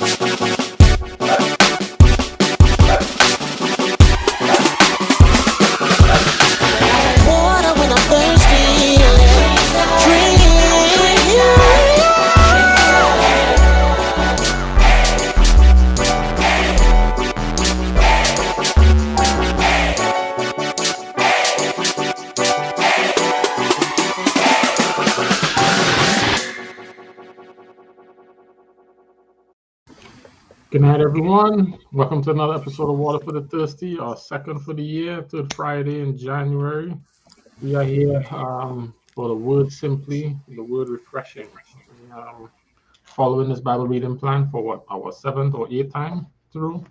Water when I'm thirsty, drink it. Good night, everyone. Welcome to another episode of Water for the Thirsty, our second for the year, third Friday in January. We are here for the word simply, the word refreshing. Following this Bible reading plan for our seventh or eighth time through,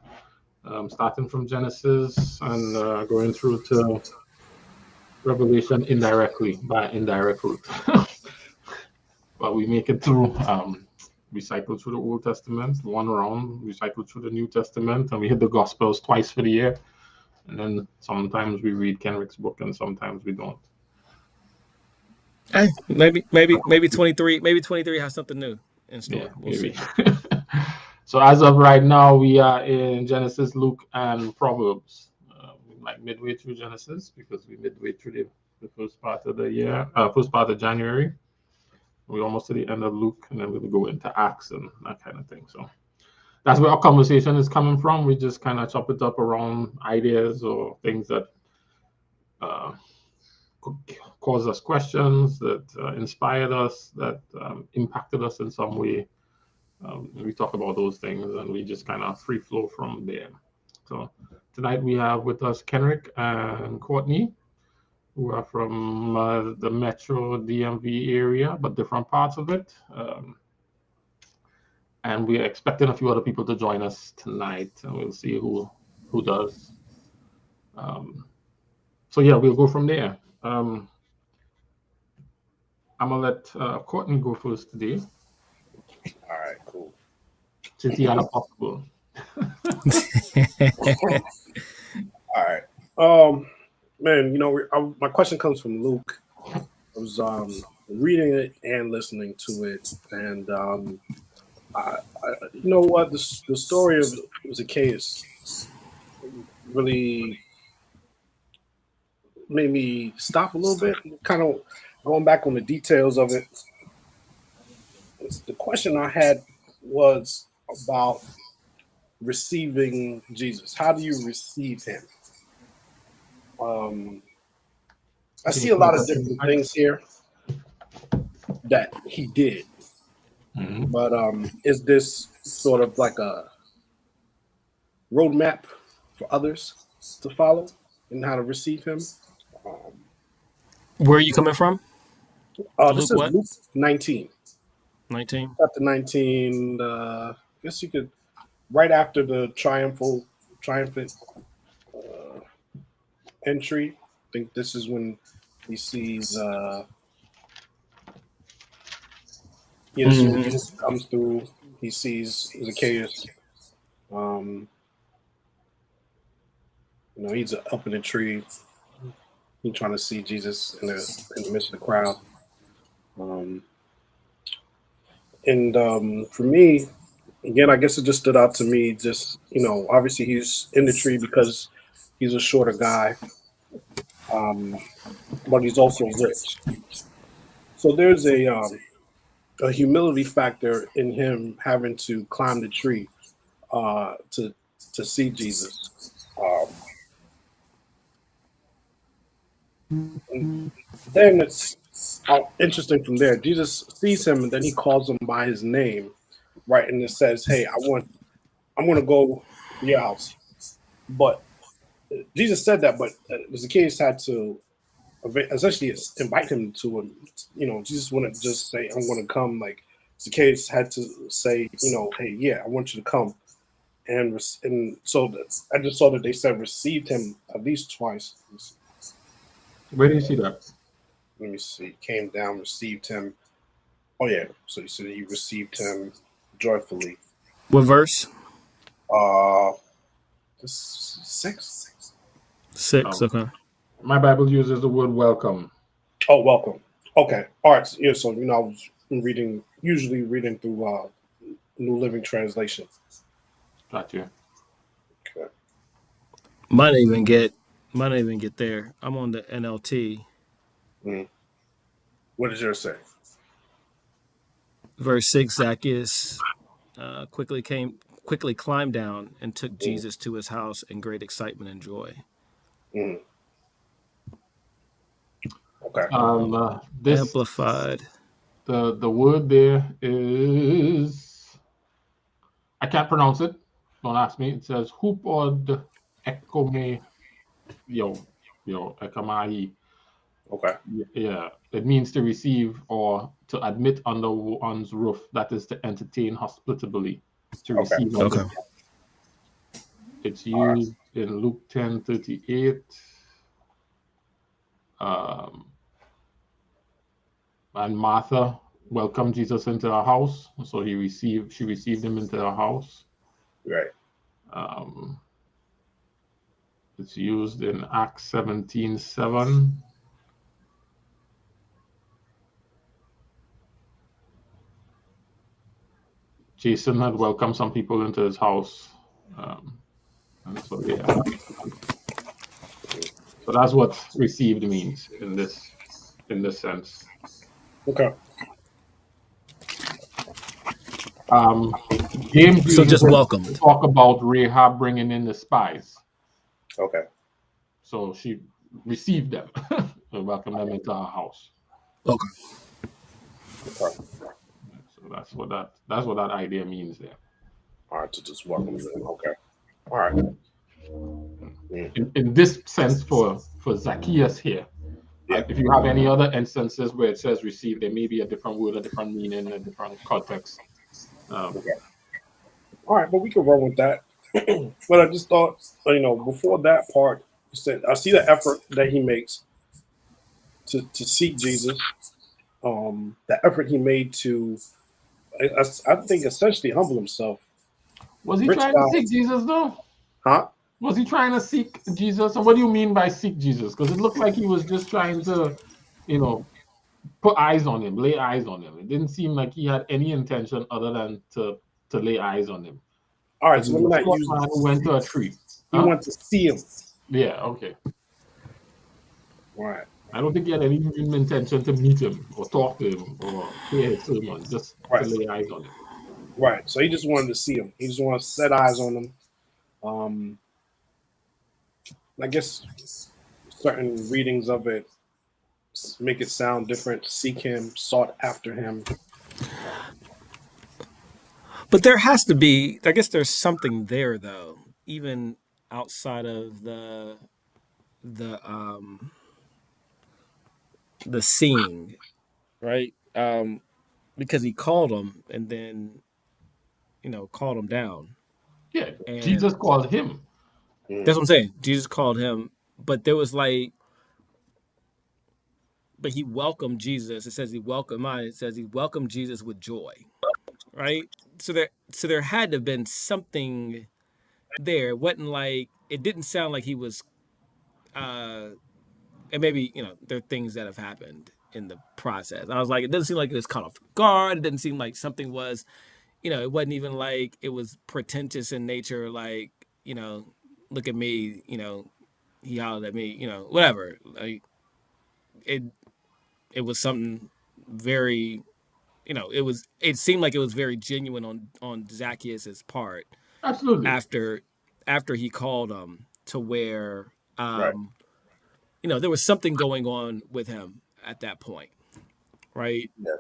starting from Genesis and going through to Revelation indirectly by indirect route. But we make it through. We cycle through the Old Testament one round, we cycle through the New Testament, and we hit the Gospels twice for the year. And then sometimes we read Kenrick's book, and sometimes we don't. Hey, maybe 23. Maybe 23 has something new in store. Yeah, We'll maybe. see. So as of right now, we are in Genesis, Luke, and Proverbs. Like midway through Genesis because we midway through the first part of the year, first part of January. We're almost to the end of Luke, and then we'll go into Acts and that kind of thing. So that's where our conversation is coming from. We just kind of chop it up around ideas or things that caused us questions, that inspired us, that impacted us in some way. We talk about those things, and we just kind of free flow from there. So tonight we have with us Kenrick and Courtney, who are from the Metro DMV area, but different parts of it. And we're expecting a few other people to join us tonight, and we'll see who does. So yeah, we'll go from there. I'm gonna let Courtney go first today. All right, cool. Since he had a possible. All right. Man, my question comes from Luke. I was reading it and listening to it, and you know what? The story of Zacchaeus really made me stop a little bit, kind of going back on the details of it. The question I had was about receiving Jesus. How do you receive him? I see a lot of different things here that he did, but is this sort of like a roadmap for others to follow in how to receive him? Where are you coming from? This is Luke 19. 19? Chapter 19, I guess you could, right after the triumphant entry. I think this is when he sees, when Jesus comes through, he sees Zacchaeus. He's up in a tree. He's trying to see Jesus in the midst of the crowd. For me, again, I guess it just stood out to me. Just obviously he's in the tree because he's a shorter guy, but he's also rich. So there's a humility factor in him having to climb the tree to see Jesus. And then it's interesting from there. Jesus sees him, and then he calls him by his name, right? And it says, "Hey, I'm going to go to your house." But Jesus said that, but Zacchaeus had to essentially invite him to him. Jesus wouldn't just say, "I'm going to come." Like Zacchaeus had to say, "Hey, yeah, I want you to come." And so I just saw that they said received him at least twice. Where do you see that? Let me see. Came down, received him. Oh yeah. So he said he received him joyfully. What verse? Six. Okay. My Bible uses the word welcome. Oh, welcome. Okay. All right. Yeah. So I was usually reading through New Living Translation. Gotcha. Okay. Might not even get there. I'm on the NLT. Mm. What does yours say? Verse 6, Zacchaeus quickly climbed down and took Mm. Jesus to his house in great excitement and joy. Mm. Okay. This Amplified. the word there is, I can't pronounce it. Don't ask me. It says hupod ekome ekamai. Okay. Yeah, it means to receive or to admit under one's roof. That is to entertain hospitably, to Okay. receive as a Okay. guest. It's All right. used in Luke 10:38. Um, and Martha welcomed Jesus into her house, so she received him into her house. Right. Um, it's used in Acts 17:7. Jason had welcomed some people into his house. And so yeah. So that's what received means in this sense. Okay. James So uses just it to welcomed. talk about Rahab bringing in the spies. Okay. So she received them and welcomed them into her house. Okay. Okay. So that's what that idea means there. All right. To just welcome you in. Okay. All right. Mm. In this sense, for Zacchaeus here, Yeah. if you have any other instances where it says receive, there may be a different word, a different meaning, a different context. Okay. All right, but we can run with that. But I just thought, before that part, you said I see the effort that he makes to seek Jesus. The effort he made to, I think, essentially humble himself. Was he Rich trying to guy, seek Jesus though? huh? Was he trying to seek Jesus? And what do you mean by seek Jesus? Because it looked like he was just trying to, you know, put eyes on him, lay eyes on him. It didn't seem like he had any intention other than to lay eyes on him. All right, Because so he let me was a not short use man who this. went to a tree. He Huh? went to see him. Yeah, okay. All right, I don't think he had any intention to meet him or talk to him or hear his sermon, just to right, lay eyes on him. right. So he just wanted to see him. He just wanted to set eyes on him. I guess certain readings of it make it sound different. Seek him, sought after him. But there has to be, I guess there's something there though, even outside of the the seeing, right? Because he called him and then, called him down. Yeah, Jesus And called him. that's Mm. what I'm saying. Jesus called him, but there was like, but he welcomed Jesus. It says he welcomed mine. It says he welcomed Jesus with joy, right? So there had to have been something there. It wasn't like, it didn't sound like he was, and maybe, there are things that have happened in the process. I was like, it doesn't seem like it was caught off guard. It didn't seem like something was, it wasn't even like it was pretentious in nature. Like, look at me, he hollered at me, whatever. Like it, it was something very, it seemed like it was very genuine on Zacchaeus's part Absolutely. after he called him, to where, Right. there was something going on with him at that point, right? Yeah.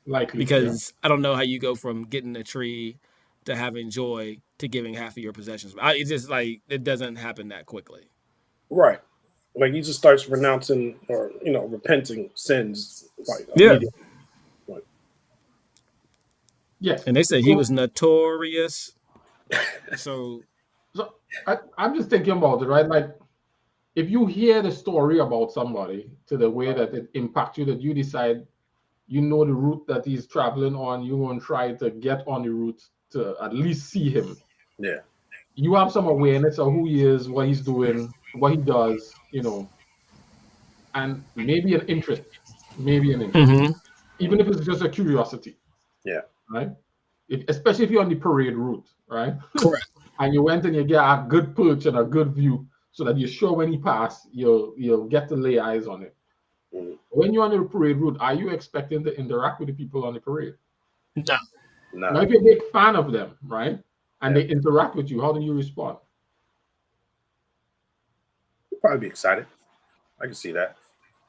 Likely. Yeah. Because I don't know how you go from getting a tree to having joy to giving half of your possessions. It's just like, it doesn't happen that quickly. Right. Like he just starts renouncing or repenting sins like Yeah. immediately. Like, Yes. And they said he was notorious. So So I'm just thinking about it, right? Like, if you hear the story about somebody to the way that it impacts you, that you decide you know the route that he's traveling on, you want to try to get on the route to at least see him. yeah. You have some awareness of who he is, what he's doing, what he does, and maybe an interest, mhm. even if it's just a curiosity, Yeah. right? especially if you're on the parade route, right? Correct. And you went and you get a good perch and a good view, so that you're sure when he pass, you'll get to lay eyes on it. Mhm. When you're on the parade route, are you expecting to interact with the people on the parade? No. Now, Nah. if you're a big fan of them, right, and Yeah. they interact with you, how do you respond? You'd probably be excited. I can see that.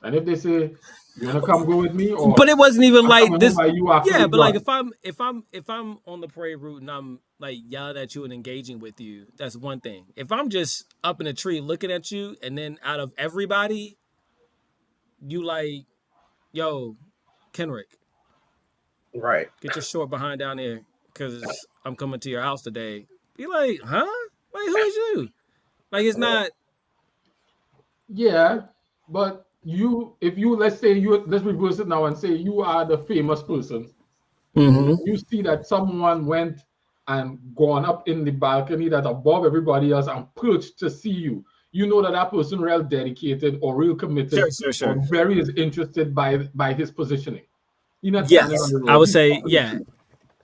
And if they say, "You wanna come go with me," or But it wasn't even "I'm like coming home this. by you after Yeah, we but like done," if I'm on the parade route and I'm like yelling at you and engaging with you, that's one thing. If I'm just up in a tree looking at you, and then out of everybody, you like, yo, Kenrick, Right. get your short behind down there because I'm coming to your house today. Be like, huh? Like, who is you? Like, it's not. yeah, but if you, let's reverse it now and say you are the famous person. Mm-hmm. You see that someone went and gone up in the balcony that above everybody else and perched to see you. You know that that person real dedicated or real committed or Sure. very is interested by his positioning. He's not standing on Yes, the I road. would He's say, up in the yeah, tree.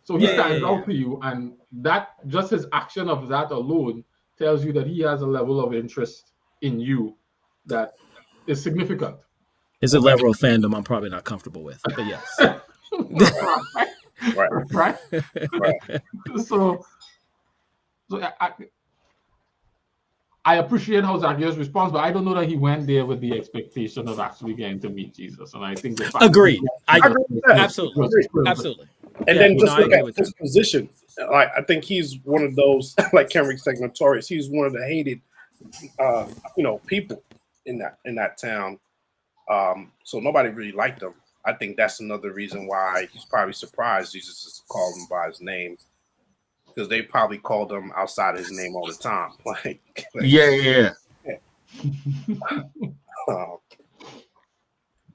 So he yeah, yeah, stands yeah, yeah. out to you, and that just his action of that alone tells you that he has a level of interest in you that is significant. It's a level of fandom I'm probably not comfortable with, but yes. right? Right. Right? Right. So, I appreciate how Zacchaeus responds, but I don't know that he went there with the expectation of actually getting to meet Jesus. And I think the fact that he Agreed. I I agree with that. absolutely, Agree. absolutely. And Yeah, then no, just I look agree at with his that. position. Like I think he's one of those, like Kenrick said, notorious. He's one of the hated, people in that town. So nobody really liked him. I think that's another reason why he's probably surprised Jesus is called him by his name, because they probably called him outside his name all the time. Yeah. Uh,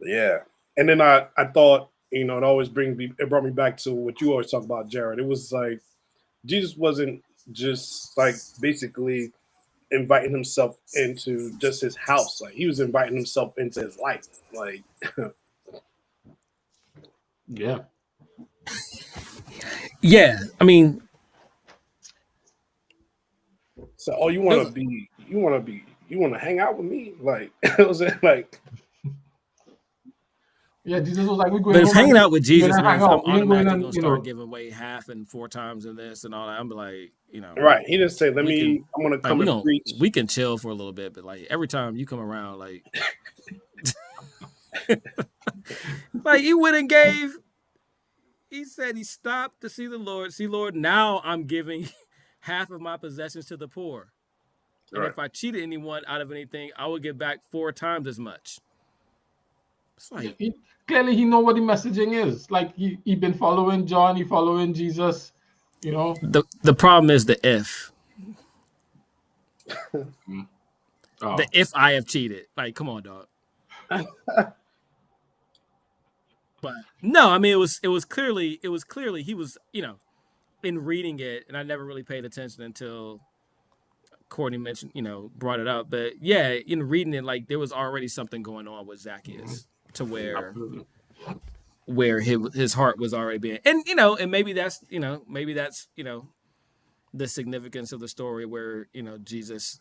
yeah. And then I thought, it always brought me back to what you always talk about, Jared. It was like Jesus wasn't just like basically inviting himself into just his house. Like he was inviting himself into his life. Like Yeah. Yeah, I mean, so oh, you want to hang out with me? Like it was like Yeah, Jesus was like, we're but going if home hanging and out with we're Jesus gonna hang means I'm out. We ain't going automatically gonna and start giving away half and 4 times and this and all that, I'm like, right. He didn't say, I'm gonna like come and preach. we can chill for a little bit, but like every time you come around, like like he went and gave. He said he stopped to see the Lord. See, Lord, now I'm giving half of my possessions to the poor. And Right. if I cheated anyone out of anything, I would get back 4 times as much. It's like clearly he know what the messaging is. Like he been following John, he following Jesus, you know. the problem is the if. Oh. The if I have cheated. Like, come on, dog. But no, I mean it was clearly he was, in reading it, and I never really paid attention until Courtney mentioned, brought it up. But yeah, in reading it, like there was already something going on with Zacchaeus to Absolutely. where his heart was already being, and maybe that's the significance of the story where Jesus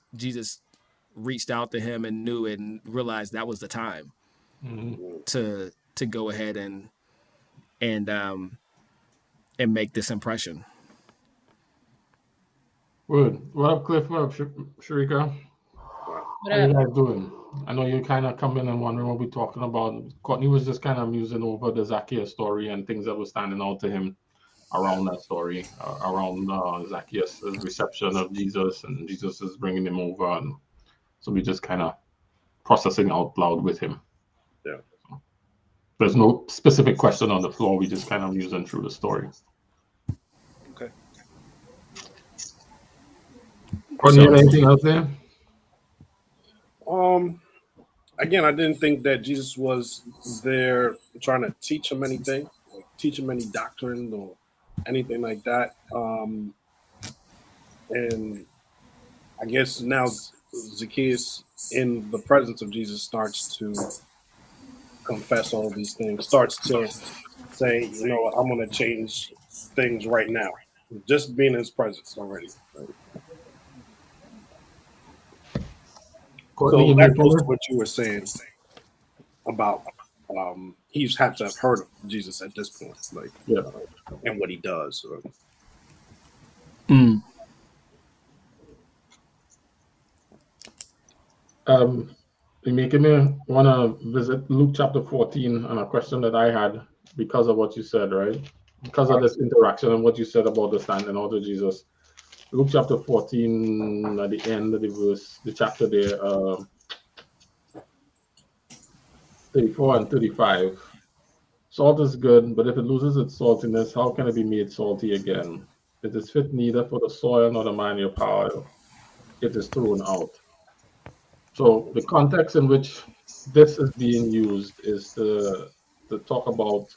reached out to him and knew it and realized that was the time to go ahead and make this impression. Good. What up, Cliff? What up, Sharika? What How you up? guys doing? I know you kind of come in and wondering what we're talking about. Courtney was just kind of musing over the Zacchaeus story and things that were standing out to him around that story, around Zacchaeus' reception of Jesus, and Jesus is bringing him over, and so we just kind of processing out loud with him. Yeah. There's no specific question on the floor. We just kind of musing through the story. Okay. Courtney, you have anything else there? Again, I didn't think that Jesus was there trying to teach him anything, like teach him any doctrine or anything like that. And I guess now Zacchaeus, in the presence of Jesus, starts to confess all these things, starts to say, I'm going to change things right now. Just being in his presence already. Right? Courtney, So you that mute goes for to me? what you were saying about he's had to have heard of Jesus at this point, like Yeah. and what he does. Mm. You're making me want to visit Luke chapter 14 and a question that I had because of what you said, right? Because of this interaction and what you said about the standing out of Jesus. Luke chapter 14, at the end of the verse, the chapter there, 34 and 35. Salt is good, but if it loses its saltiness, how can it be made salty again? It is fit neither for the soil nor the manual power. It is thrown out. So the context in which this is being used is to talk about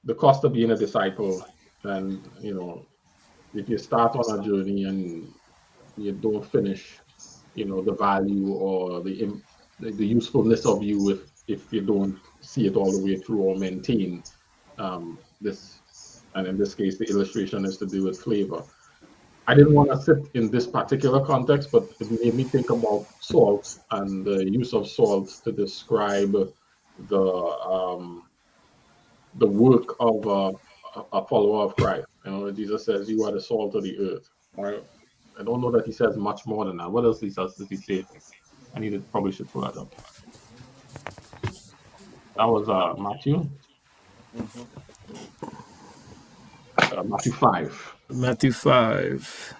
the cost of being a disciple, and if you start on a journey and you don't finish, the value or the usefulness of you if you don't see it all the way through or maintain this. And in this case, the illustration is to do with flavor. I didn't want to sit in this particular context, but it made me think about salt and the use of salt to describe the work of a follower of Christ. Jesus says, "You are the salt of the earth." Right? I don't know that he says much more than that. What else does he say? Probably should pull that up. That was Matthew. Matthew 5. Matthew 5.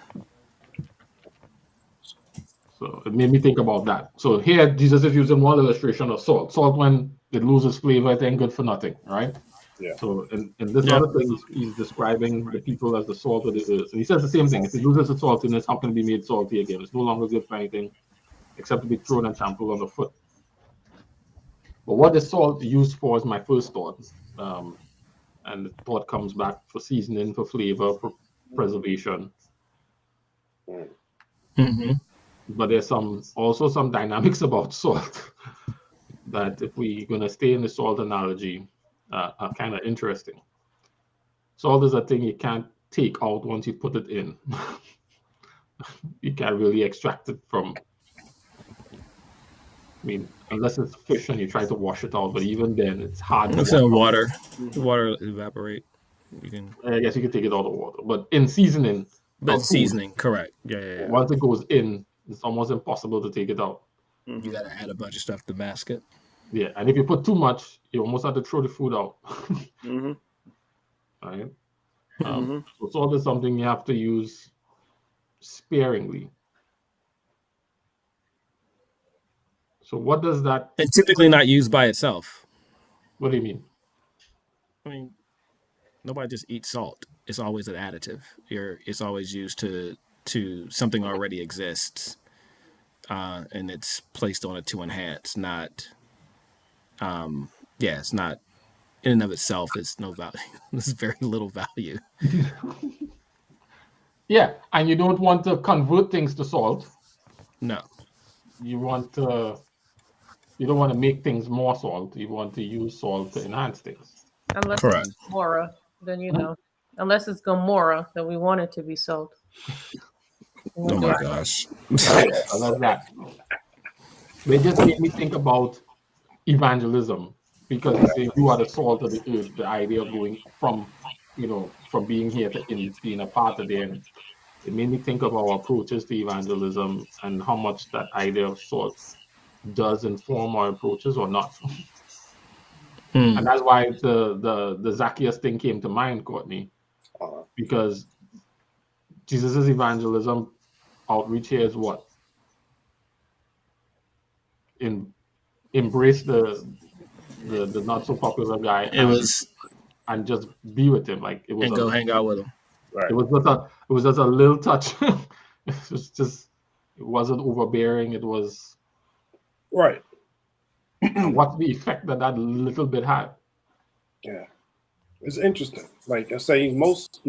So it made me think about that. So here, Jesus is using one illustration of salt. Salt, when it loses flavor, it ain't good for nothing, right? Yeah. So in this Yep. other thing, he's describing the people as the salt of the earth. And he says the same thing. If it loses its saltiness, how can it be made salty again? It's no longer good for anything except to be thrown and trampled underfoot. But what is salt used for is my first thought. And the thought comes back for seasoning, for flavor, for preservation. Mm-hmm. But there's also some dynamics about salt that, if we're going to stay in the salt analogy, are kind of interesting. Salt is a thing you can't take out once you put it in. You can't really extract it from, unless it's fish and you try to wash it out, but even then it's hard to It's wash in out. water. The water evaporate. You can. I guess you can take it out of water, but in seasoning, But food, seasoning, correct. Yeah. once it goes in, it's almost impossible to take it out. You gotta add a bunch of stuff to mask it. Yeah, and if you put too much, you almost have to throw the food out. Right? So salt is something you have to use sparingly. So what does that? And typically not used by itself. What do you mean? I mean, nobody just eats salt. It's always an additive. It's always used to something already exists, and it's placed on it to enhance. Not, it's not in and of itself. It's no value. There's very little value. Yeah, and you don't want to convert things to salt. No. You don't want to make things more salt. You want to use salt to enhance things. Unless Correct. it's Gomorrah, then unless it's Gomorrah, then we want it to be salt. Oh my gosh. I love that. They just made me think about evangelism, because you say you are the salt of the earth. The idea of going from being here to being a part of there. It made me think of our approaches to evangelism and how much that idea of salt does inform our approaches or not. And that's why the Zacchaeus thing came to mind, Courtney, because Jesus's evangelism outreach here is what? Embrace the not so popular guy. And just be with him, like it was. And go hang out with him. Right. It was just a little touch. It wasn't overbearing. It was Right. what's the effect that little bit had? Yeah, it's interesting. Like I say, most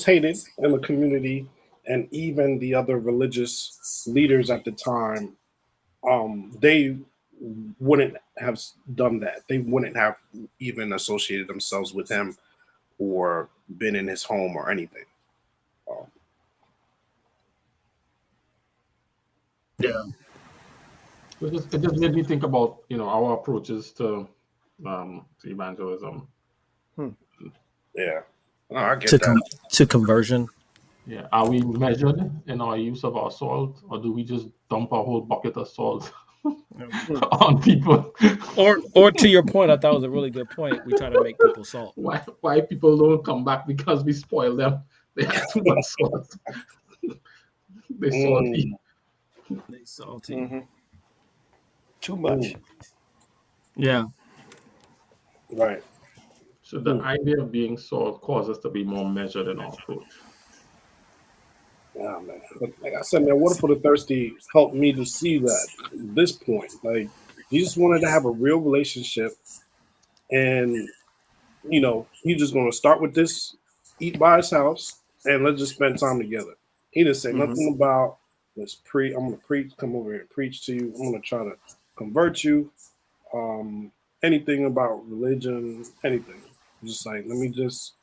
hated in the community, and even the other religious leaders at the time, they wouldn't have done that. They wouldn't have even associated themselves with him or been in his home or anything. Yeah. It just made me think about our approaches to evangelism. Yeah, no, I get that. To conversion. Yeah, are we measured in our use of our salt, or do we just dump a whole bucket of salt on people? Or to your point, I thought it was a really good point. We try to make people salt. Why people don't come back because we spoil them? They have too much salt. They salty. They salty. Mm-hmm. Too much. Yeah. Right. So the idea of being salt causes us to be more measured in our approach. Yeah, man. But like I said, man, Water for the Thirsty helped me to see that at this point. Like, Jesus wanted to have a real relationship, and he's just going to start with this, eat by his house, and let's just spend time together. He didn't say nothing about let's preach. I'm going to preach. Come over here and preach to you. I'm going to try to convert you. Anything about religion, anything. Just like let me just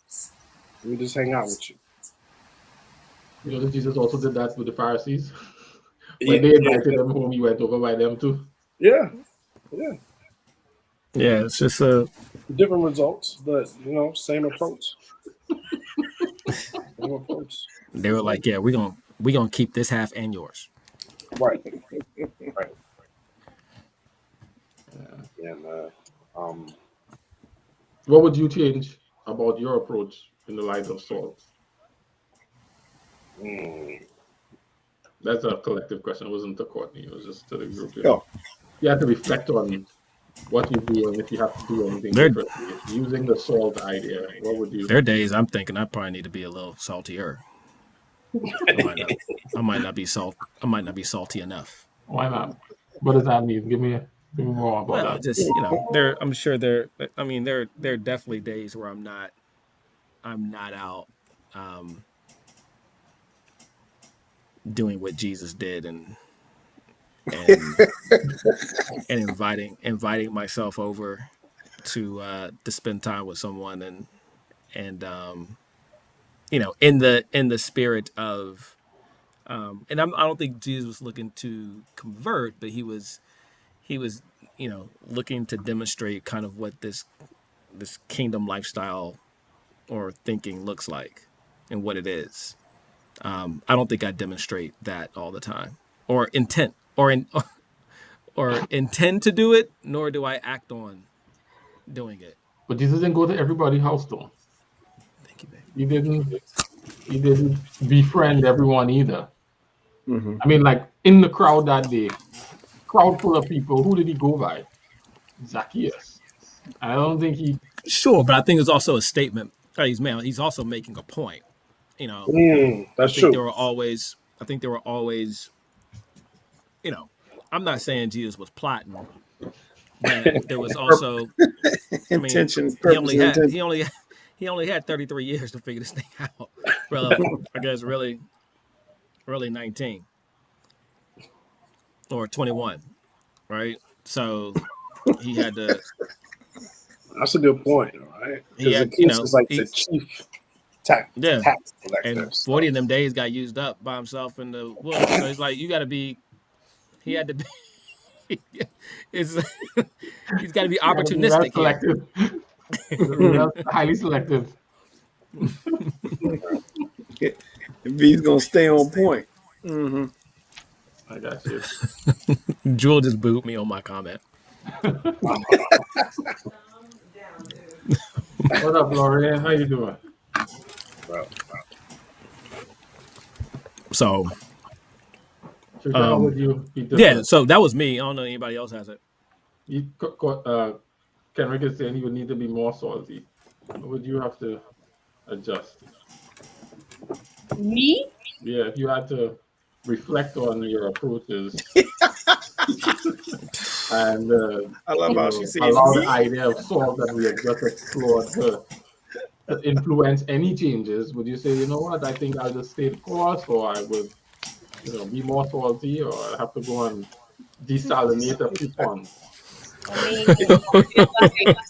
hang out with you. You know, Jesus also did that with the Pharisees. When they invited them home, he went over by them too. Yeah. It's just a different results, but same approach. Same approach. They were like, "Yeah, we're gonna keep this half and yours." Right. Yeah, man. What would you change about your approach in the light of salt? That's a collective question. It wasn't to Courtney. It was just to the group. Oh. You have to reflect on what you do and if you have to do anything differently. Using the salt idea, what would you? There are days I'm thinking I probably need to be a little saltier. I might not be salty enough. Why not? What does that mean? Give me more about that. Just I'm sure there are definitely days where I'm not out doing what Jesus did and inviting myself over to spend time with someone and in the spirit of and I don't think Jesus was looking to convert, but he was looking to demonstrate kind of what this kingdom lifestyle or thinking looks like and what it is. I don't think I demonstrate that all the time or intend to do it, nor do I act on doing it. But Jesus didn't go to everybody's house though. Thank you, babe. He didn't befriend everyone either. Mm-hmm. I mean, like in the crowd that day, crowd full of people, who did he go by? Zacchaeus. I don't think he. Sure, but I think it's also a statement. He's also making a point. That's true. I think there were always. I'm not saying Jesus was plotting, but there was also intention. He only had 33 years to figure this thing out. Well, I guess really 19 or 21, right? So he had to. That's a good point, right? It's like the chief tax collector. And 40 of them days got used up by himself in the woods. So it's like you got to be. He had to be. He's got to be opportunistic. Selective. Highly selective. V's gonna stay on point. Mm-hmm. I got you. Jewel just booed me on my comment. What up, Lorian? How you doing? So, how would you so that was me. I don't know if anybody else has it. Kenrick is saying he would need to be more salty. Would you have to adjust? Me? Yeah, if you had to reflect on your approaches and I love how she says allow the idea of salt that we have just explored to influence any changes, would you say, you know what, I think I'll just stay the course, or I would be more salty, or I have to go and desalinate a coupon. I mean, it's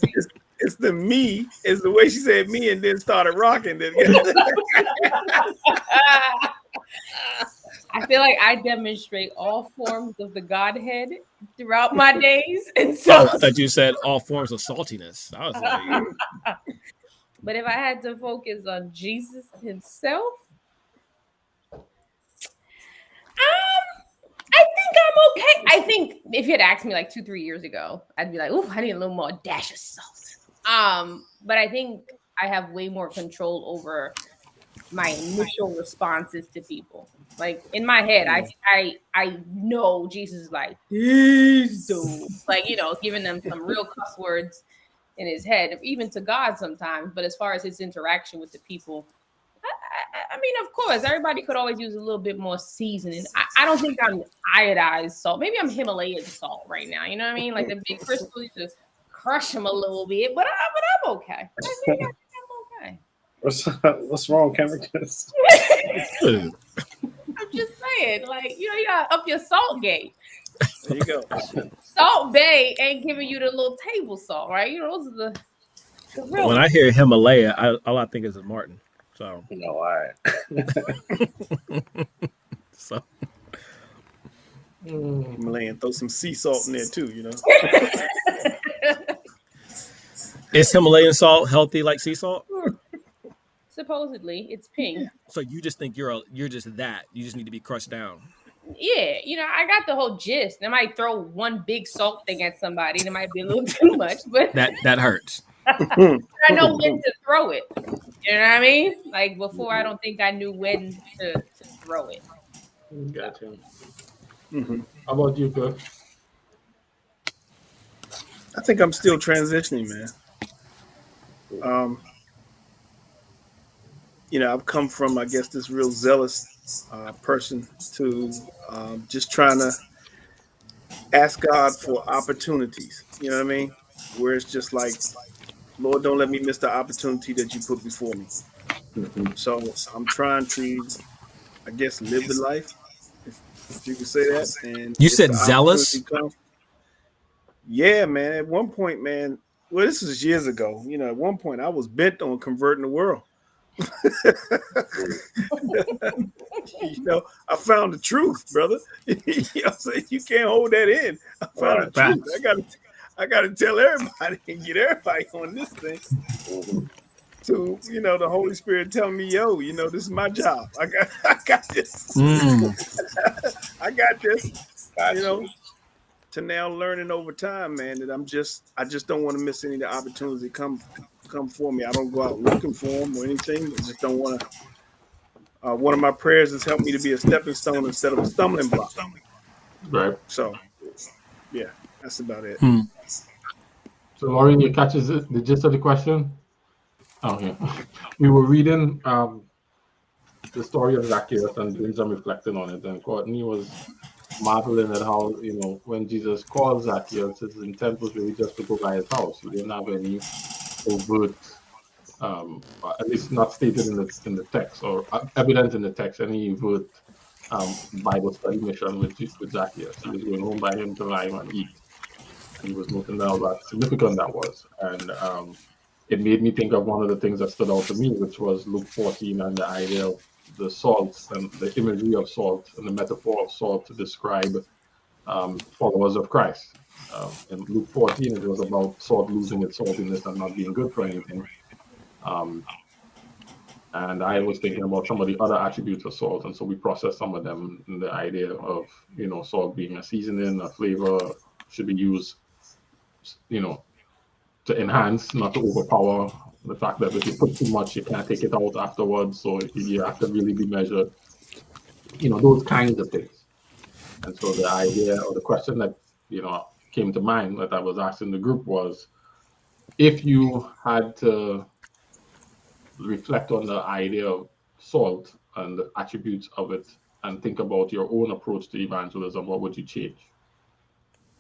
like, It's the me. It's the way she said me and then started rocking. I feel like I demonstrate all forms of the Godhead throughout my days, and so. I thought you said all forms of saltiness. I was like, But if I had to focus on Jesus himself, I think I'm okay. I think if you had asked me like 2-3 years ago, I'd be like, "Ooh, I need a little more dash of salt." But I think I have way more control over my initial responses to people. Like in my head, I know Jesus is like, "These dudes," like giving them some real cuss words in his head, even to God sometimes. But as far as his interaction with the people, I mean, of course, everybody could always use a little bit more seasoning. I don't think I'm iodized salt. Maybe I'm Himalayan salt right now. You know what I mean? Like the big crystals, you just crush them a little bit. But I'm okay. I think I'm okay. What's wrong, Cameron? I'm just saying, like you gotta up your salt game. There you go. Salt Bay ain't giving you the little table salt, right? Those are the real. when I hear Himalaya, all I think is of Martin. So, No, all right. so Himalayan, throw some sea salt in there too, is Himalayan salt healthy like sea salt? Supposedly, it's pink. So you just think you're just that. You just need to be crushed down. Yeah, I got the whole gist. I might throw one big salt thing at somebody. It might be a little too much, but That hurts. I know when to throw it. You know what I mean? Like before, I don't think I knew when to throw it. Gotcha. Mm-hmm. How about you, Cliff? I think I'm still transitioning, man. I've come from, I guess, this real zealous person to just trying to ask God for opportunities. You know what I mean? Where it's just like, Lord, don't let me miss the opportunity that you put before me. So I'm trying to, I guess, live the life, if you could say that. And You if said the zealous? opportunity comes- yeah, man. At one point, man, well, this was years ago. At one point I was bent on converting the world. I found the truth, brother. I'm saying? You can't hold that in. I found the truth. I gotta tell everybody and get everybody on this thing. To the Holy Spirit telling me, yo, this is my job. I got this. I got this. To now learning over time, man, that I just don't want to miss any of the opportunities that come for me. I don't go out looking for them or anything. I just don't want to. One of my prayers has helped me to be a stepping stone instead of a stumbling block. Right. So, yeah, that's about it. So, Maureen, you catches the gist of the question? Okay. We were reading the story of Zacchaeus and doing some reflecting on it, and Courtney was marveling at how, when Jesus called Zacchaeus, his intent was really just to go by his house. He didn't have any overt, at least not stated in the text or evident in the text, any overt Bible study mission with Zacchaeus. He was going home by him to lie and eat. And he was noting down how significant that was. And it made me think of one of the things that stood out to me, which was Luke 14 and the idea of the salt and the imagery of salt and the metaphor of salt to describe followers of Christ. In Luke 14, it was about salt losing its saltiness and not being good for anything. And I was thinking about some of the other attributes of salt, and so we processed some of them. And the idea of salt being a seasoning, a flavor, should be used, to enhance, not to overpower. The fact that if you put too much, you can't take it out afterwards, so you have to really be measured. Those kinds of things. And so the idea or the question that came to mind that I was asking the group was, if you had to reflect on the idea of salt and the attributes of it and think about your own approach to evangelism, what would you change?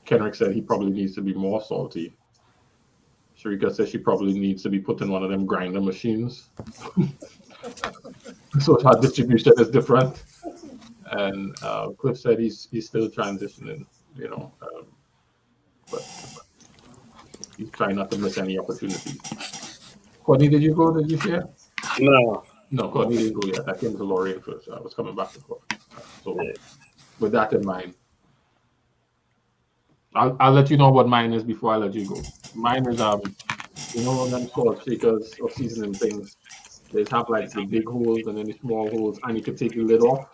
Kenrick said he probably needs to be more salty. Sharika says she probably needs to be put in one of them grinder machines. So her distribution is different. And Cliff said he's still transitioning. you know. But he's trying not to miss any opportunities. Courtney, did you go? Did you share? No. No, Courtney didn't go yet. I came to Lorraine first. I was coming back to Courtney. So with that in mind, I'll let you know what mine is before I let you go. Mine is them salt shakers or seasoning things. They have like the big holes and then the small holes, and you can take the lid off.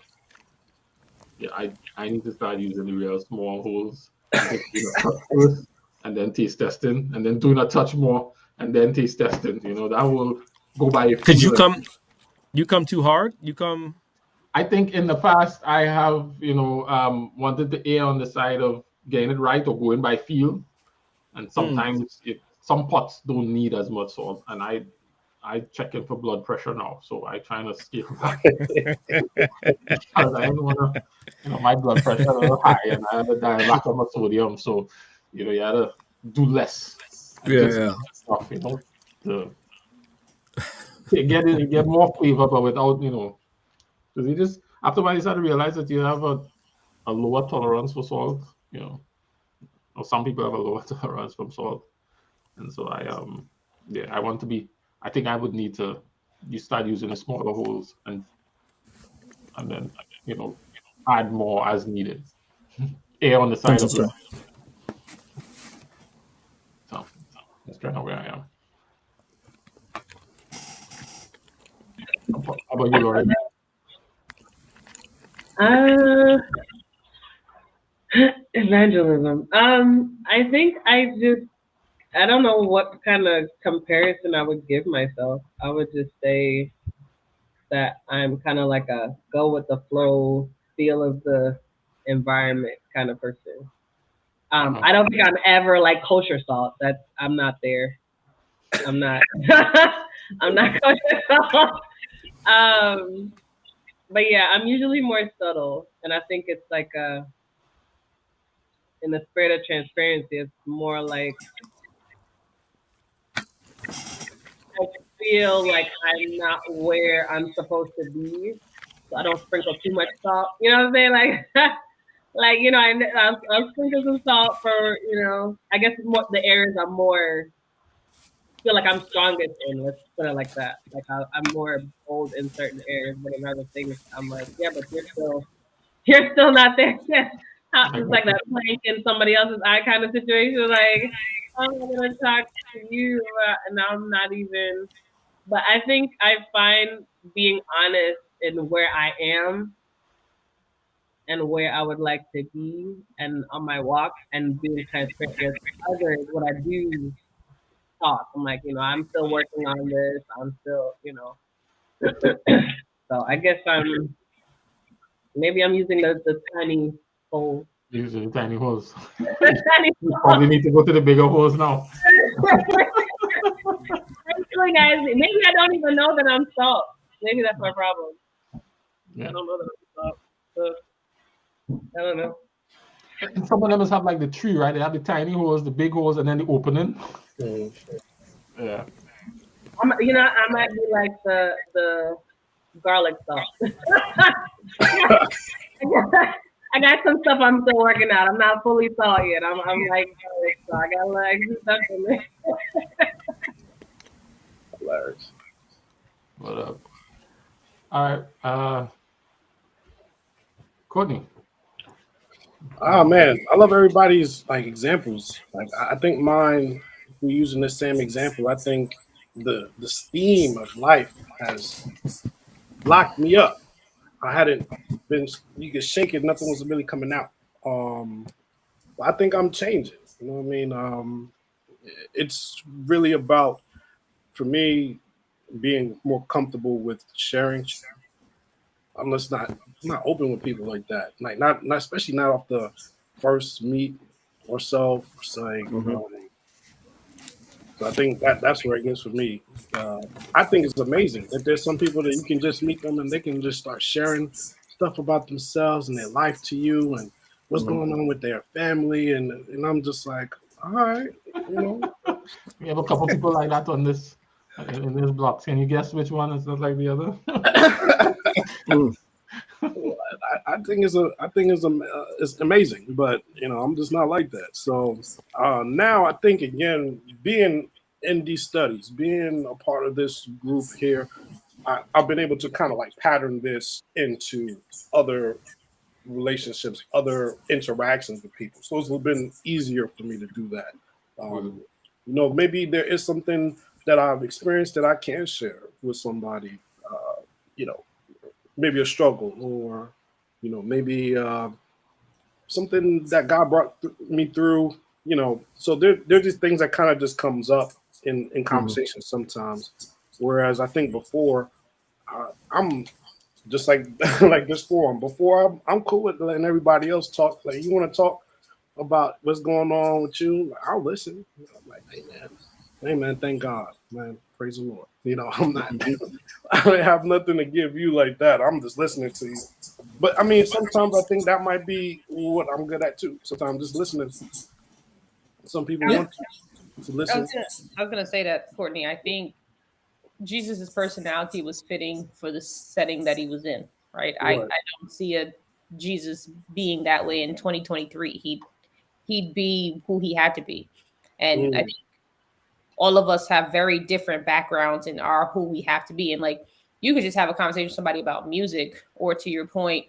Yeah, I need to start using the real small holes. You can do not touch first, and then taste testing, and then do not touch more, and then taste testing. That will go by a Cause you feel. come too hard. You come. I think in the past I have, wanted to err on the side of getting it right or going by feel, and sometimes some pots don't need as much salt, and I check in for blood pressure now, so I try to scale back because I don't want to, my blood pressure is a little high, and I have a lack of sodium, so you had to do less. Yeah. Stuff, to get more flavor, but without, because you just after a while you start to realize that you have a lower tolerance for salt, or some people have a lower tolerance from salt, and so I want to be. I think I would need to. You start using the smaller holes and then add more as needed. Air on the side of less. So that's kind of where I am. How about you, Lauren? Evangelism. I think I don't know what kind of comparison I would give myself. I would just say that I'm kind of like a go with the flow, feel of the environment kind of person. I don't think I'm ever like kosher salt. I'm not there. I'm not. I'm not kosher salt. But yeah, I'm usually more subtle, and I think it's like in the spirit of transparency, it's more like I feel like I'm not where I'm supposed to be, so I don't sprinkle too much salt. You know what I'm saying? I'll sprinkle some salt for I guess the areas I'm more feel like I'm strongest in. Let's put it like that. Like I'm more bold in certain areas, but in other things, I'm like, yeah, but you're still not there yet. It's like that plank in somebody else's eye kind of situation. Like, I'm gonna talk to you, and I'm not even. But I think I find being honest in where I am and where I would like to be, and on my walk, and being transparent with others. What I do talk, I'm like, I'm still working on this. I'm still, So I guess maybe I'm using the tiny hole. Using tiny holes. Tiny You probably need to go to the bigger holes now. Actually, guys, maybe I don't even know that I'm salt. Maybe that's my problem. Yeah. I don't know that I'm salt. So, I don't know. And some of them have like the tree, right? They have the tiny holes, the big holes, and then the opening. Yeah. I might be like the garlic salt. I got some stuff I'm still working out. I'm not fully salt yet. I'm like garlic salt. I got like stuff in there. Hilarious. What up? All right. Courtney. Oh man, I love everybody's like examples. Like I think mine, if we're using the same example, I think the steam of life has locked me up. I hadn't been. You could shake it, nothing was really coming out. I think I'm changing. You know what I mean? It's really about, for me, being more comfortable with sharing. I'm just not open with people like that. Like not especially not off the first meet or so. It's like so I think that's where it gets for me. I think it's amazing that there's some people that you can just meet them and they can just start sharing stuff about themselves and their life to you and what's going on with their family and I'm just like, all right, We have a couple people like that on this in this block. Can you guess which one is not like the other? I think it's amazing, but I'm just not like that. So now I think again, being in these studies, being a part of this group here, I've been able to kind of like pattern this into other relationships, other interactions with people. So it's been easier for me to do that. Maybe there is something that I've experienced that I can share with somebody. You know, maybe a struggle, or maybe something that God brought me through. So there's these things that kind of just comes up in conversations sometimes. Whereas I think before, I'm just like like this forum. Before I'm cool with letting everybody else talk. Like, you want to talk about what's going on with you, I'll listen. I'm like, hey man, thank God, man, praise the Lord. I'm not, I don't have nothing to give you like that. I'm just listening to you. But I mean, sometimes I think that might be what I'm good at too. Sometimes just listening. Some people want to listen. I was gonna say that, Courtney. I think Jesus's personality was fitting for the setting that he was in. Right. I don't see a Jesus being that way in 2023. He'd be who he had to be, and I think all of us have very different backgrounds and are who we have to be. And like, you could just have a conversation with somebody about music, or to your point,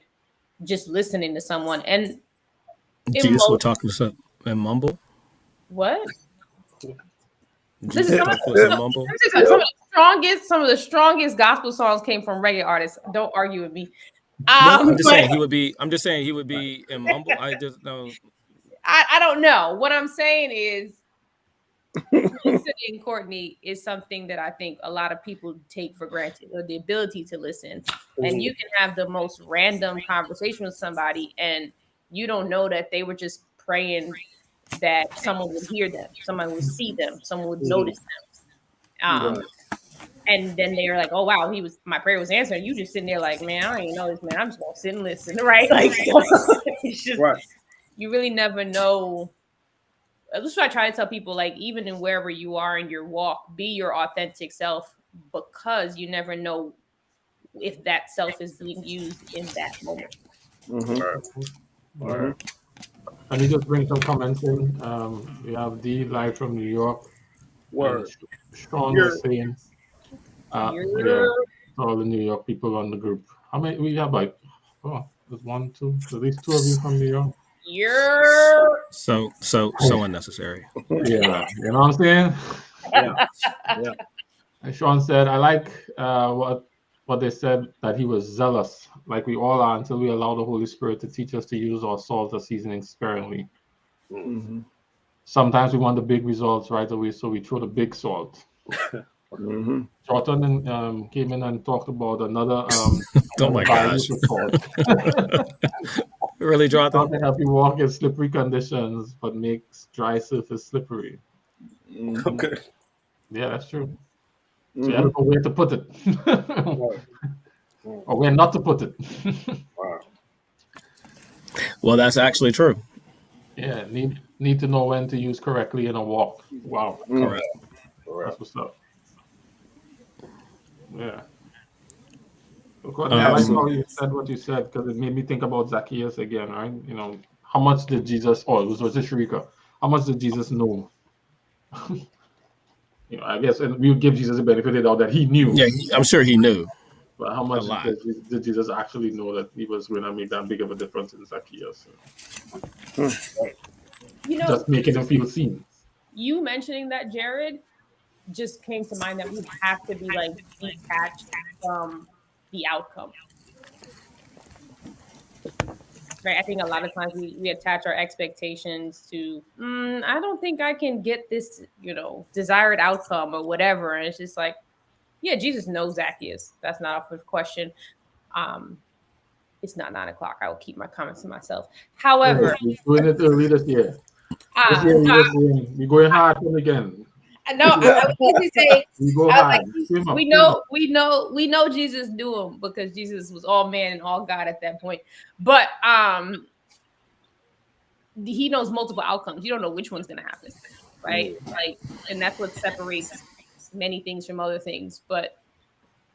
just listening to someone. And Jesus will talk to some and mumble. What? Jesus talk to some mumble. Some of the strongest gospel songs came from reggae artists. Don't argue with me. I'm just saying he would be. I'm just saying he would be in mumble. I just know. I don't know. What I'm saying is, listening, Courtney, is something that I think a lot of people take for granted, or the ability to listen. And you can have the most random conversation with somebody, and you don't know that they were just praying that someone would hear them, someone would see them, someone would notice them. And then they're like, "Oh wow, my prayer was answered." You just sitting there like, "Man, I don't even know this man. I'm just gonna sit and listen," right? Like, it's just you really never know. That's what I try to tell people, like, even in wherever you are in your walk, be your authentic self, because you never know if that self is being used in that moment. Let me just bring some comments in. We have D live from New York. Sean was saying, all the New York people on the group. How many we have? Like, there's 1, 2, at least 2 of you from New York. So unnecessary. Yeah, you know what I'm saying? Yeah. And Sean said, I like what they said, that he was zealous, like we all are, until we allow the Holy Spirit to teach us to use our salt or seasoning sparingly. Sometimes we want the big results right away, so we throw the big salt. Jordan came in and talked about another oh my gosh. Really, Jonathan? To help you walk in slippery conditions, but makes dry surface slippery. Okay. Yeah, that's true. So you have to know where to put it. Or where not to put it. Well, that's actually true. Yeah, need to know when to use correctly in a walk. Wow. Correct. That's what's up. Yeah. I like how you said what you said, because it made me think about Zacchaeus again, right? How much did Jesus, was it Sharika? How much did Jesus know? I guess, and we would give Jesus the benefit of the doubt that he knew. Yeah, I'm sure he knew. But how much did Jesus actually know that he was going to make that big of a difference in Zacchaeus? Just making him feel seen. You mentioning that, Jared, just came to mind that we have to be like detached from the outcome. Right? I think a lot of times we attach our expectations to, I don't think I can get this, desired outcome or whatever. And it's just like, yeah, Jesus knows Zacchaeus. That's not a question. It's not 9 o'clock. I will keep my comments to myself. However, we're doing it early this year. We're going hard from again. No, I was saying, we know Jesus knew him, because Jesus was all man and all God at that point. But he knows multiple outcomes. You don't know which one's going to happen, right? And that's what separates many things from other things. But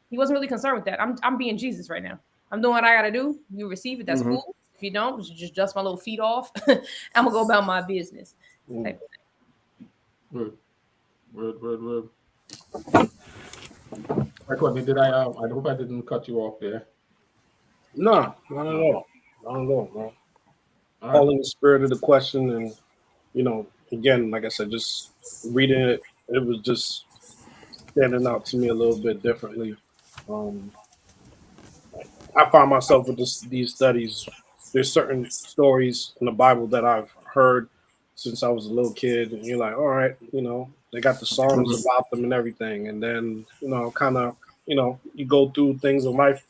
he wasn't really concerned with that. I'm being Jesus right now. I'm doing what I gotta do. You receive it, that's Mhm. cool. If you don't, just dust my little feet off. I'm gonna go about my business. Mm. Word. Right, Courtney, I hope I didn't cut you off there. No, not at all. Not at all, bro. All All right. in the spirit of the question, and again, like I said, just reading it, it was just standing out to me a little bit differently. Um, I find myself with these studies. There's certain stories in the Bible that I've heard since I was a little kid, and you're like, all right, they got the songs about them and everything, and then kind of, you go through things in life,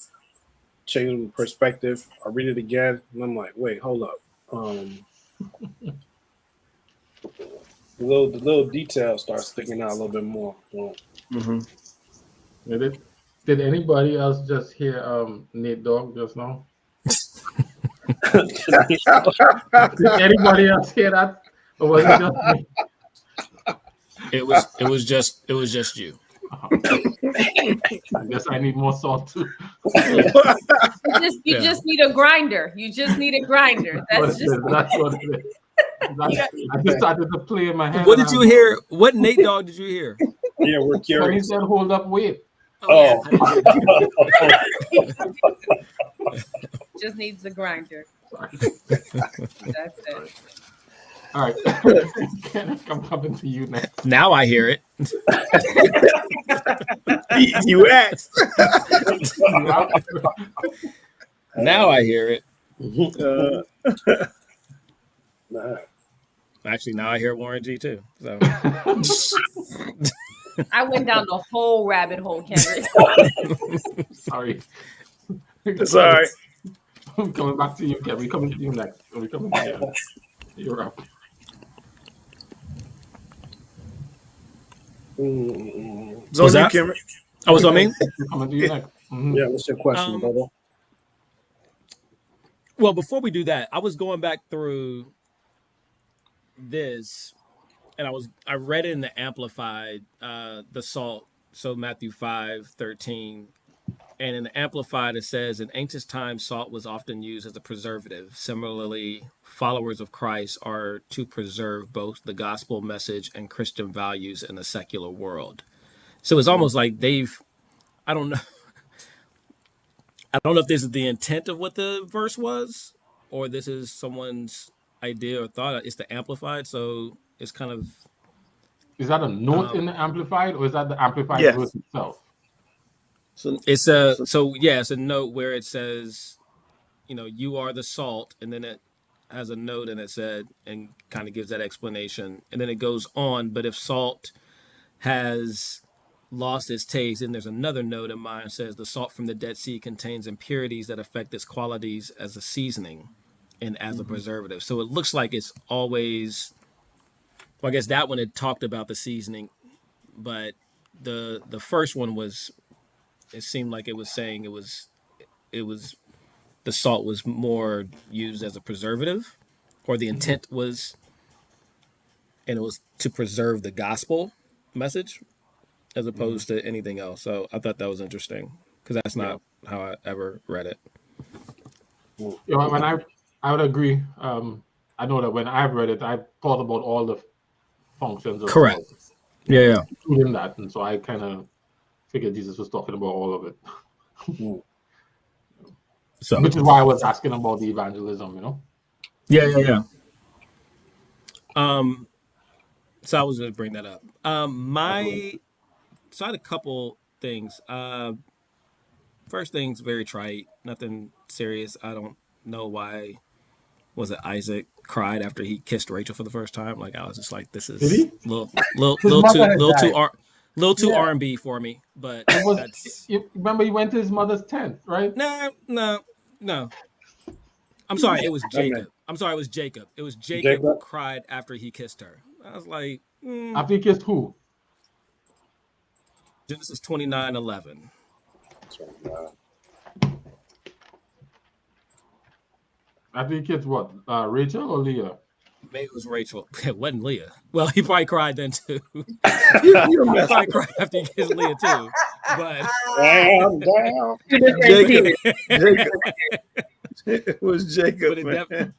change perspective. I read it again, and I'm like, wait, hold up. The little details start sticking out a little bit more. So, Did anybody else just hear Nate Dogg just now? Did anybody else hear that? Or was it just me? It was just you. I guess I need more salt too. You just need a grinder. You just need a grinder. That's what it is. I just started to play in my head. What did you hear? What Nate Dogg did you hear? yeah, we're When he curious. said hold up, wait. Oh, just needs a grinder. Sorry. That's it. All right. Kenneth, I'm coming to you next. Now I hear it. You asked. Now I hear it. nah. Actually, now I hear Warren G too. So I went down the whole rabbit hole, Kendrick. Sorry. It's all right. I'm coming back to you, Kevin. We're coming to you next. We're coming to you. You're up. It's Was on you, that? Cameron. Oh, what's what I mean? We're coming to you next. Yeah, what's your question, brother? Well, before we do that, I was going back through this, and I read it in the Amplified, the salt. So Matthew 5:13, and in the Amplified it says, in ancient times, salt was often used as a preservative. Similarly, followers of Christ are to preserve both the gospel message and Christian values in the secular world. So it's almost like I don't know if this is the intent of what the verse was, or this is someone's idea or thought. It's the Amplified, so it's kind of. Is that a note in the Amplified, or is that the Amplified Yes. verse itself? It's a note where it says, you are the salt, and then it has a note and it said, and kind of gives that explanation, and then it goes on. But if salt has lost its taste, and there's another note in mine that says the salt from the Dead Sea contains impurities that affect its qualities as a seasoning and as a preservative. So it looks like it's always. Well, I guess that one had talked about the seasoning, but the first one was. It seemed like it was saying it was the salt was more used as a preservative, or the intent was, and it was to preserve the gospel message as opposed to anything else. So I thought that was interesting because that's not how I ever read it. When I would agree. I know that when I've read it, I thought about all the functions of Correct. salt, Yeah. including that, and so I kind of figured Jesus was talking about all of it. So Which is why I was asking about the evangelism, Yeah. So I was going to bring that up. So I had a couple things. First thing's very trite, nothing serious. I don't know why. Was it Isaac cried after he kissed Rachel for the first time? Like, I was just like, this is Did he? little too R&B for me. But You remember he went to his mother's tent, right? No. I'm sorry, it was Jacob. It was Jacob who cried after he kissed her. I was like, After he kissed who? Genesis 29:11. After he kissed what? Rachel or Leah? Maybe it was Rachel. It wasn't Leah. Well, he probably cried then too. He probably cried after he kissed Leah too. but Damn, damn. Two different Jacob. tears. Jacob. It was Jacob, but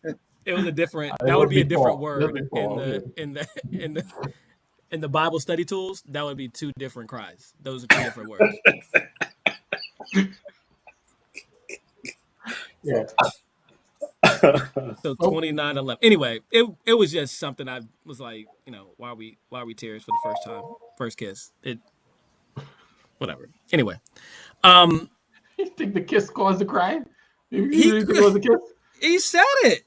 it was a different. It That would was be a before. different It was word before, okay. in the Bible study tools. That would be two different cries. Those are two different words. Yeah. So 29:11. Anyway, it was just something I was like, why we tears for the first time, first kiss. It whatever. Anyway, You think the kiss caused the cry? You He really think it was a kiss? he said it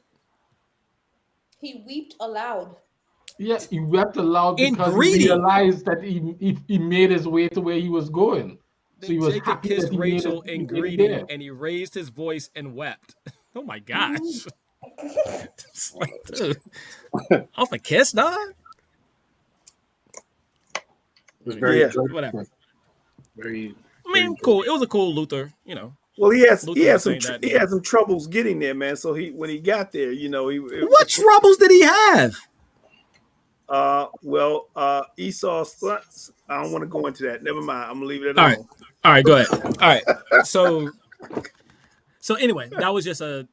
He wept aloud. Yeah, he wept aloud in because he greeting. realized that he made his way to where he was going. So Then he was Jacob happy kissed that he made Rachel it, he in made it greeting, there. and he raised his voice and wept. Oh my gosh! It's like, dude, off a kiss, dog. It was very Yeah. Drake. Whatever. Very. I mean, cool. It was a cool Luther. Well, he Luther had was some saying that, he had some troubles getting there, man. So when he got there, What troubles did he have? Esau's sons. I don't want to go into that. Never mind. I'm gonna leave it All alone. right. All right, go ahead. All right. So anyway, that was just a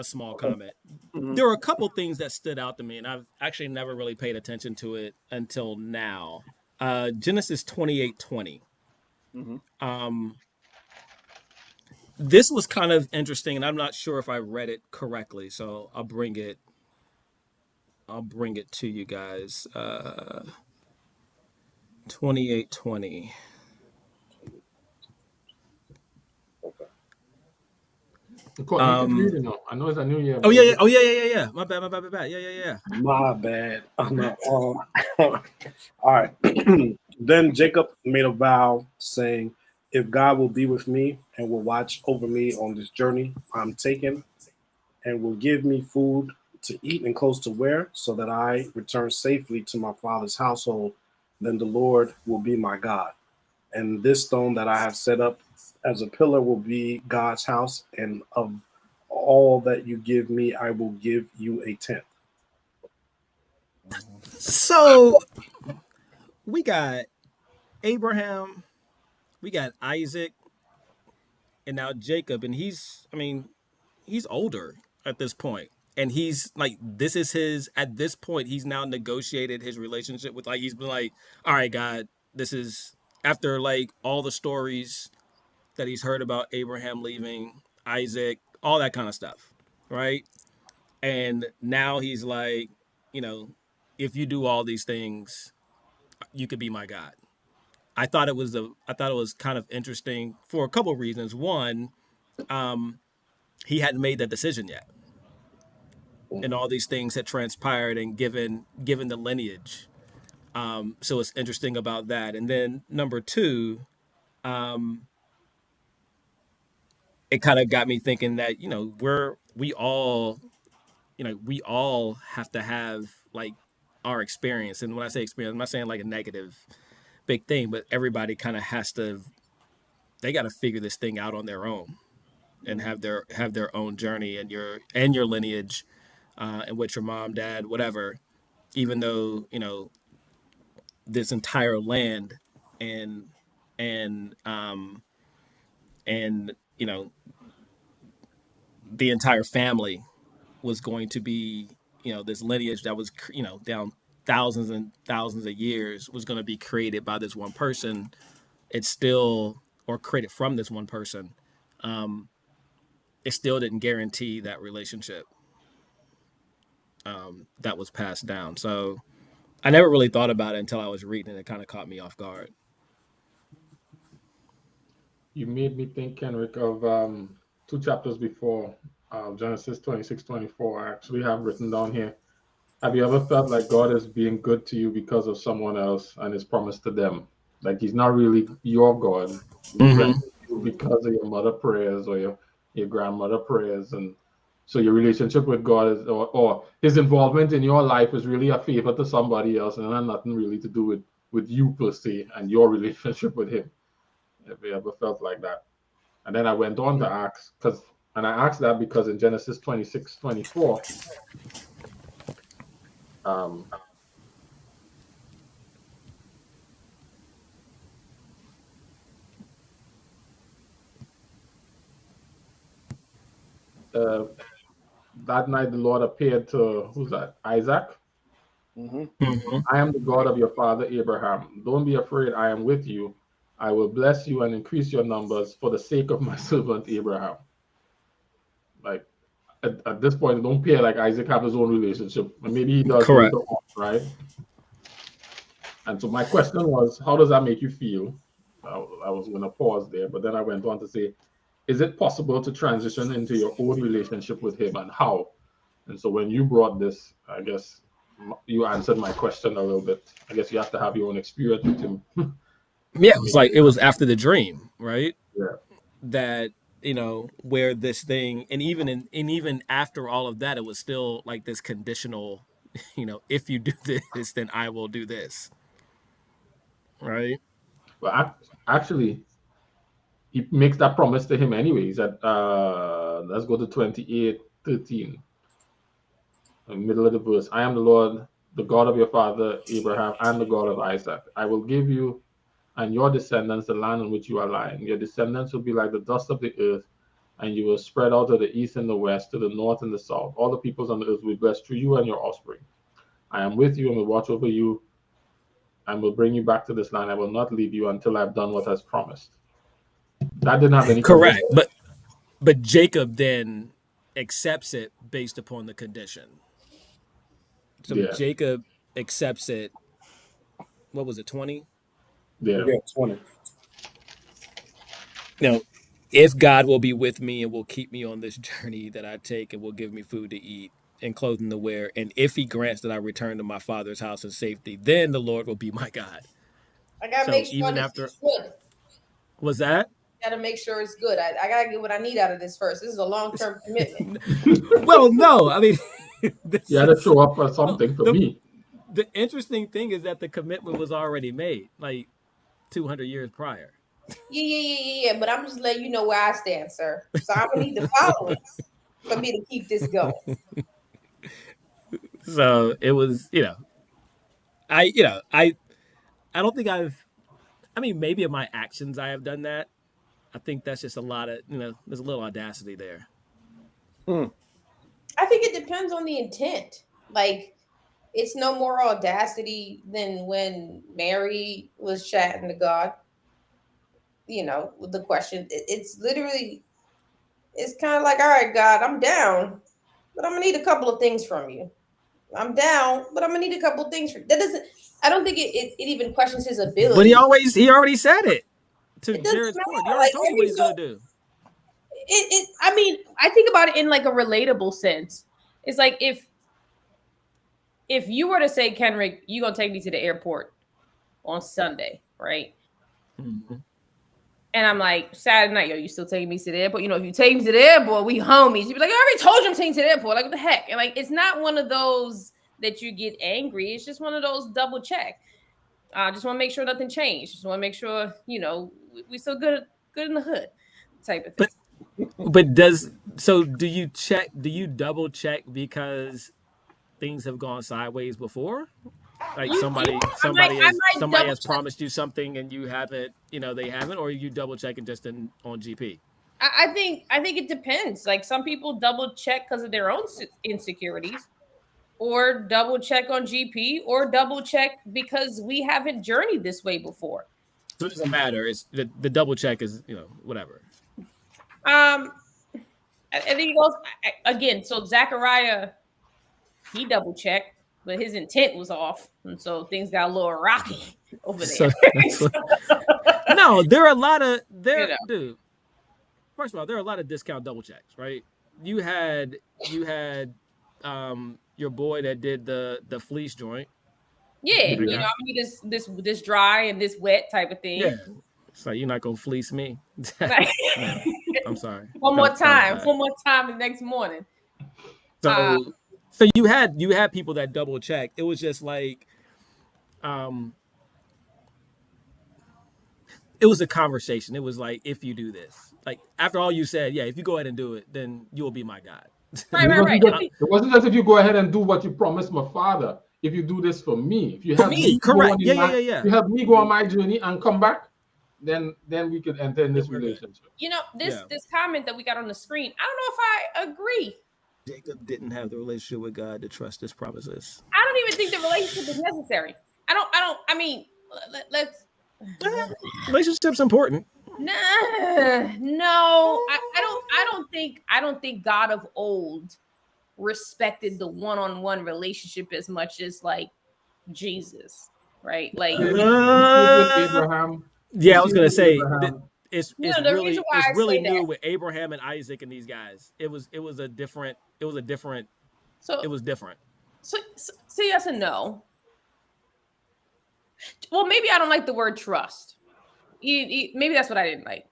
small comment. Mhm. There were a couple things that stood out to me, and I've actually never really paid attention to it until now. Genesis 28:20. Mhm. This was kind of interesting, and I'm not sure if I read it correctly, so I'll bring it to you guys. 28:20. Cool. You can read it now. I know it's a new year. Oh yeah. My bad. Yeah. My bad. I'm not, all right. Then Jacob made a vow saying, if God will be with me and will watch over me on this journey I'm taking and will give me food to eat and clothes to wear so that I return safely to my father's household, then the Lord will be my God. And this stone that I have set up as a pillar will be God's house, and of all that you give me, I will give you a tenth. So we got Abraham, we got Isaac, and now Jacob, and he's older at this point. And he's like, at this point, he's now negotiated his relationship with, like, he's been like, all right, God, this is after like all the stories that he's heard about Abraham leaving, Isaac, all that kind of stuff, right? And now he's like, if you do all these things, you could be my God. I thought it was kind of interesting for a couple of reasons. One, he hadn't made that decision yet, and all these things had transpired and given the lineage. So it's interesting about that. And then number two, it kind of got me thinking that we all have to have like our experience. And when I say experience, I'm not saying like a negative big thing, but everybody kind of they got to figure this thing out on their own and have their own journey and your lineage, and with your mom, dad, whatever. Even though this entire land and and um and the entire family was going to be this lineage that was down thousands and thousands of years was going to be created by this one person. It's still or created from this one person. It still didn't guarantee that relationship that was passed down. So I never really thought about it until I was reading it. It kind of caught me off guard. You made me think, Kenrick, of two chapters before, Genesis 26:24. I actually have written down here. Have you ever felt like God is being good to you because of someone else and his promise to them? Like he's not really your God. He's blessing you because of your mother prayers or your grandmother prayers. And so your relationship with God is, or his involvement in your life is really a favor to somebody else and it has nothing really to do with you per se and your relationship with him. Have you ever felt like that? And then I went on to ask, I asked that because in Genesis 26:24, uh, that night the Lord appeared to who's that? Isaac. Mm-hmm. Mhm. I am the God of your father Abraham. Don't be afraid. I am with you. I will bless you and increase your numbers for the sake of my servant Abraham. Like at this point, it don't appear like Isaac have his own relationship, and maybe he does Correct. later on, right? And so my question was, how does that make you feel? I was going to pause there, but then I went on to say, is it possible to transition into your own relationship with him, and how? And so when you brought this, I guess you answered my question a little bit. I guess you have to have your own experience with him. Yeah, it was like it was after the dream, right? Yeah. That where this thing, and even after all of that, it was still like this conditional. If you do this, then I will do this, right? But actually, he makes that promise to him anyway. He said, let's go to 28:13, the middle of the verse. I am the Lord, the God of your father Abraham, and the God of Isaac. I will give you and your descendants the land on which you are lying. Your descendants will be like the dust of the earth, and you will spread out to the east and the west, to the north and the south. All the peoples on the earth will be blessed through you and your offspring. I am with you and will watch over you and will bring you back to this land. I will not leave you until I've done what I've promised. That didn't have any Correct. condition. But Jacob then accepts it based upon the condition. So Yeah. Jacob accepts it. What was it? 20. Yeah. Yeah, 20. If God will be with me and will keep me on this journey that I take and will give me food to eat and clothing to wear, and if he grants that I return to my father's house in safety, then the Lord will be my God. I gotta So make sure even this after is good. was that? Gotta make sure it's good. I gotta get what I need out of this first. This is a long-term commitment. Well, no, I mean, You had to show up for something for me. The interesting thing is that the commitment was already made, like 200 years prior. Yeah. But I'm just letting you know where I stand, sir. So I'm gonna need to follow it for me to keep this going. So it was, I don't think I mean, maybe in my actions I have done that. I think that's just a lot of, there's a little audacity there. I think it depends on the intent. Like, it's no more audacity than when Mary was chatting to God. With the question, it's literally, it's kind of like, all right, God, I'm down, but I'm gonna need a couple of things from you. I'm down, but I'm gonna need a couple of things from that. Doesn't I don't think it even questions his ability. But he already said it to It doesn't Jared's point. He matter. already Like, told you what he's gonna do. I mean, I think about it in like a relatable sense. It's like if you were to say, Kenrick, you gonna take me to the airport on Sunday, right? Mm-hmm. And I'm like, Saturday night, yo, you still taking me to the airport? If you take me to the airport, we homies. You'd be like, I already told you I'm taking you to the airport. Like, what the heck? And like, it's not one of those that you get angry. It's just one of those double check. I just want to make sure nothing changed. Just want to make sure, we still good in the hood type of thing. But do you double check because things have gone sideways before? Like somebody has promised you something and you haven't, they haven't, or you double checking just on GP? I think it depends. Like some people double check because of their own insecurities, or double check on GP, or double check because we haven't journeyed this way before. So it doesn't matter. It's the double check is, whatever. I think he goes again. So Zachariah, he double checked, but his intent was off, and so things got a little rocky over there. No, there are a lot of dude. First of all, there are a lot of discount double checks, right? You had your boy that did the fleece joint. Yeah, I mean this dry and this wet type of thing. Yeah, it's like, you're not gonna fleece me. No, I'm sorry. One more time the next morning. So you had people that double check. It was just like, it was a conversation. It was like, if you do this, like after all you said, yeah, if you go ahead and do it, then you will be my God. Right. It wasn't just if you go ahead and do what you promised my father. If you do this for me, if you have me, correct. You have me go on my journey and come back. then we could enter in this we're good. relationship. You know, this Yeah. this comment that we got on the screen, I don't know if I agree. Jacob didn't have the relationship with God to trust his promises. I don't even think the relationship is necessary. I mean, let's Relationship's important. no, I don't think God of old respected the one-on-one relationship as much as like Jesus, right? Like, You see it with Abraham. Yeah, You I was see it gonna with say Abraham. it's No, the really reason why it's I really say new that- with Abraham and Isaac and these guys. It was a different so it was different. so yes and no. Well, maybe I don't like the word trust. Maybe that's what I didn't like.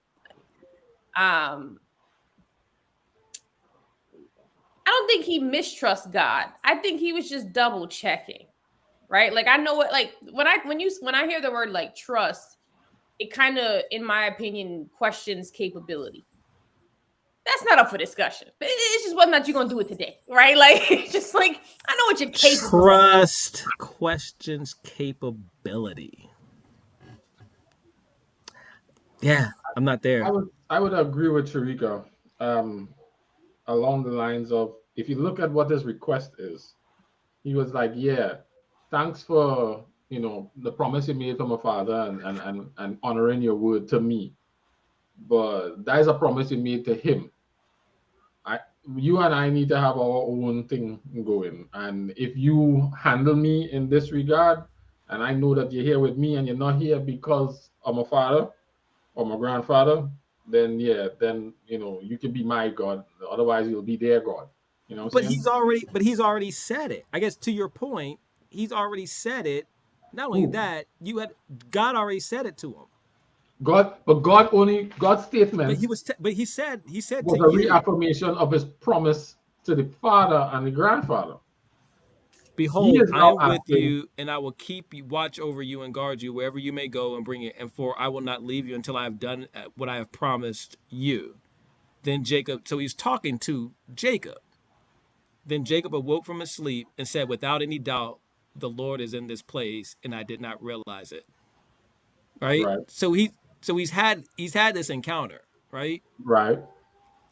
I don't think he mistrusts God. I think he was just double checking, right? Like I know what, like when I hear the word like trust, it kind of, in my opinion, questions capability. That's not up for discussion. But it's just whether or not you're gonna do it today, right? Like it's just like I know what you're capable of. Trust questions capability. Yeah, I'm not there. I would agree with Sharika along the lines of, if you look at what his request is, he was like, yeah, thanks for, you know, the promise you made to my father and honoring your word to me. But that is a promise you made to him. You and I need to have our own thing going. And if you handle me in this regard, and I know that you're here with me and you're not here because of my father or my grandfather, then yeah, then you know, you can be my God. Otherwise you'll be their God. You know what I'm saying? He's already said it. I guess to your point, he's already said it. Not only that, God already said it to him. God's statement He said was to a you, reaffirmation of his promise to the father and the grandfather. behold, is I now am with asking- you, and I will keep you, watch over you, and guard you wherever you may go, and bring it. And for I will not leave you until I have done what I have promised you. Then Jacob, so he's talking to Jacob. Then Jacob awoke from his sleep and said, without any doubt, the Lord is in this place, and I did not realize it. Right? So he's had this encounter, right? Right.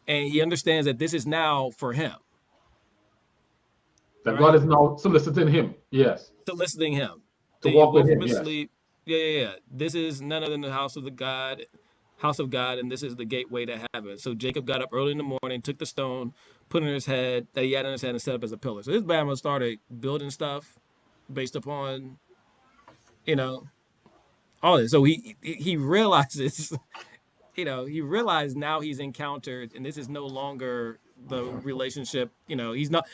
And he understands that this is now for him. That Right? God is now soliciting him. Yes. Soliciting him. To Then walk he woke with from him, his yes. sleep. Yeah. This is none other than the house of God, and this is the gateway to heaven. So Jacob got up early in the morning, took the stone, put it in his head that he had in his head, and set up as a pillar. So this Bama started building stuff based upon, you know, all this. So he realizes, you know, he realized now he's encountered, and this is no longer the relationship. You know, he's not,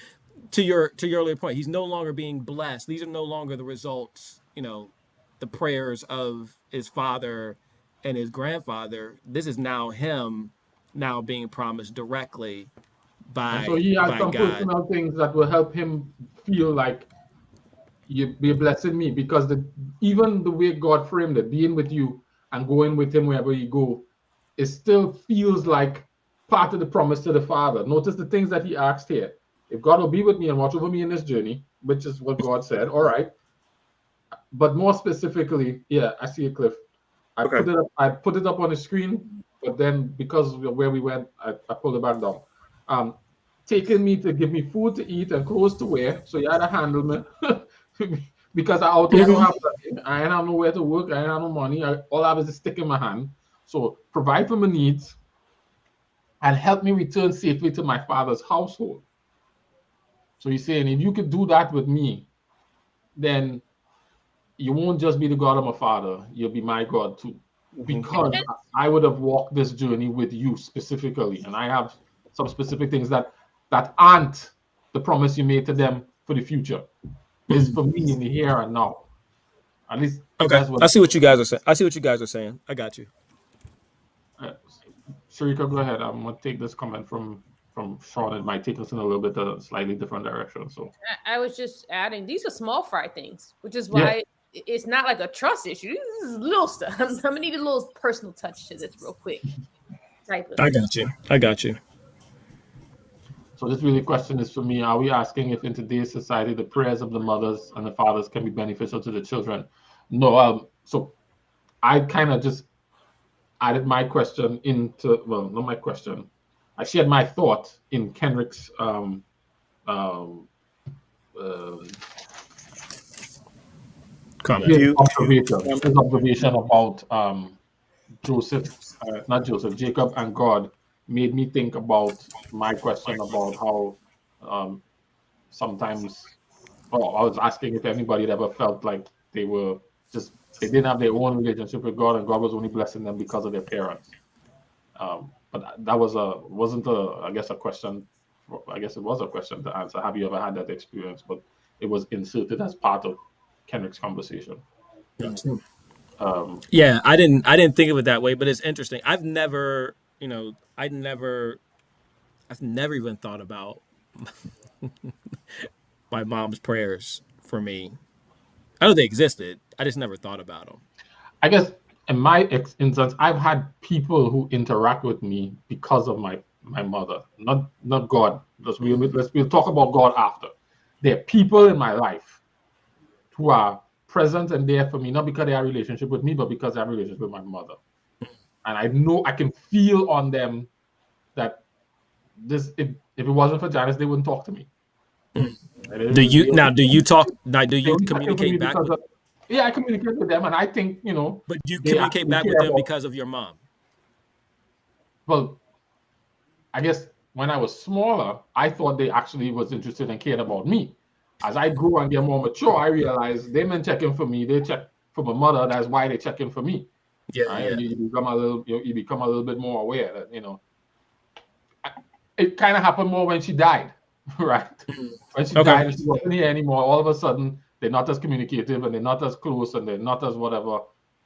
to your earlier point, he's no longer being blessed. These are no longer the results, you know, the prayers of his father and his grandfather. This is now him now being promised directly by, And so he has by some God. personal things that will help him feel like you're blessing me, because even the way God framed it, being with you and going with him wherever you go, it still feels like part of the promise to the father. Notice the things that he asked here. If God will be with me and watch over me in this journey, which is what God said, all right. But more specifically, yeah, I see it, Cliff. I put it up on the screen, but then because of where we went, I pulled it back down. Taking me to give me food to eat and clothes to wear, so you had to handle me. Because I out here don't have nothing. I ain't have nowhere to work, I ain't have no money. All I have is a stick in my hand. So provide for my needs and help me return safely to my father's household. So he's saying, if you could do that with me, then you won't just be the God of my father, you'll be my God too. Because I would have walked this journey with you specifically, and I have some specific things that aren't the promise you made to them for the future. It's for me in the here and now. At least that's what I see what you guys are saying. I got you. Sharika, go ahead. I'm gonna take this comment from Sean. It might take us in a little bit of a slightly different direction. So I was just adding, these are small fry things, which is why it's not like a trust issue. This is little stuff. I'm gonna need a little personal touch to this real quick. I got you. So this really question is for me. Are we asking if in today's society the prayers of the mothers and the fathers can be beneficial to the children? No. So I kind of just added my question into, well, not my question. I shared my thought in Kenrick's um, um, Comment. his You. observation about Joseph, not Joseph, Jacob and God made me think about my question about how um, sometimes, well, I was asking if anybody had ever felt like they were just, they didn't have their own relationship with God and God was only blessing them because of their parents. But that wasn't a, I guess, a question. I guess it was a question to answer. Have you ever had that experience? But it was inserted as part of Kendrick's conversation. Yeah, I didn't think of it that way, but it's interesting. I've never, I've never even thought about my mom's prayers for me. I know they existed. I just never thought about them. I guess in my instance, I've had people who interact with me because of my mother, not God. We'll talk about God after. There are people in my life who are present and there for me, not because they have a relationship with me, but because they have a relationship with my mother. And I know I can feel on them that this, if it wasn't for Janice, they wouldn't talk to me. Do you talk? Now, do They you only talk to me communicate back because with? yeah, I communicate with them, and I think But you they communicate actually back care with them about. because of your mom. Well, I guess when I was smaller, I thought they actually was interested and cared about me. As I grew and get more mature, I realized they been checking for me. They check for my mother. That's why they checking for me. Yeah, Right? And you become a little bit more aware that it kind of happened more when she died, right? When she died and she wasn't here anymore, all of a sudden they're not as communicative and they're not as close and they're not as whatever.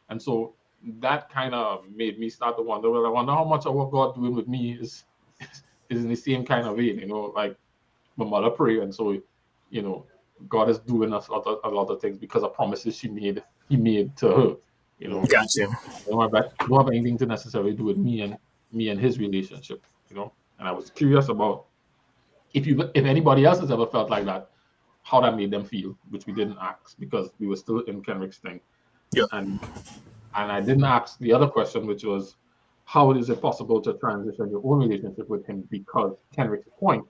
And so that kind of made me start to wonder, well, I wonder how much of what God doing with me is in the same kind of way, like my mother prayed, and so God is doing a lot of things because of promises he made to her. Gotcha. Don't have anything to necessarily do with me and his relationship. And I was curious about if anybody else has ever felt like that, how that made them feel, which we didn't ask because we were still in Kenrick's thing. Yeah. And I didn't ask the other question, which was, how is it possible to transition your own relationship with him? Because Kenrick's point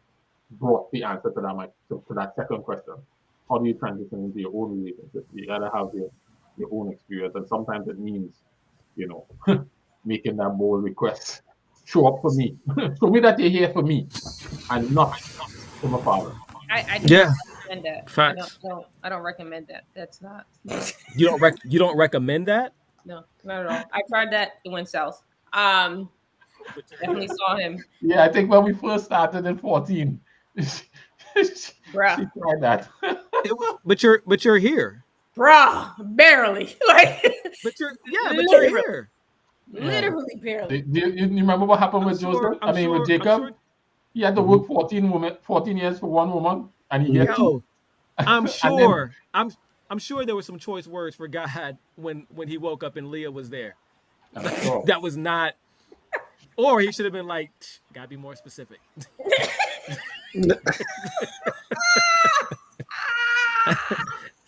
brought the answer to that second question. How do you transition into your own relationship? You gotta have your own experience, and sometimes it means, making that bold request. Show up for me. Show me that you're here for me, and not for my father. I do Yeah. not recommend that. Facts. I don't recommend that. That's not. You don't recommend that? No, not at all. I tried that. It went south. Definitely saw him. Yeah, I think when we first started in 14, she Bruh. tried that. But you're here. Bruh, barely. Like, But you're here. literally barely. Do you remember what happened with Joseph? With Jacob? He had to work 14 years for one woman, and he gets two. I'm And sure. I'm sure there were some choice words for God when he woke up and Leah was there. Sure. That was not. Or he should have been like, gotta be more specific.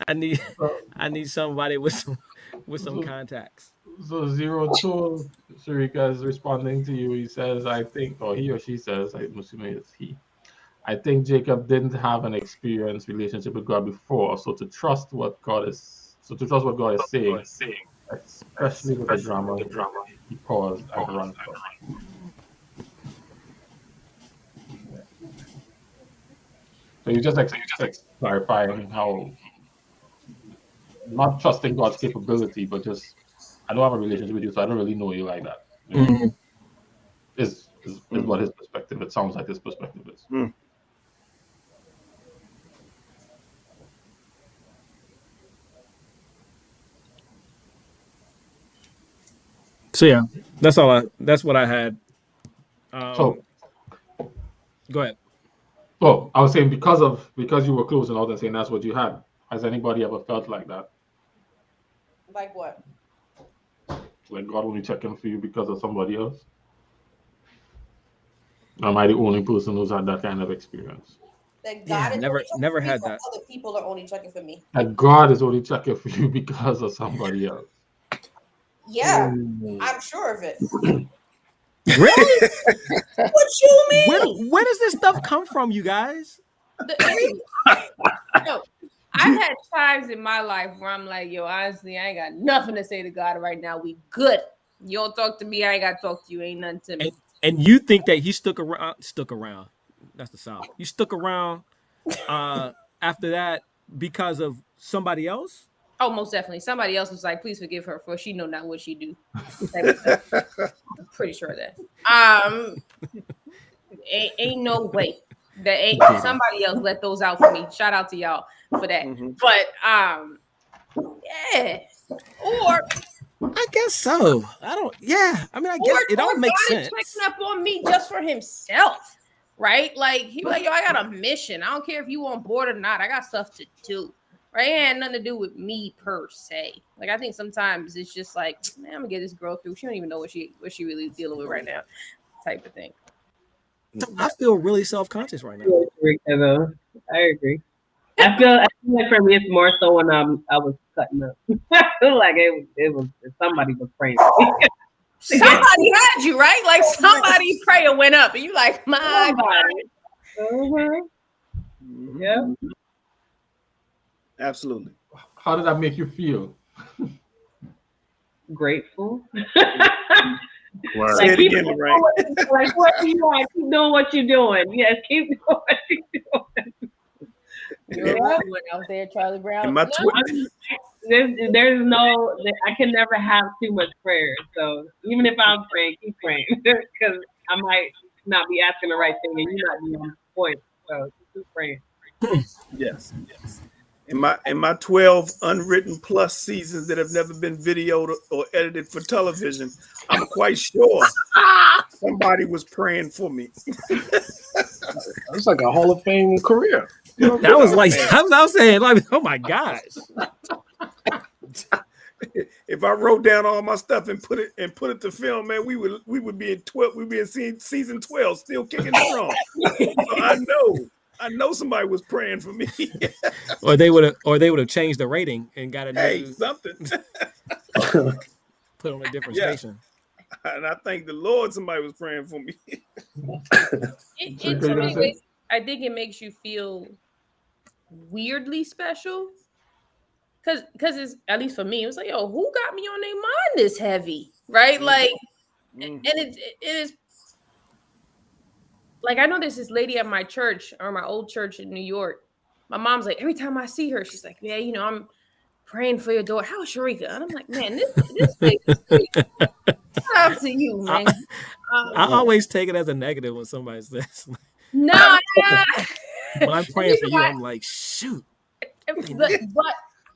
I need somebody with some contacts. So Zero Tool, Sharika is responding to you. He says, I think, or he or she says, I'm assuming it's he. I think Jacob didn't have an experienced relationship with God before, so to trust what God is saying, especially with the drama, he paused and ran from. So you just clarifying how not trusting God's capability, but just I don't have a relationship with you, so I don't really know you like that. Is what his perspective. It sounds like his perspective is. So yeah, that's what I had. So go ahead. Well, I was saying because you were closing out and saying that's what you had. Has anybody ever felt like that? Like what? Like God only checking for you because of somebody else? Am I the only person who's had that kind of experience? That God is never only had for that. Other people are only checking for me. That God is only checking for you because of somebody else. Yeah, I'm sure of it. Really? What you mean? Where does this stuff come from, you guys? The reason, no, I've had times in my life where I'm like, yo, honestly, I ain't got nothing to say to God right now. We good. You don't talk to me, I ain't got to talk to you. Ain't nothing to me. And you think that he stuck around? That's the South. You stuck around after that because of somebody else? Oh, most definitely. Somebody else was like, please forgive her for she know not what she do. I'm pretty sure of that. Ain't no way that ain't somebody else let those out for me. Shout out to y'all for that. But yeah. Or I guess so. I don't. Yeah. I mean, I guess it all makes God is sense. checking up on me just for himself, right? Like he like, yo, I got a mission. I don't care if you on board or not. I got stuff to do. Right? It had nothing to do with me per se. Like I think sometimes it's just like, man, I'm gonna get this girl through. She don't even know what she really dealing with right now, type of thing. I feel really self-conscious right now. I agree. I feel like for me it's more so when I was cutting up. I feel like it was somebody was praying for me. Somebody had you, right? Like somebody prayer went up and you like, my God. Yeah. Absolutely. How did that make you feel? Grateful. Wow. Say it again, right? Like what you want? Keep doing what you're doing. Yes, keep doing what you're doing. You're right. Went out there, Charlie Brown. In my There's no, I can never have too much prayer. So even if I'm praying, keep praying because I might not be asking the right thing and you not be on point. So keep praying. Yes. In my 12 unwritten plus seasons that have never been videoed or edited for television, I'm quite sure somebody was praying for me. That's like a Hall of Fame career. That was like I was saying, like, oh my gosh. If I wrote down all my stuff and put it to film, man, we would be in 12. We'd be in season 12, still kicking strong. So I know somebody was praying for me. or they would have changed the rating and got a new something. Put on a different station. And I thank the Lord somebody was praying for me. In so many ways, I think it makes you feel weirdly special. Cause it's, at least for me, it was like, yo, who got me on their mind this heavy? Right? Like, and it is like, I know there's this lady at my church or my old church in New York. My mom's like, every time I see her, she's like, yeah, you know, I'm praying for your daughter. How's Sharika? And I'm like, man, this thing is shout out to you, man. I always take it as a negative when somebody says, no, when I'm praying for you, I'm like, shoot. But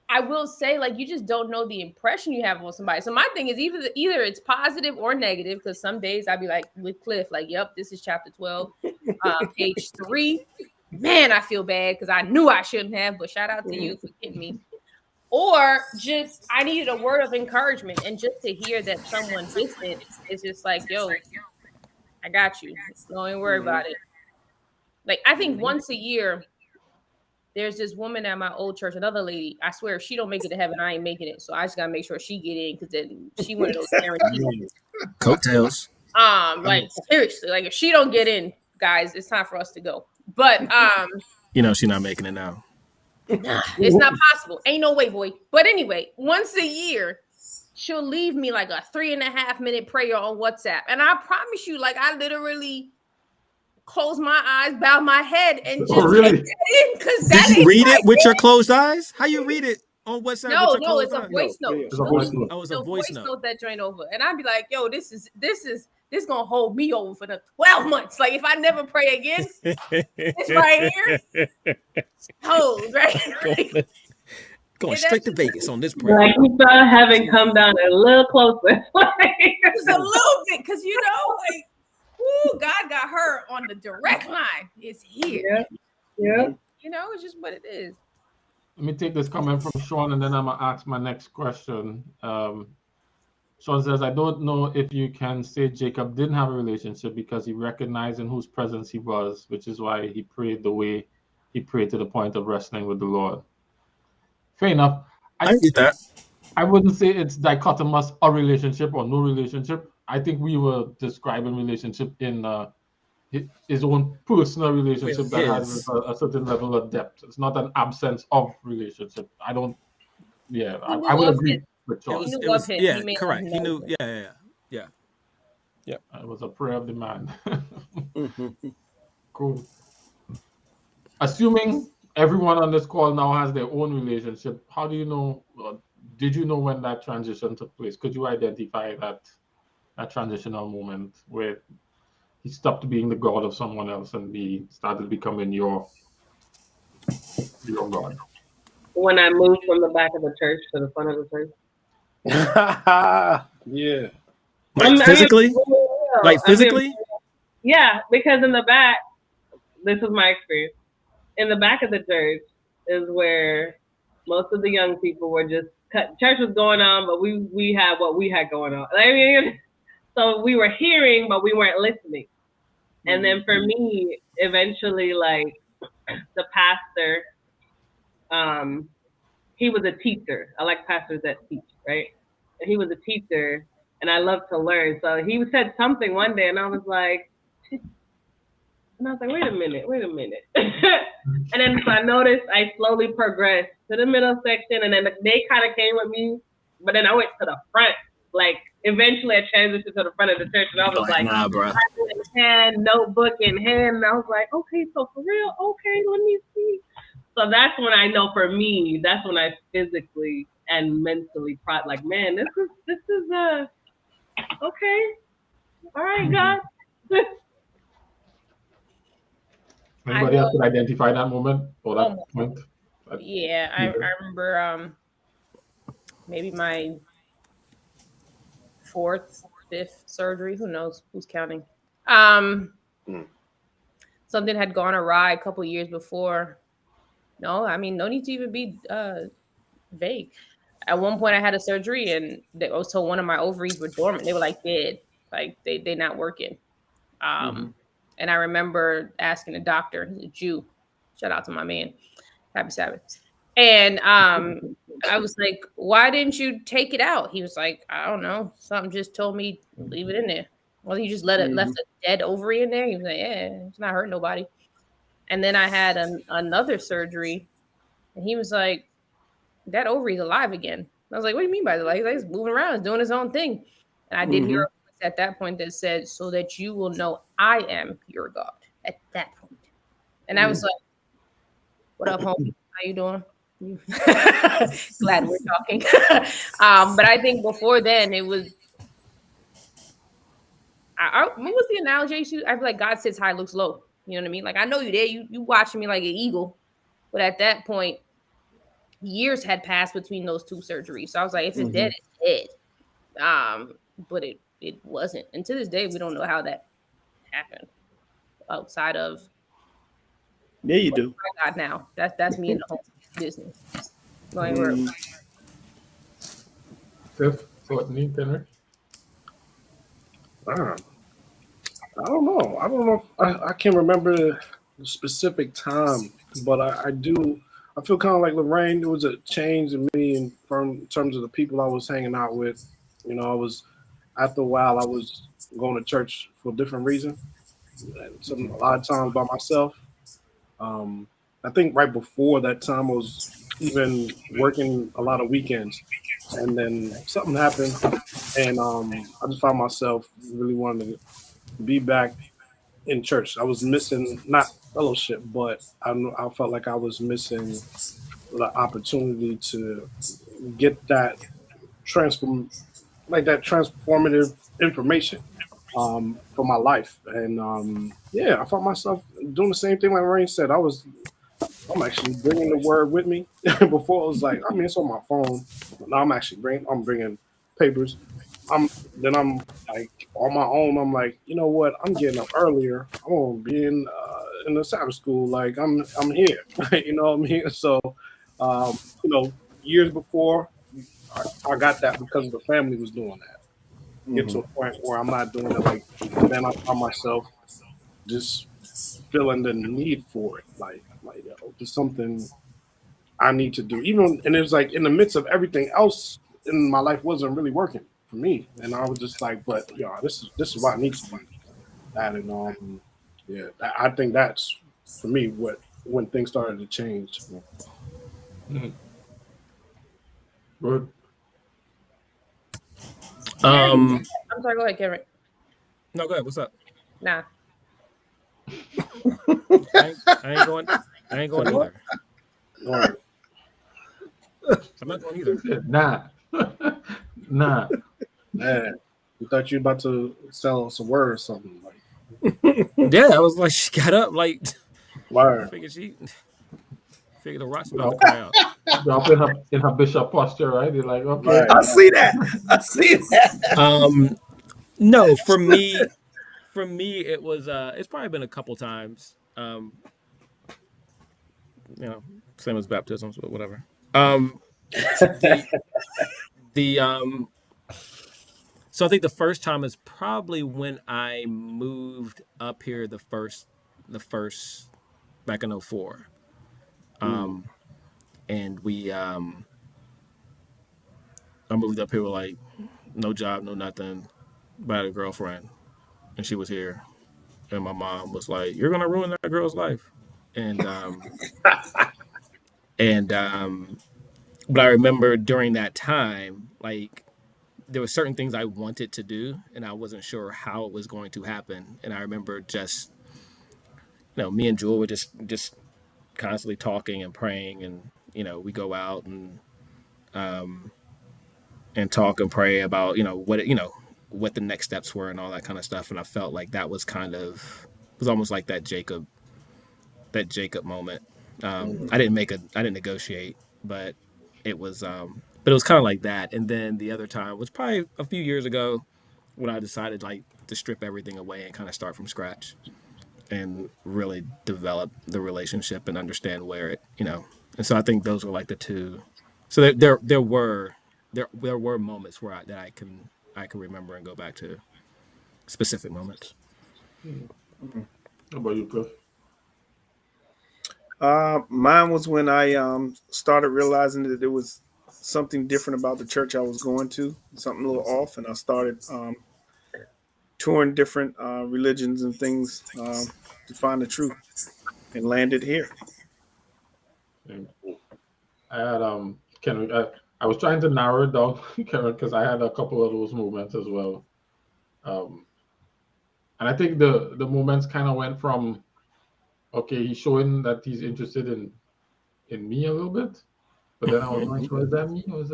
I will say, like, you just don't know the impression you have on somebody. So my thing is either it's positive or negative, because some days I'd be like with Cliff, like, yep, this is chapter 12, page 3. Man, I feel bad because I knew I shouldn't have, but shout out to you for getting me. Or just I needed a word of encouragement, and just to hear that someone distant is just like, yo, I got you. Don't even worry about it. Like, I think once a year, there's this woman at my old church, another lady. I swear, if she don't make it to heaven, I ain't making it. So I just gotta make sure she get in, because then she one of those guaranteed coattails. Like seriously, like if she don't get in, guys, it's time for us to go. But you know, she's not making it now. It's not possible. Ain't no way, boy. But anyway, once a year, she'll leave me like a 3.5-minute prayer on WhatsApp, and I promise you, like, I literally close my eyes, bow my head, and just take that in, because that Did you read it with your closed eyes? How you read it on WhatsApp? No, with your it's a voice note. It's a voice note. Oh, it's a voice note. That joint over, and I'd be like, "Yo, this is gonna hold me over for the 12 months. Like, if I never pray again, it's right here. Hold right." Going straight to Vegas on this prayer. Like you thought having come down a little closer. Just a little bit, because you know, like, ooh, God got her on the direct line. It's here. Yeah. You know, it's just what it is. Let me take this comment from Sean, and then I'm going to ask my next question. Sean says, I don't know if you can say Jacob didn't have a relationship because he recognized in whose presence he was, which is why he prayed the way he prayed, to the point of wrestling with the Lord. Fair enough. I get that. I wouldn't say it's dichotomous, a relationship or no relationship. I think we were describing relationship in his own personal relationship that has His. a certain level of depth. It's not an absence of relationship. I don't. Yeah, He I knew would of agree him. with It Sean. He was. knew It of was. him. Yeah. He may not Correct. He know knew. him. Yeah. It was a prayer of the man. Mhm. Cool. Assuming everyone on this call now has their own relationship, how do you know? Did you know when that transition took place? Could you identify that transitional moment where he stopped being the god of someone else and be started becoming your god? When I moved from the back of the church to the front of the church. Yeah. Like I mean, physically. Like I mean, physically. yeah, because in the back, this was my experience. In the back of the church is where most of the young people were just church was going on, but we had what we had going on. I mean, so we were hearing, but we weren't listening. And then for me, eventually, like the pastor, he was a teacher. I like pastors that teach, right? And he was a teacher, and I love to learn. So he said something one day, and I was like, wait a minute. And then so I noticed I slowly progressed to the middle section, and then they kind of came with me, but then I went to the front. Like eventually, I transitioned to the front of the church, and I was like, Nah, bro. Bible in hand, notebook in hand, and I was like, okay, so for real, okay, let me see. So that's when I know for me, that's when I physically and mentally like, man, this is okay, all right, God. I Anybody else know. could identify that moment or Oh, that point? yeah. I remember maybe my fourth, fifth surgery. Who knows? Who's counting? Um, Mm. Something had gone awry a couple years before. No, I mean, no need to even be vague. At one point, I had a surgery, and they was told one of my ovaries were dormant. They were like dead, like they not working. Um, and I remember asking the doctor, he's a Jew. Shout out to my man. Happy Sabbath. And I was like, why didn't you take it out? He was like, I don't know. Something just told me leave it in there. Well, you just left a dead ovary in there. He was like, yeah, it's not hurting nobody. And then I had another surgery, and he was like, that ovary's alive again. I was like, what do you mean by that? Like, he's moving around, it's doing his own thing. And I did hear a voice at that point that said, so that you will know I am your God at that point. And I was like, what up, homie? How you doing? Glad we're talking. But I think before then it was. What was the analogy? I feel like God sits high, looks low. You know what I mean? Like I know you there. You watching me like an eagle, but at that point, years had passed between those two surgeries. So I was like, if it's dead, it's dead. But it wasn't. And to this day, we don't know how that happened outside of. Yeah, you do. God, now that's me in the whole business. Going where Tiff, Courtney, Henry? I don't know. I don't know. I can't remember the specific time, but I do. I feel kind of like Lorraine. There was a change in me in terms of the people I was hanging out with. You know, I was after a while I was going to church for a different reason. And a lot of times by myself. I think right before that time I was even working a lot of weekends, and then something happened, and I just found myself really wanting to be back in church. I was missing not fellowship, but I felt like I was missing the opportunity to get that transform that transformative information for my life. And yeah, I found myself doing the same thing like Rain said. I'm actually bringing the word with me. Before it was like, I mean, it's on my phone. Now I'm bringing papers. I'm like on my own. I'm like, you know what? I'm getting up earlier. I'm gonna be in the Sabbath school. Like I'm here. You know what I mean? So, you know, years before, I got that because the family was doing that. Get to a point where I'm not doing it. Like then I found myself just feeling the need for it. Like yo, there's something I need to do. Even and it was like in the midst of everything else in my life wasn't really working for me, and I was just like, but this is why I need to do that, and yeah, I think that's for me what when things started to change. Good. I'm sorry, go ahead, Kevin. No, go ahead. What's up? Nah. I ain't going either. Right. I'm not going either. Nah. Nah. Man, we thought you were about to sell us a word or something. Like, Yeah, I was like, she got up, like, word. figured the rocks about to cry out. Up in her bishop posture, right? You're like, okay. Right. I see that. No, for me, it was. It's probably been a couple times. Same as baptisms, but whatever. So I think the first time is probably when I moved up here the first back in 04. And I moved up here with like no job, no nothing, but I had a girlfriend, and she was here, and my mom was like, "You're gonna ruin that girl's life," and but I remember during that time, like, there were certain things I wanted to do, and I wasn't sure how it was going to happen. And I remember just, me and Jewel were just constantly talking and praying, and we go out and talk and pray about what the next steps were and all that kind of stuff. And I felt like that was it was almost like that Jacob moment. I didn't negotiate, but it was kind of like that. And then the other time was probably a few years ago when I decided like to strip everything away and kind of start from scratch and really develop the relationship and understand where it. And so I think those were like the two. So there were moments where I can remember and go back to specific moments. How about you, Cliff? Mine was when I started realizing that there was something different about the church I was going to, something a little off, and I started touring different religions and things to find the truth, and landed here. I had I was trying to narrow it down, because I had a couple of those moments as well. And I think the moments kind of went from, okay, he's showing that he's interested in me a little bit, but then I was not sure, is that me or is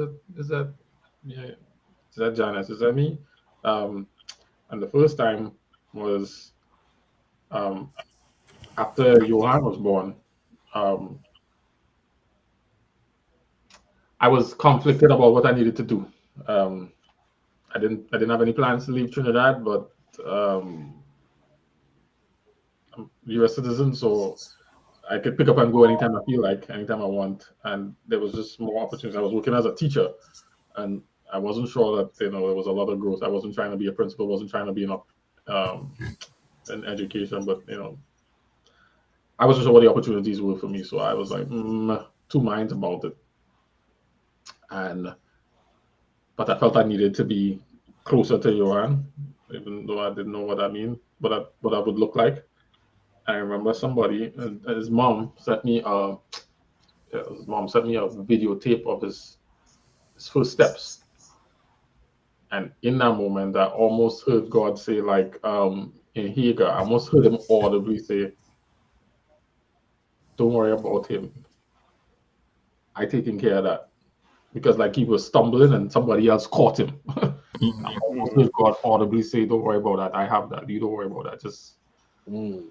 that Janice? Is that me? And the first time was after Johan was born. I was conflicted about what I needed to do. I didn't have any plans to leave Trinidad, but I'm a U.S. citizen, so I could pick up and go anytime I feel like, anytime I want. And there was just more opportunities. I was working as a teacher, and I wasn't sure that there was a lot of growth. I wasn't trying to be a principal, wasn't trying to be in education, but I wasn't sure what the opportunities were for me. So I was like, two minds about it. But I felt I needed to be closer to Johan, even though I didn't know what that mean, what I would look like. I remember somebody, his mom sent me a videotape of his first steps, and in that moment, I almost heard God say, like, in Hagar, I almost heard him audibly say, "Don't worry about him. I taking care of that." Because like he was stumbling and somebody else caught him. I almost heard God audibly say, "Don't worry about that. I have that. You don't worry about that. Just don't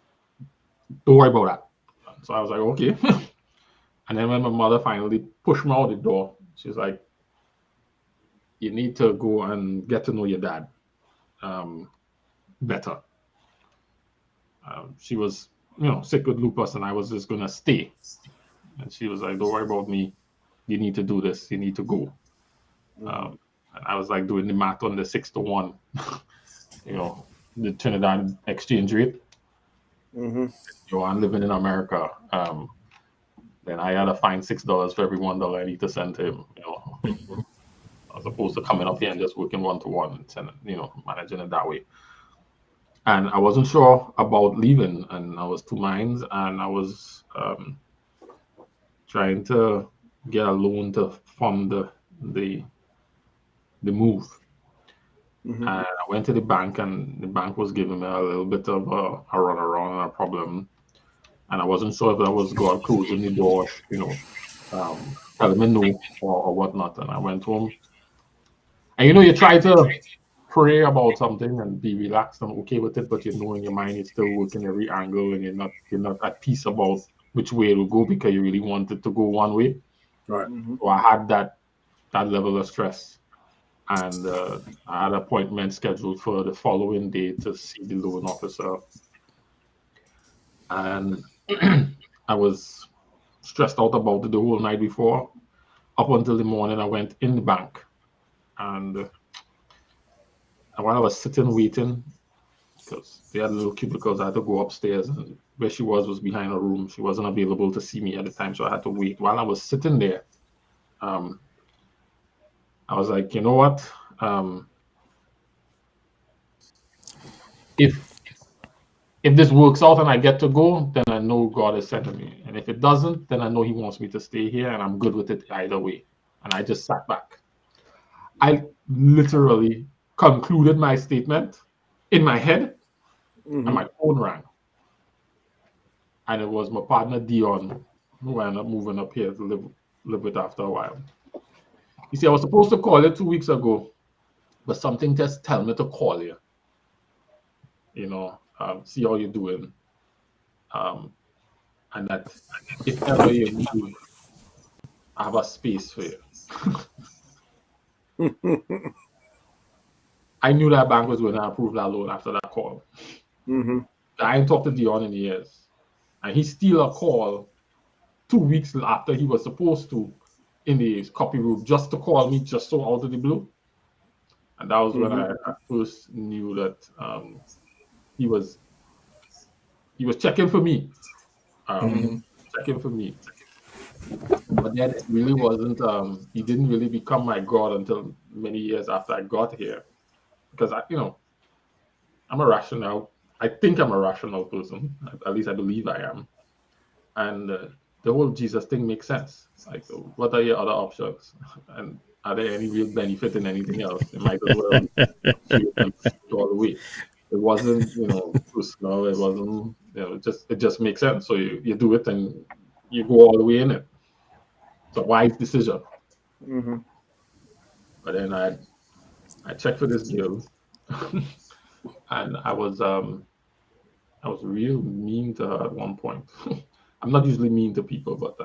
worry about that." So I was like, okay. And then when my mother finally pushed me out the door, she's like, "You need to go and get to know your dad better." She was, sick with lupus, and I was just gonna stay. And she was like, "Don't worry about me. You need to do this. You need to go." And I was like doing the math on the 6-to-1, the Trinidad exchange rate. I'm living in America. Then I had to find $6 for every $1 I need to send to him. as opposed to coming up here and just working one-to-one and managing it that way. And I wasn't sure about leaving, and I was two minds, and I was trying to get a loan to fund the move. Mhm. And I went to the bank, and the bank was giving me a little bit of a runaround and a problem. And I wasn't sure if that was God closing the door, telling me no or whatnot. And I went home. And you try to pray about something and be relaxed and okay with it, but in your mind you're still working every angle, and you're not at peace about which way it will go because you really want it to go one way. Right. Mhm. So I had that level of stress. And I had an appointment scheduled for the following day to see the loan officer. And I was stressed out about it the whole night before. Up until the morning, I went in the bank. And while I was sitting waiting, because they had little cubicles, I had to go upstairs. And where she was behind a room. She wasn't available to see me at the time, so I had to wait. While I was sitting there, I was like, you know what? If this works out and I get to go, then I know God is sending me. And if it doesn't, then I know He wants me to stay here, and I'm good with it either way. And I just sat back. I literally concluded my statement in my head, and Mhm. my phone rang. And it was my partner Dion, who I ended up moving up here to live with after a while. You see, I was supposed to call you 2 weeks ago, but something just tell me to call you. See how you're doing, and that if ever you need, I have a space for you. I knew that bank was going to approve that loan after that call. Mhm. I ain't talked to Dion in years, and he still a call 2 weeks after he was supposed to in the copy room just to call me just so out of the blue. And that was when I first knew that he was checking for me, checking for me. But then it really wasn't. He didn't really become my God until many years after I got here, because I'm a rational. I think I'm a rational person. At least I believe I am. And the whole Jesus thing makes sense. Like, what are your other options? And are there any real benefit in anything else? It might as well shoot and shoot all the way. It wasn't, personal. It wasn't, it just makes sense. So you do it and you go all the way in it. It's a wise decision. Mhm. But then I checked for this girl, and I was real mean to her at one point. I'm not usually mean to people, but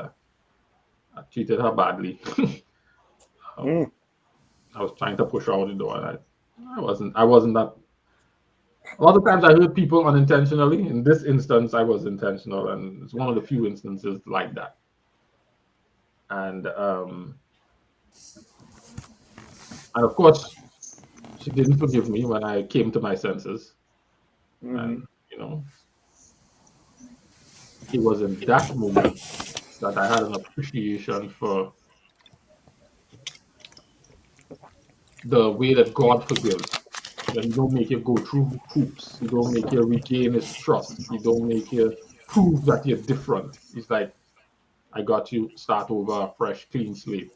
I treated her badly. Mm. I was trying to push her out the door, and I wasn't that. A lot of times I hurt people unintentionally. In this instance, I was intentional, and it's one of the few instances like that. And of course, she didn't forgive me when I came to my senses. And Mhm. it was in that moment that I had an appreciation for the way that God forgives. That He don't make you go through hoops. He don't make you regain His trust. He don't make you prove that you're different. He's like, I got you, start over a fresh, clean slate.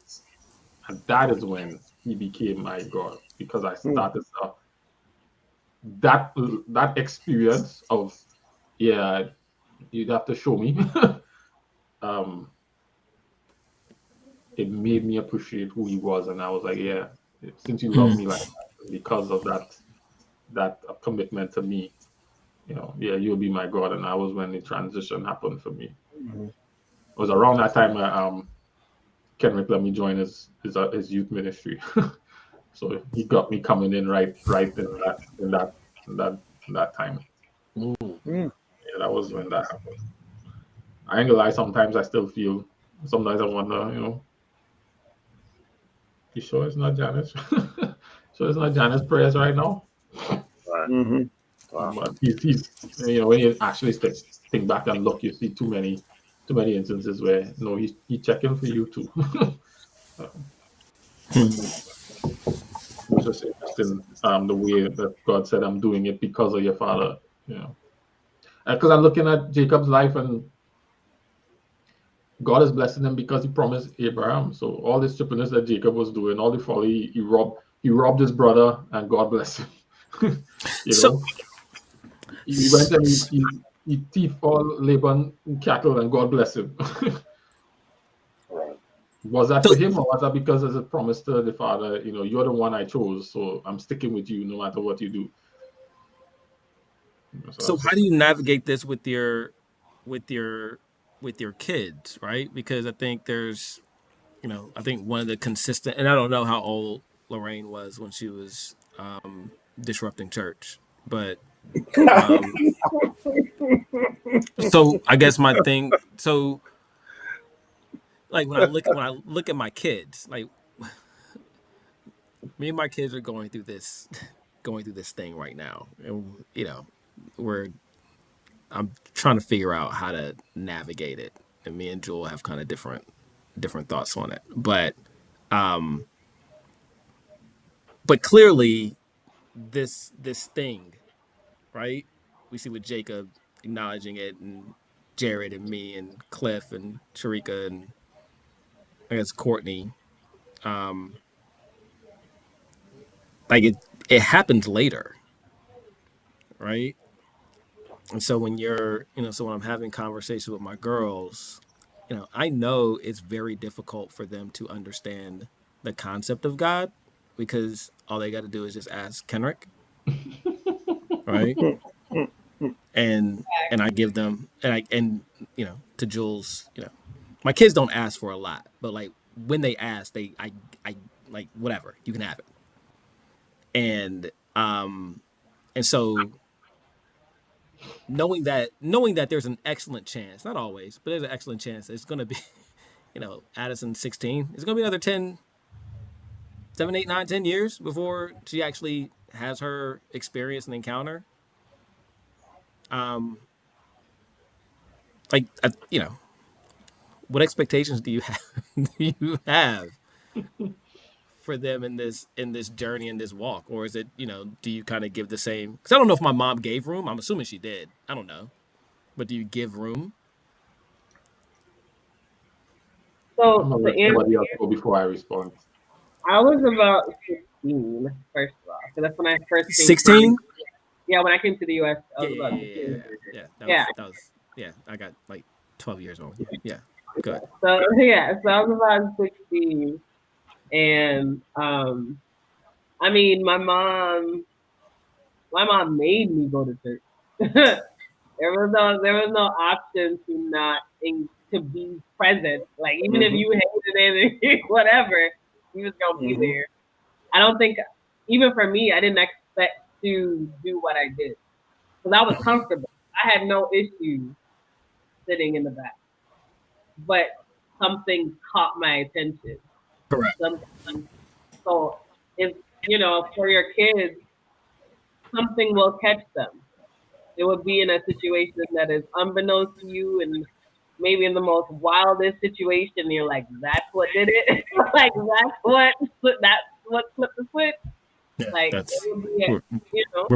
And that is when He became my God, because I Mm. started that experience of, yeah, you'd have to show me. um, it made me appreciate who He was, and I was like, yeah, since you love me like that, because of that commitment to me, yeah, you'll be my God. And that was when the transition happened for me. Mhm. It was around that time Kenrick let me join his youth ministry. So he got me coming in right in that time. Mm. Yeah, that was when that happened. I ain't gonna lie, sometimes I still feel, sometimes I wonder, you sure it's not Janice? So it's not Janice prayers right now? Right. Mhm. Wow. But he's when you actually think back and look, you see too many instances where no, he's checking for you too. It was just interesting the way that God said, "I'm doing it because of your father." You know, because I'm looking at Jacob's life, and God is blessing him because He promised Abraham. So all the stupidness that Jacob was doing, all the folly, he robbed his brother, and God bless him. You So know, he went and he thief all Laban cattle, and God bless him. Right. Was that so for him, or was that because as a promise to the father, you're the one I chose, so I'm sticking with you no matter what you do. So so that's how do you navigate this with with your your kids, right? Because I think there's I think one of the consistent, and I don't know how old Lorraine was when she was disrupting church, but um, so I guess my thing, so like when I look at my kids, like me and my kids are going through this thing right now, and we're I'm trying to figure out how to navigate it, and me and Jewel have kind of different thoughts on it, um, but clearly this thing, right? We see with Jacob acknowledging it, and Jared and me and Cliff and Sharika and I guess Courtney. Um, like it happens later, right? And so when so when I'm having conversations with my girls, I know it's very difficult for them to understand the concept of God because all they got to do is just ask Kenrick, right? And I give them and to Jules, my kids don't ask for a lot, but like when they ask, I like whatever, you can have it. And and so knowing that there's an excellent chance, not always, but there's an excellent chance it's going to be, Addison 16. It's going to be another 10, 7, 8, 9, 10 years before she actually has her experience and encounter. Um, like, what expectations do you have, do you have for them in this journey, in this walk? Or is it, do you kind of give the same? Because I don't know if my mom gave room. I'm assuming she did. I don't know. But do you give room? I'm So gonna to let answer, somebody else go before I respond. I was about 16, first of all. So that's when I first came to 16? yeah, when I came to the US, I Yeah, was yeah, about yeah, yeah, 16. yeah. Yeah. That was yeah. I got like 12 years on you. Yeah, good. So yeah, so I was about 16. And I mean my mom made me go to church. There was no option to not to be present. Like even if Mhm. you hated it, whatever, you was gonna be Mhm. there. I don't think even for me, I didn't expect to do what I did because I was comfortable. I had no issue sitting in the back, but something caught my attention. Correct. Something. So if for your kids, something will catch them. It would be in a situation that is unbeknownst to you, and maybe in the most wildest situation, you're like, "That's what did it." Like that's what flipped the switch. Yeah, Like it that's would be, we're you know.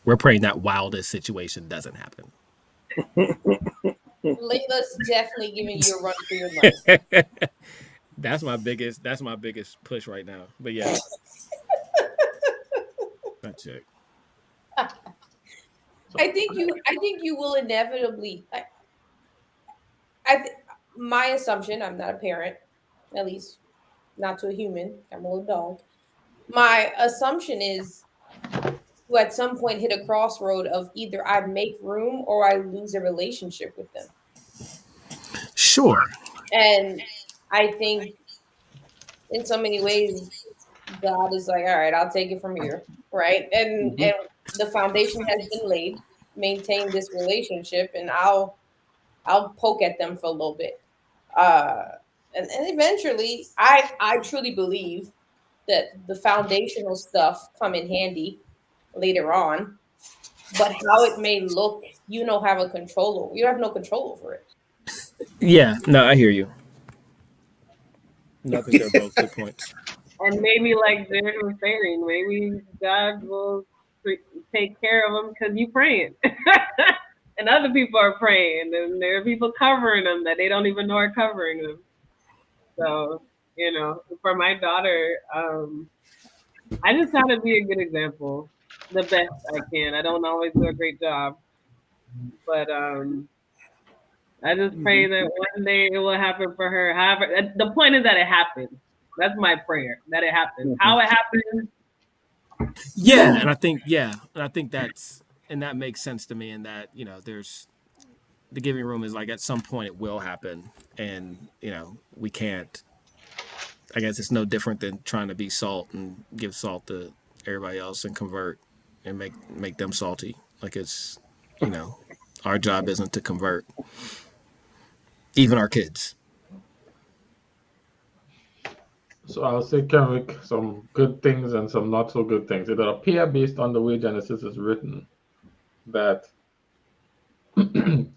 we're praying that wildest situation doesn't happen. Layla's definitely giving you a run for your money. That's my biggest push right now. But yeah, that's it. I think you will inevitably. I th- my assumption. I'm not a parent, at least not to a human. I'm a little dog. My assumption is to at some point hit a crossroad of either I make room or I lose a relationship with them. Sure. And I think in so many ways, God is like, all right, I'll take it from here, right? And Mhm. and the foundation has been laid. Maintain this relationship, and I'll poke at them for a little bit. Uh, and eventually, I truly believe that the foundational stuff come in handy later on. But how it may look, have a control over. You have no control over it. Yeah. No, I hear you. No, I think they're both good points. And maybe like Jared was saying, maybe God will take care of them because you praying. And other people are praying, and there are people covering them that they don't even know are covering them. So, for my daughter, I just try to be a good example, the best I can. I don't always do a great job, but I just pray that one day it will happen for her. However, the point is that it happens. That's my prayer, that it happens. How it happens. Yeah, and I think that makes sense to me. In that there's the giving room is like at some point it will happen, and we can't. I guess it's no different than trying to be salt and give salt to everybody else and convert and make them salty. Like it's our job isn't to convert even our kids. So I'll say, Kenrick, some good things and some not so good things. It would appear, based on the way Genesis is written, that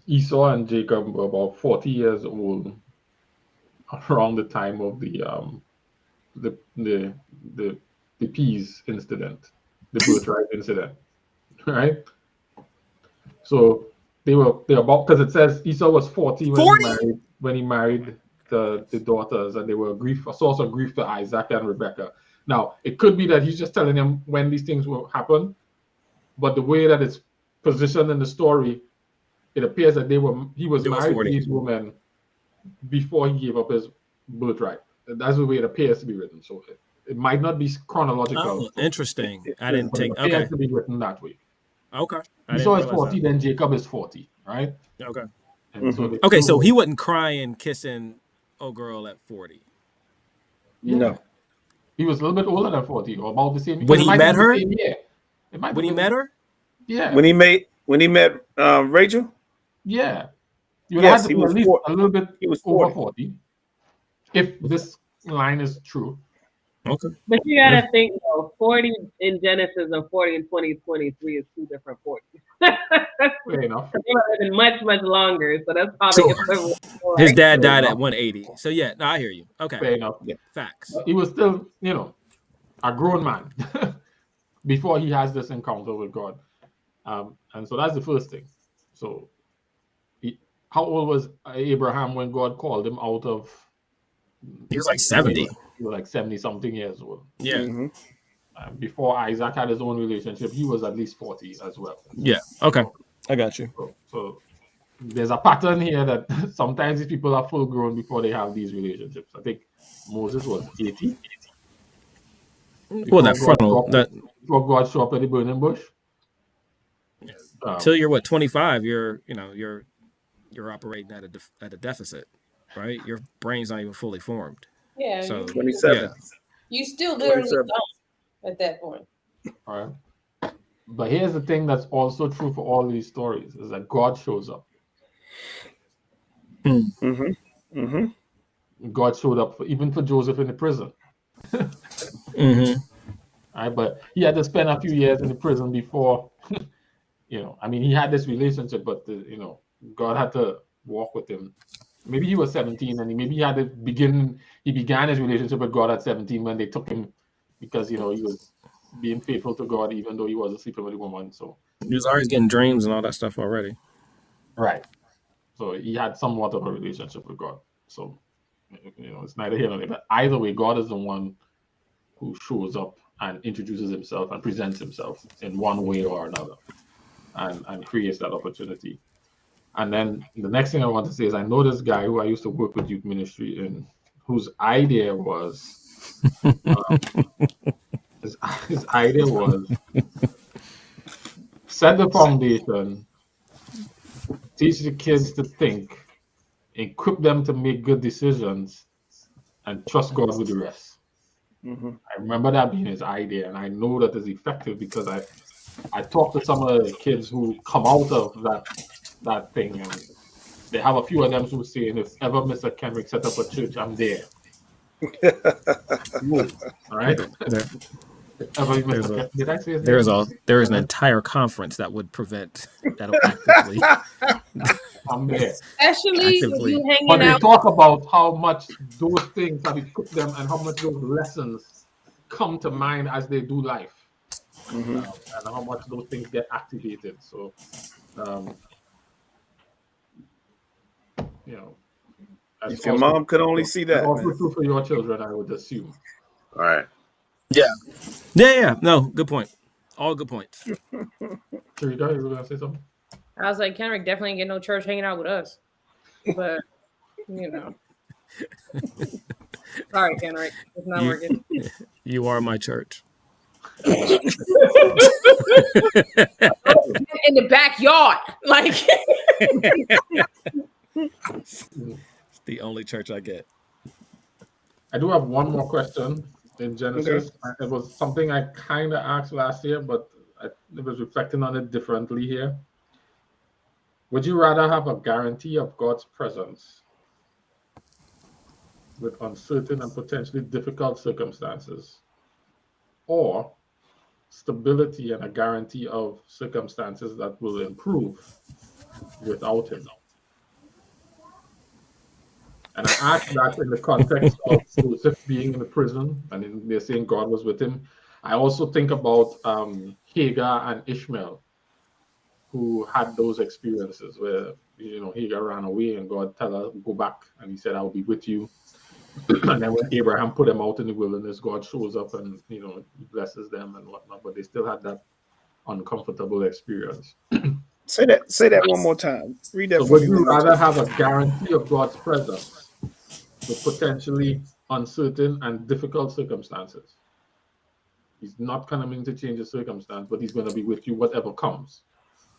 Esau and Jacob were about 40 years old around the time of the peas incident, the birthright incident, right? So they were about, because it says Esau was 40 when he married the daughters, and they were a source of grief to Isaac and Rebekah. Now, it could be that he's just telling them when these things will happen, but the way that it's positioned in the story, it appears that he was married to these women before he gave up his birthright. That's the way it appears to be written. So it might not be chronological. Oh, interesting. I didn't take. It appears to be written that way. Okay. Esau is 40, then Jacob is 40, right? Okay. And so he wasn't crying, kissing old girl at 40. Yeah. No. He was a little bit older than 40, or about the same. When he met her? Yeah. When he met her? Yeah. When he met Rachel? Yeah. Yes, he was at least a little bit. He was over 40. If this line is true. Okay. But you gotta think though, 40 in Genesis and 40 in 2023 is two different 40s. Fair enough. They're much, much longer. So that's probably his dad died at 180. So yeah, no, I hear you. Okay. Fair enough. Yeah. Facts. He was still, a grown man before he has this encounter with God. And so that's the first thing. So how old was Abraham when God called him out of? He was like 70. He was like 70-something years old. Yeah. Before Isaac had his own relationship, he was at least 40 as well. Yeah. Okay. I got you. So there's a pattern here that sometimes these people are full grown before they have these relationships. I think Moses was 80. Well, that frontal. Before God showed up at the burning bush. Till you're 25, you're operating at a deficit, right? Your brain's not even fully formed. Yeah. So 27. Yeah. You still literally don't at that point. All right. But here's the thing that's also true for all these stories is that God shows up. God showed up even for Joseph in the prison. Right, but he had to spend a few years in the prison before, he had this relationship, but God had to walk with him. Maybe he was 17 and he began his relationship with God at 17 when they took him because, he was being faithful to God even though he wasn't sleeping with a woman. So he was always getting dreams and all that stuff already. Right. So he had somewhat of a relationship with God. So, it's neither here nor there. But either way, God is the one who shows up and introduces himself and presents himself in one way or another and creates that opportunity. And then the next thing I want to say is I know this guy who I used to work with youth ministry in, whose idea was, his idea was set the foundation, teach the kids to think, equip them to make good decisions, and trust God with the rest. I remember that being his idea, and I know that is effective because I talked to some of the kids who come out of that thing, and they have a few of them who say, if ever Mr. Kenrick set up a church, I'm there. All right. Did I say his name? There is an entire conference that would prevent that actively. I'm there. Especially with you But hanging they out. talk about how much those things have equipped them and how much those lessons come to mind as they do life, Mhm. and how much those things get activated. So, you know, that's If your also mom could only see that's that, also man. true for your children, I would assume. All right. Yeah. No, good point. All good points. Sharika, you were gonna say something? I was like, Kendrick definitely ain't get no church hanging out with us. But, sorry, Kendrick. It's not working. You are my church. In the backyard. Like, It's the only church I get. I do have one more question in Genesis. It was something I kind of asked last year, but I was reflecting on it differently here. Would you rather have a guarantee of God's presence with uncertain and potentially difficult circumstances, or stability and a guarantee of circumstances that will improve without Him? And I ask that in the context of Joseph being in the prison, and they're saying God was with him. I also think about Hagar and Ishmael, who had those experiences where Hagar ran away and God tell her go back, and He said I'll be with you. And then when Abraham put them out in the wilderness, God shows up and He blesses them and whatnot. But they still had that uncomfortable experience. Say that one more time. Read that So for would me you one more rather time. have a guarantee of God's presence with potentially uncertain and difficult circumstances? He's not coming to change the circumstance, but He's going to be with you whatever comes.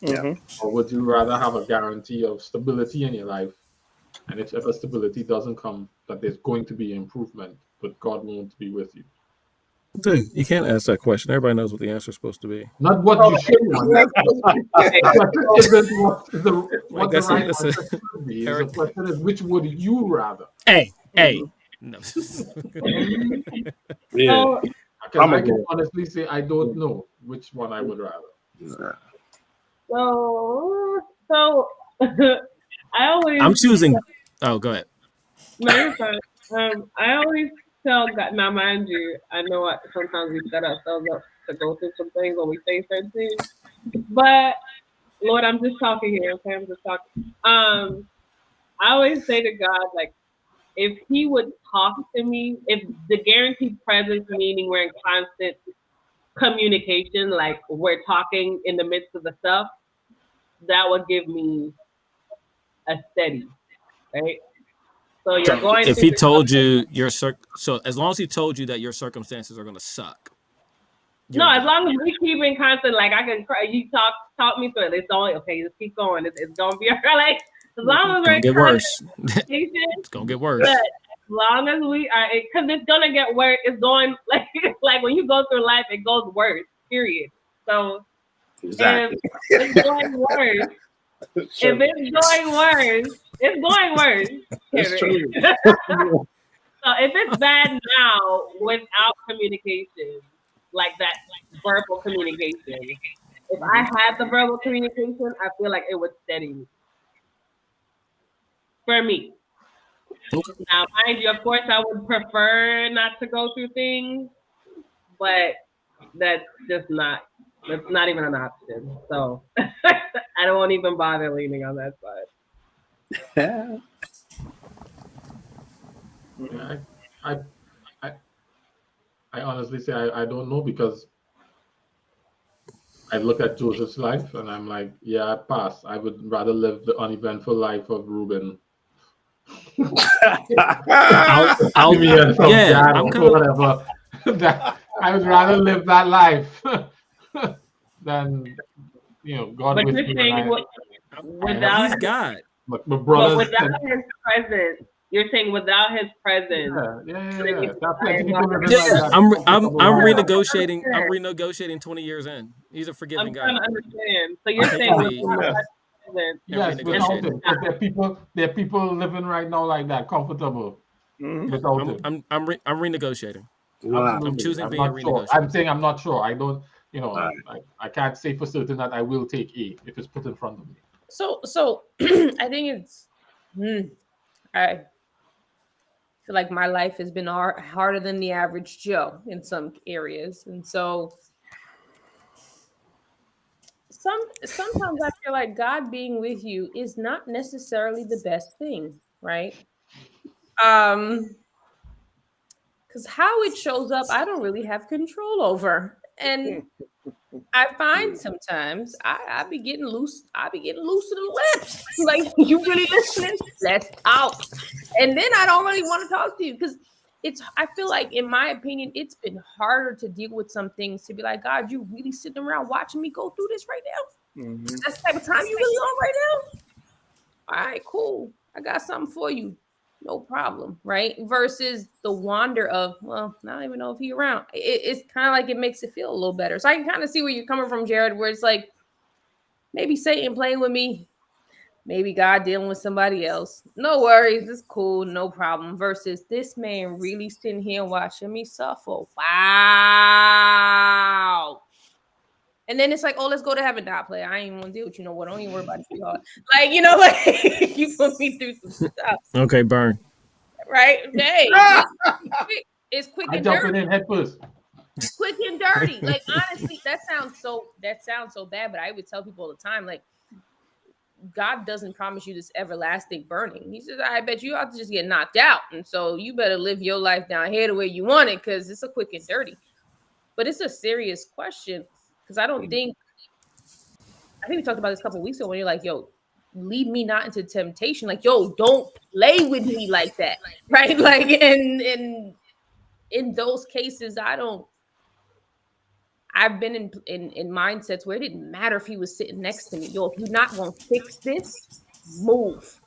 Mhm. Or would you rather have a guarantee of stability in your life, and if ever stability doesn't come, that there's going to be improvement, but God won't be with you? Dude, you can't ask that question. Everybody knows what the answer is supposed to be. Not what you should want. Okay. The question isn't what the That's right a- answer should be. The question is, which would you rather? Hey. No. Yeah. So, Because I'm I a can go. honestly say I don't know which one I would rather. so I always I'm choosing. Oh, go ahead. no, you're fine. I always tell God. Now, mind you, I know sometimes we set ourselves up to go through some things when we say certain things. But Lord, I'm just talking here. Okay, I'm just talking. I always say to God, like, if He would talk to me, if the guaranteed presence, meaning we're in constant communication, like we're talking in the midst of the stuff, that would give me a steady, right? So you're going If through He this told stuff. you so as long as He told you that your circumstances are going to suck. No, you're as good. long as we keep in constant, like I can cry, you talk me through it. It's only okay. Just keep going. It's gonna be all right. Like as long as It's we're gonna in get worse. communication, It's gonna get worse. but as long as we are, because it's gonna get worse. It's going like when you go through life, it goes worse. Period. So Exactly. if it's going worse, if it's going worse, it's going worse. It's Period. true. So if it's bad now without communication, like that verbal communication, if I had the verbal communication, I feel like it would steady me. For me. Okay. Now, mind you, of course, I would prefer not to go through things, but that's not even an option. So I don't even bother leaning on that side. Yeah, I honestly say I don't know, because I look at Joseph's life and I'm like, yeah, I pass. I would rather live the uneventful life of Reuben. I'll Simeon from yeah, Gad I'm or gonna whatever. I would rather live that life than God But with you're me. saying without he's God. my but brothers. without his presence, you're saying without his presence. Yeah. then you There are plenty desire people not- living like that. I'm Yeah. renegotiating. I'm renegotiating 20 years in. He's a forgiving I'm God. trying to understand. So you're Taking saying the- without Yes. his presence, Yes, without renegotiating. him. But there are people living right now like that, comfortable without him. I'm renegotiating. Wow. I'm choosing I'm being not sure. renegotiated. I'm saying I'm not sure. I don't, Right. I can't say for certain that I will take A if it's put in front of me. So I think it's feel like my life has been harder than the average Joe in some areas. And so sometimes I feel like God being with you is not necessarily the best thing, right? Because how it shows up, I don't really have control over. And I find sometimes I be getting loose. I be getting loose to the lips. Like, you really listening? Let's talk. And then I don't really want to talk to you because I feel like, in my opinion, it's been harder to deal with some things, to be like, God, you really sitting around watching me go through this right now? That's the type of time you really on right now? All right, cool. I got something for you. No problem, right? Versus the wonder of, well, I don't even know if he's around. It's kind of like it makes it feel a little better. So I can kind of see where you're coming from, Jared, where it's like, maybe Satan playing with me, maybe God dealing with somebody else. No worries, it's cool, no problem. Versus this man really sitting here watching me suffer. Wow. And then it's like, oh, let's go to heaven. Nah, play. I ain't even want to deal with you no more. Don't even worry about it, sweetheart. Like, like you put me through some stuff. Okay, burn. Right? Hey, it's quick I and jumping dirty. in head first. Quick and dirty. Like, honestly, that sounds so bad, but I would tell people all the time, like, God doesn't promise you this everlasting burning. He says, I bet you ought to just get knocked out. And so you better live your life down here the way you want it, because it's a quick and dirty. But it's a serious question. Because I think we talked about this a couple of weeks ago when you're like, yo, lead me not into temptation. Like, yo, don't play with me like that. Right? Like, in those cases, I've been in mindsets where it didn't matter if he was sitting next to me. Yo, if you're not going to fix this, move.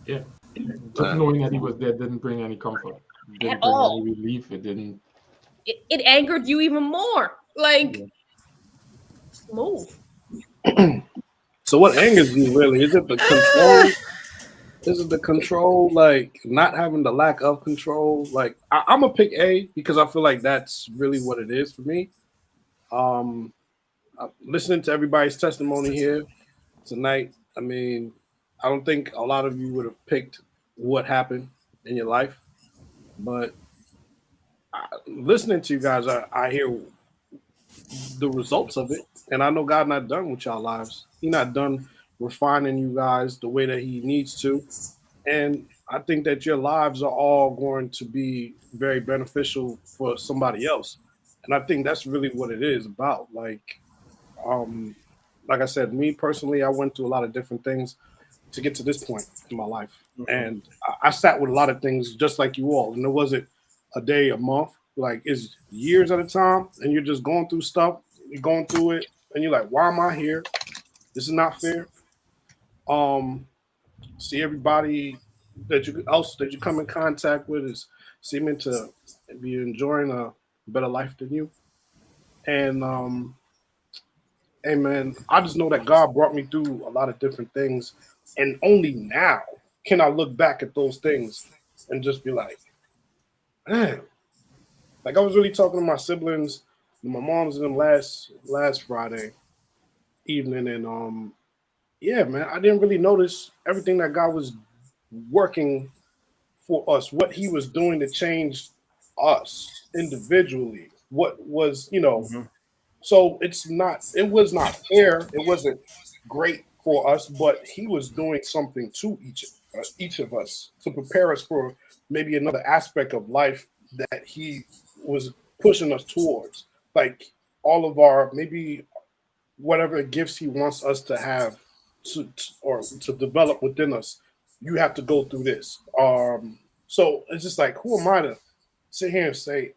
Yeah. Just knowing that he was there didn't bring any comfort. Didn't At bring all. any relief. It didn't. It angered you even more. Like, move. So what angers you really? Is it the control? Is it the control, like not having the lack of control? Like I'm gonna pick A because I feel like that's really what it is for me. Listening to everybody's testimony here tonight, I mean, I don't think a lot of you would have picked what happened in your life, but listening to you guys, I hear the results of it, and I know God not done with y'all lives. He not done refining you guys the way that He needs to, and I think that your lives are all going to be very beneficial for somebody else, and I think that's really what it is about. Like I said, me personally, I went through a lot of different things to get to this point in my life, and I sat with a lot of things just like you all, and it wasn't a day, a month. Like, it's years at a time, and you're just going through stuff. You're going through it, and you're like, "Why am I here? This is not fair." See everybody that you come in contact with is seeming to be enjoying a better life than you, and hey man, I just know that God brought me through a lot of different things, and only now can I look back at those things and just be like, man. Like, I was really talking to my siblings, my mom's and them last Friday evening, and yeah, man, I didn't really notice everything that God was working for us, what He was doing to change us individually. What was, so it was not fair. It wasn't great for us, but He was doing something to each of us to prepare us for maybe another aspect of life that He was pushing us towards, like all of our maybe whatever gifts He wants us to have or to develop within us. You have to go through this. So it's just like, who am I to sit here and say,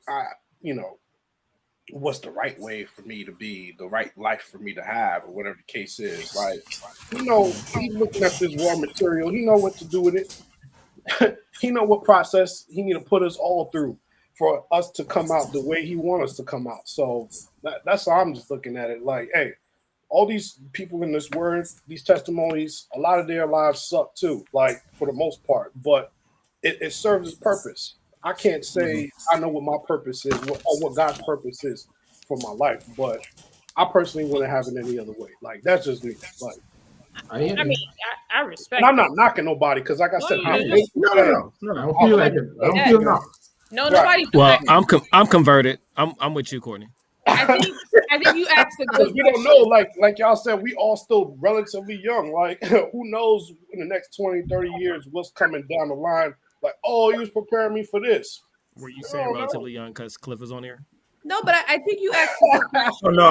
what's the right way for me to be, the right life for me to have, or whatever the case is. Like, He's looking at this raw material. He know what to do with it. He know what process He need to put us all through for us to come out the way He want us to come out. So that's how I'm just looking at it. Like, hey, all these people in this word, these testimonies, a lot of their lives suck too, like for the most part, but it serves its purpose. I can't say I know what my purpose is or what God's purpose is for my life, but I personally wouldn't have it any other way. Like, that's just me. Like, I hear I you. mean, I respect. And I'm that. not knocking nobody because, like I said, No, I you- hate No. I don't feel like it. I don't feel Yeah. nothing. No, Right. nobody. Well, I'm converted. I'm with you, Courtney. I think you asked a good We don't question. know, like y'all said, we all still relatively young. Like, who knows in the next 20, 30 years what's coming down the line? Like, oh, he was preparing me for this. Were you I saying don't know. relatively young because Cliff is on here? No, but I think you asked a good question. Oh no,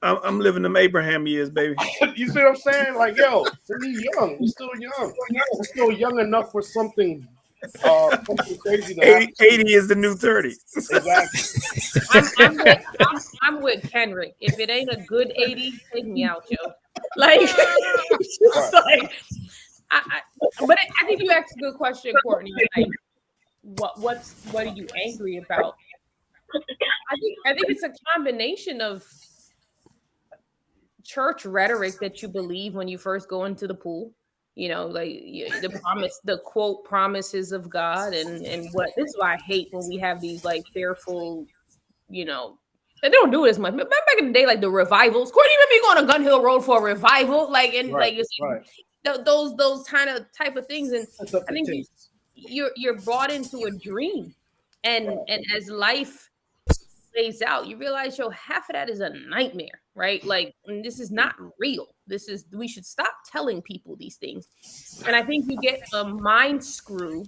I'm living them Abraham years, baby. You see what I'm saying? Like, yo, we young. We're still young. We're still young enough for something crazy to happen. 80 is the new 30. Exactly. I'm with Kendrick. If it ain't a good 80, take me out, yo. Like, it's just like but I think you asked a good question, Courtney. Like, what are you angry about? I think it's a combination of church rhetoric that you believe when you first go into the pool. You know, like the quote promises of God, and what this is why I hate when we have these like fearful, you know, they don't do it as much. But back in the day, like the revivals, Courtney, remember you going on Gun Hill Road for a revival, like and like those kind of type of things, and I think you're brought into a dream, and as life plays out, you realize, yo, half of that is a nightmare, right? Like, this is not real. We should stop telling people these things. And I think you get a mind screw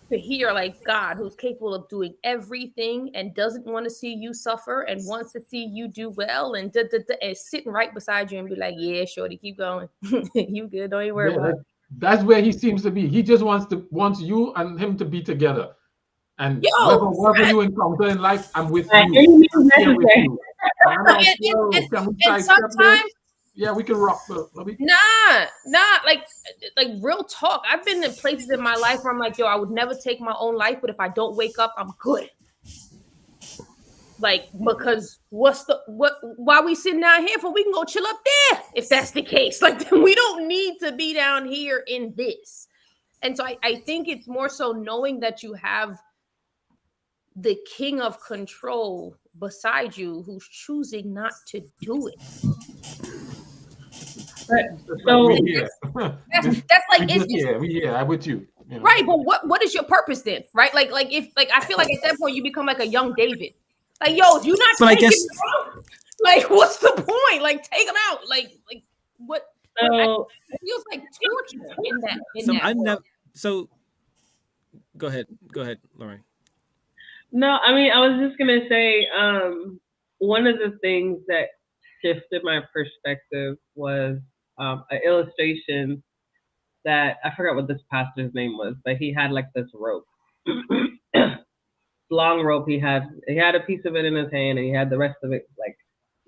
to hear like God, who's capable of doing everything and doesn't want to see you suffer and wants to see you do well, and and sitting right beside you and be like, yeah, shorty, keep going. You good, don't even worry about it. That's where he seems to be. He just wants you and him to be together. And whatever you encounter in life, I'm with you. I'm here with you. And sometimes, yeah, we can rock. Nah, like real talk. I've been in places in my life where I'm like, yo, I would never take my own life, but if I don't wake up, I'm good. Like, because why we sitting down here for? We can go chill up there if that's the case. Like, we don't need to be down here in this. And so I think it's more so knowing that you have the king of control beside you who's choosing not to do it. So that's like I'm with you. You know? Right, but what is your purpose then? Right? Like if I feel like at that point you become like a young David. Like, yo, if you're not taking him out, like what's the point? Like, take him out. Like what? It feels like torture in that. So go ahead, Lauren. No, I mean, I was just gonna say, one of the things that shifted my perspective was an illustration that I forgot what this pastor's name was, but he had like this rope, long rope. He had a piece of it in his hand, and he had the rest of it like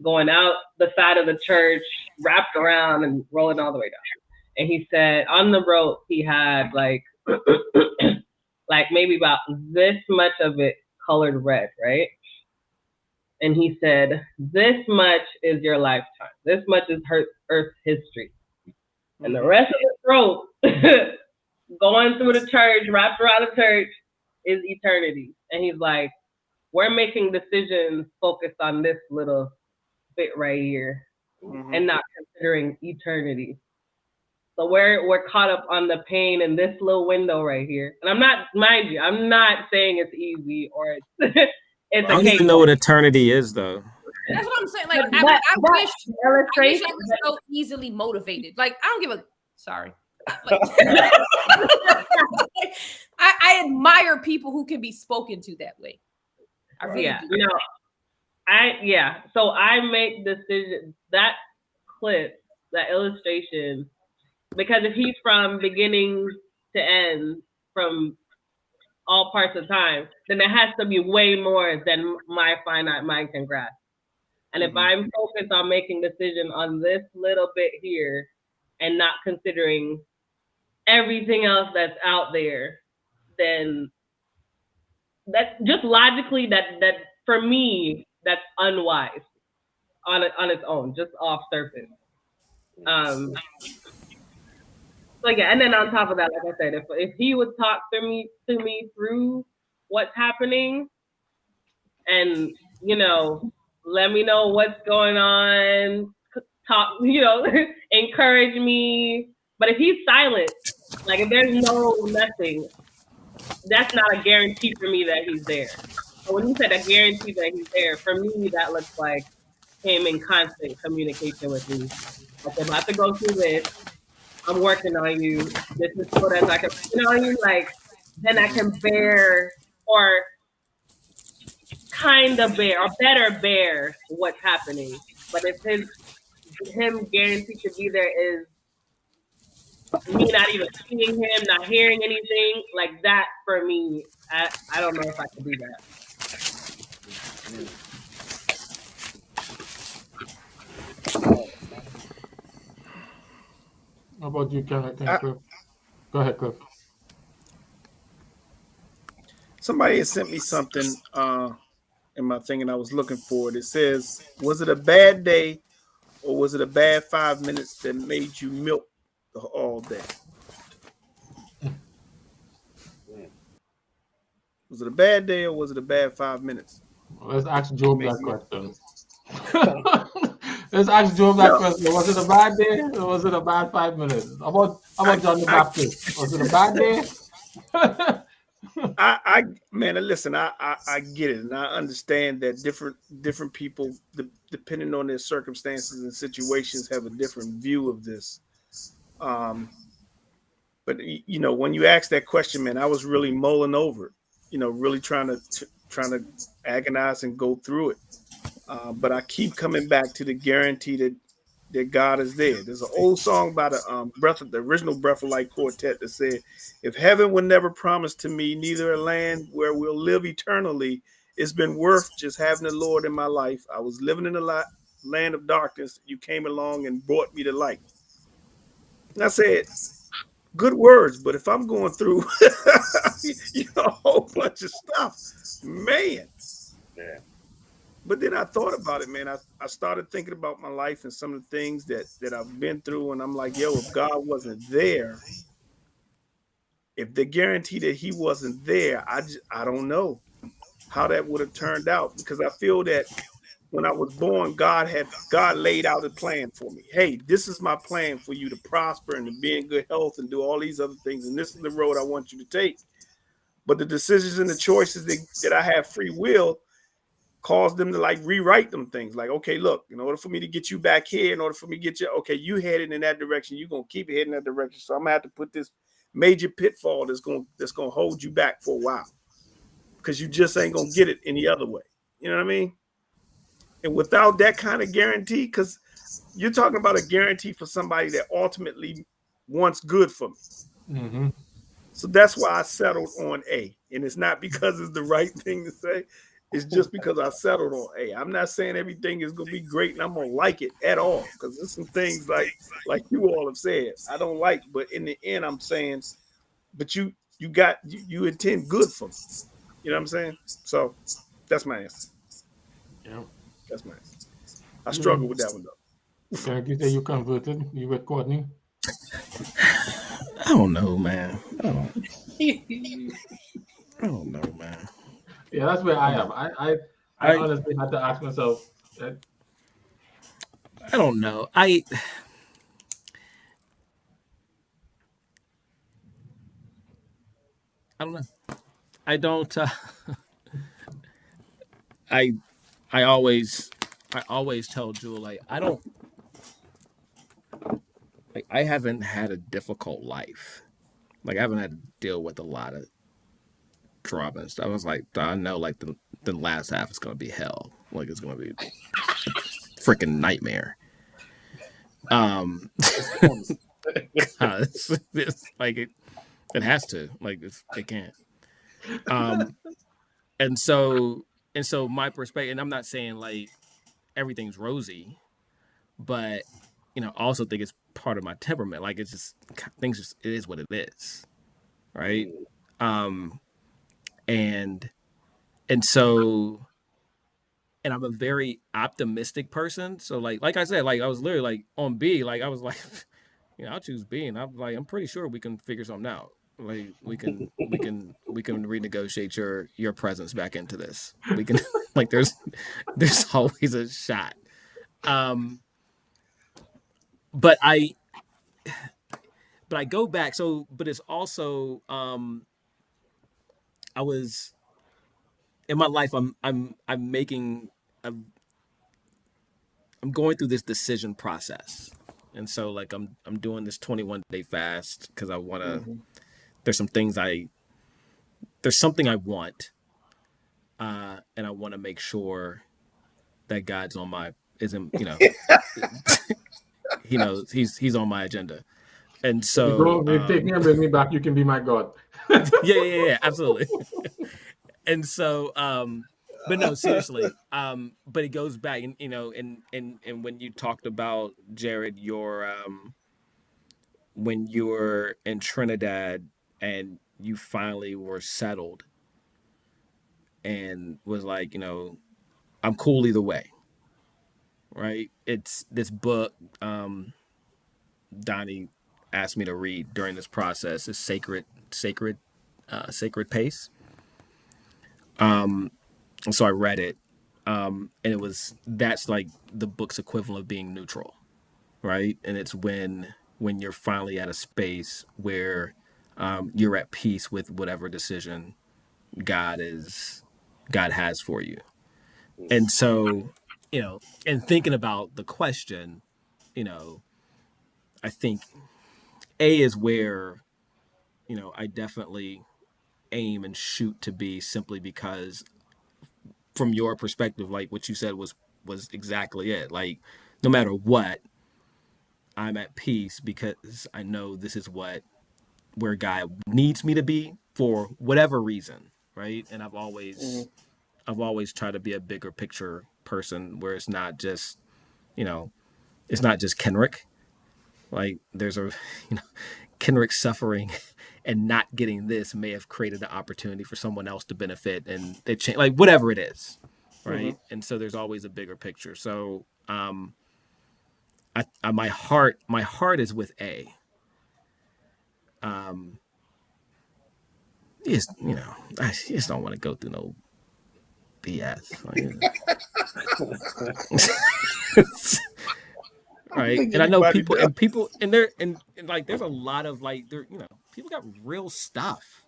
going out the side of the church, wrapped around and rolling all the way down. And he said on the rope he had like like maybe about this much of it colored red, right? And he said, this much is your lifetime. This much is Earth history. And the rest of the rope going through the church, wrapped around the church, is eternity. And he's like, we're making decisions focused on this little bit right here and not considering eternity. So we're caught up on the pain in this little window right here. And I'm not saying it's easy or it's I don't even know what eternity is, though. That's what I'm saying. Like, I wish I was so easily motivated. Like, I don't give a sorry. Like, I admire people who can be spoken to that way. I really do. So I make decisions. That clip, that illustration, because if he's from beginning to end, from all parts of time, then there has to be way more than my finite mind can grasp. And if I'm focused on making decisions on this little bit here and not considering everything else that's out there, then that's just logically that for me, that's unwise on its own, just off surface. So yeah, and then on top of that, like I said, if he would talk to me through what's happening, and let me know what's going on, talk, encourage me. But if he's silent, like if there's no nothing, that's not a guarantee for me that he's there. So when you said a guarantee that he's there, for me that looks like him in constant communication with me. Like if I have to go through this, I'm working on you. This is what as I can, like then I can bear or kind of bear or better bear what's happening. But if him guaranteed to be there is me not even seeing him, not hearing anything, like that for me, I don't know if I can do that. How about you, Cliff? Go ahead, Cliff. Somebody had sent me something in my thing, and I was looking for it. It says, "Was it a bad day, or was it a bad 5 minutes that made you milk all day?" Was it a bad day, or was it a bad 5 minutes? Let's ask Job that question. Let's ask Job that question. Was it a bad day, or was it a bad 5 minutes? How about John the Baptist? Was it a bad day? Man, listen, I get it, and I understand that different people, depending on their circumstances and situations, have a different view of this. But when you ask that question, man, I was really mulling over it. Really trying to agonize and go through it. But I keep coming back to the guarantee that God is there. There's an old song by the original Breath of Life Quartet that said, "If heaven were never promised to me, neither a land where we'll live eternally, it's been worth just having the Lord in my life. I was living in a land of darkness. You came along and brought me to light." And I said, good words, but if I'm going through a whole bunch of stuff, man. Yeah. But then I thought about it, man. I started thinking about my life and some of the things that I've been through, and I'm like, yo, if God wasn't there, if the guarantee that he wasn't there, I don't know how that would have turned out, because I feel that when I was born, God laid out a plan for me. Hey, this is my plan for you to prosper and to be in good health and do all these other things. And this is the road I want you to take. But the decisions and the choices that I have free will cause them to like rewrite them things. Like, okay, look, in order for me to get you back here, in order for me to get you, okay, you headed in that direction, you're going to keep heading that direction. So I'm going to have to put this major pitfall that's going to hold you back for a while, because you just ain't going to get it any other way. You know what I mean? And without that kind of guarantee, because you're talking about a guarantee for somebody that ultimately wants good for me. Mm-hmm. So that's why I settled on A. And it's not because it's the right thing to say. It's just because I settled on A. I'm not saying everything is going to be great and I'm going to like it at all, because there's some things like you all have said I don't like. But in the end, I'm saying, but you intend good for me. You know what I'm saying? So that's my answer. Yeah. That's my answer. I struggle with that one, though. Can you say you converted? You with Courtney? I don't know, man. I don't know, man. Yeah, that's where I am. I honestly had to ask myself. I don't know. I don't know. I don't. I always tell Jewel, like, I haven't had a difficult life. Like, I haven't had to deal with a lot of drama and stuff. I was like, I know, like, the last half is gonna be hell. Like, it's gonna be a freaking nightmare. It's like it has to. Like, it can't. And so my perspective, and I'm not saying like everything's rosy, but I also think it's part of my temperament. Like, it's just things it is what it is, right? And so, and I'm a very optimistic person. So like I said, like I was literally like on B, like I was like, I'll choose B, and I'm like, I'm pretty sure we can figure something out. Like we can renegotiate your presence back into this. We can like there's always a shot. but I go back. So, but it's also I was in my life. I'm making I'm going through this decision process, and so like I'm doing this 21-day fast because I want to. There's some things there's something I want, and I want to make sure that God's on my isn't he knows he's on my agenda, and If you so go, you take me and bring me back, you can be my God. yeah, absolutely. And so but no, seriously, but it goes back, and and when you talked about, Jared, your when you were in Trinidad and you finally were settled and was like, I'm cool either way, right? It's this book Donnie asked me to read during this process is Sacred Pace. And so I read it, and that's like the book's equivalent of being neutral, right? And it's when you're finally at a space where you're at peace with whatever decision God is God has for you. And so, and thinking about the question, you know, I think A is where, I definitely aim and shoot to be, simply because from your perspective, like what you said was exactly it. Like no matter what, I'm at peace because I know this is where God needs me to be for whatever reason, right? And I've always tried to be a bigger picture person where you know, it's not just Kenrick. Like there's Kenrick suffering and not getting this may have created an opportunity for someone else to benefit, and they change, like whatever it is, right? And so there's always a bigger picture. So my heart is with A. I just don't want to go through no BS. Right. And I know people and there and like there's a lot of like people got real stuff.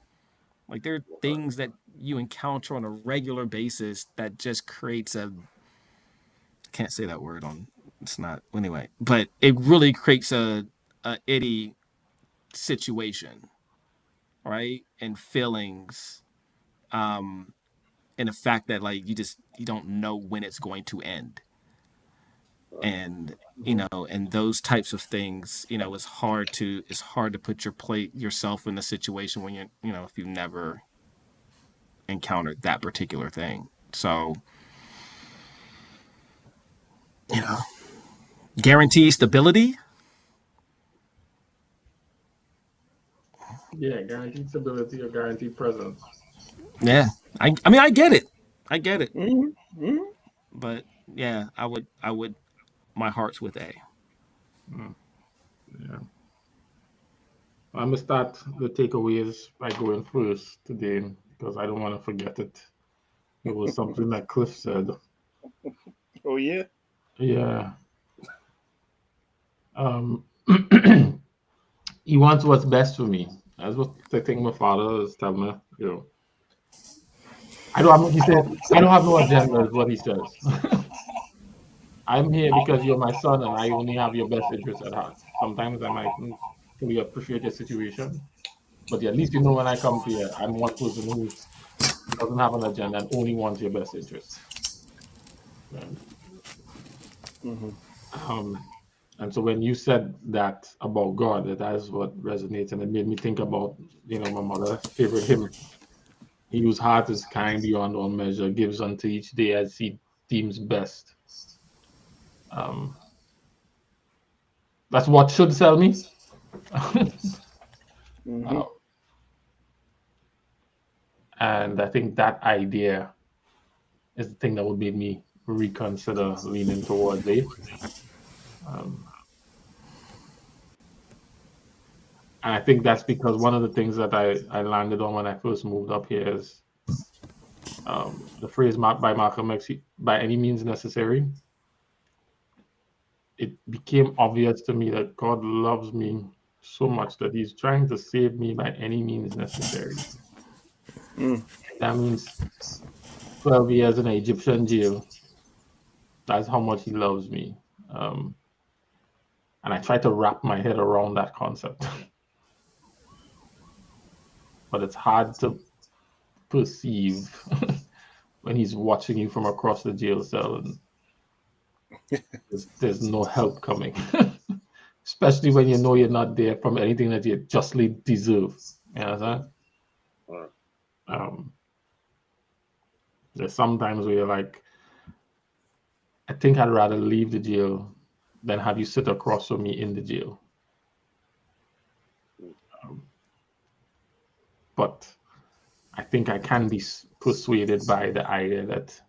Like there are things that you encounter on a regular basis that just creates can't say that word on it's not anyway, but it really creates a itty situation, right? And feelings, and the fact that like you don't know when it's going to end. And those types of things, it's hard to put yourself in a situation when if you've never encountered that particular thing. So guarantee stability. Yeah, guaranteed stability or guaranteed presence. Yeah, I mean I get it. Mm-hmm. But yeah, I would my heart's with A. Yeah. I'm gonna start the takeaways by going first today because I don't want to forget it. It was something that Cliff said. Oh yeah. Yeah. Um, he wants what's best for me. That's what I think my father is telling me. He said, I don't have no agenda, is what he says. I'm here because you're my son and I only have your best interest at heart. Sometimes I might fully appreciate your situation, but at least when I come to you, I'm one person who doesn't have an agenda and only wants your best interest. Right? And so when you said that about God, that is what resonates, and it made me think about, my mother's favorite hymn. He whose heart is kind beyond all measure gives unto each day as he deems best. That's what should sell me. And I think that idea is the thing that would make me reconsider leaning towards it. And I think that's because one of the things that I landed on when I first moved up here is the phrase by Malcolm X, by any means necessary. it became obvious to me that God loves me so much that He's trying to save me by any means necessary. That means 12 years in an Egyptian jail. That's how much He loves me. And I try to wrap my head around that concept. But it's hard to perceive when He's watching you from across the jail cell and there's no help coming. Especially when you know you're not there from anything that you justly deserve. You know what I'm saying? There's sometimes where you're like, I think I'd rather leave the jail than have you sit across from me in the jail. But I think I can be persuaded by the idea that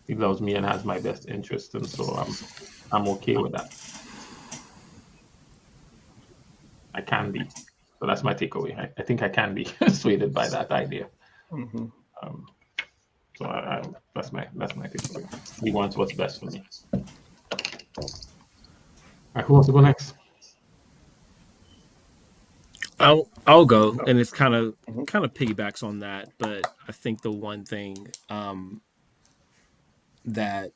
He loves me and has my best interest, and so I'm okay with that. I can be. So that's my takeaway. I think I can be persuaded by that idea. So that's my takeaway. He wants what's best for me. All right, who wants to go next? I'll go, and it's kind of piggybacks on that, but I think the one thing that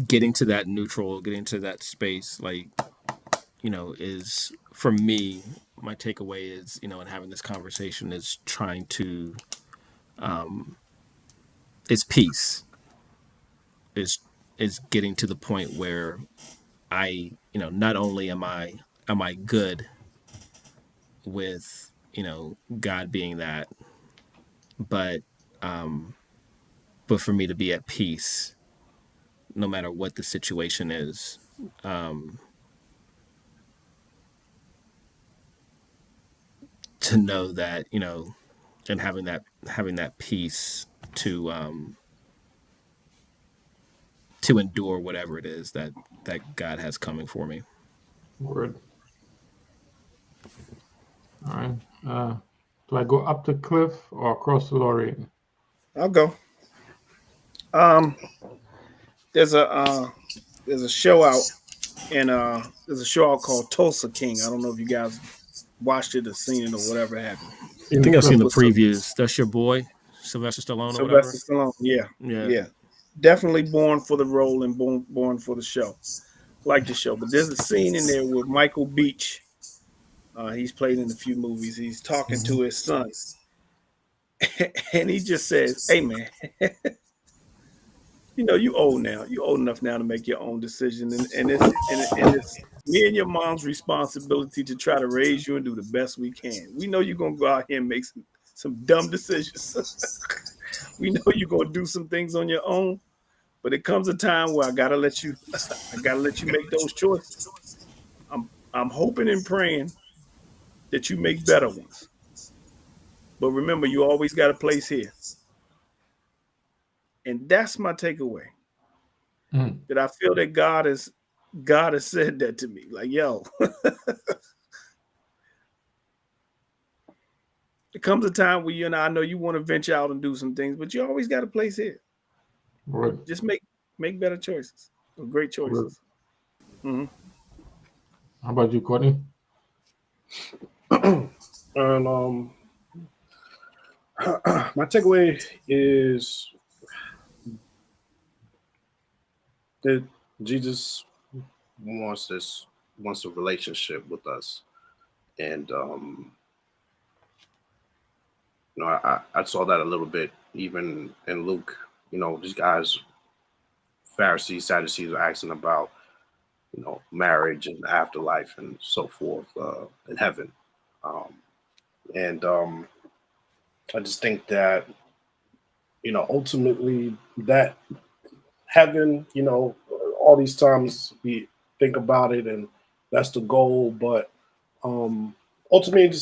getting to that neutral, getting to that space, like, you know, is for me, my takeaway is, you know, in having this conversation is trying to is peace, is getting to the point where I, you know, not only am I good with, you know, God being that, but for me to be at peace no matter what the situation is. To know that, you know, and having that peace to endure whatever it is that God has coming for me. Word. All right. Do I go up the cliff or across the Lorraine? I'll go. There's a show out, and there's a show out called Tulsa King. I don't know if you guys watched it or seen it or whatever happened. I think I've seen the previews. That's your boy, Sylvester Stallone or whatever? Sylvester Stallone, yeah. Definitely born for the role and born for the show. Like the show. But there's a scene in there with Michael Beach. He's played in a few movies. He's talking to his son. And he just says, hey, man, you know, you old now. You old enough now to make your own decision. And it's me and your mom's responsibility to try to raise you and do the best we can. We know you're going to go out here and make some dumb decisions. We know you're going to do some things on your own. But it comes a time where I gotta let you make those choices. I'm hoping and praying that you make better ones. But remember, you always got a place here. And that's my takeaway. That I feel that God has said that to me. Like, yo, it comes a time where you and I know you want to venture out and do some things, but you always got a place here. Word. Just make better choices, great choices. How about you, Courtney? And my takeaway is that Jesus wants a relationship with us, and you know, I saw that a little bit even in Luke. You know, these guys, Pharisees, Sadducees, are asking about, you know, marriage and afterlife and so forth in heaven. I just think that, you know, ultimately that heaven, you know, all these times we think about it and that's the goal, but ultimately it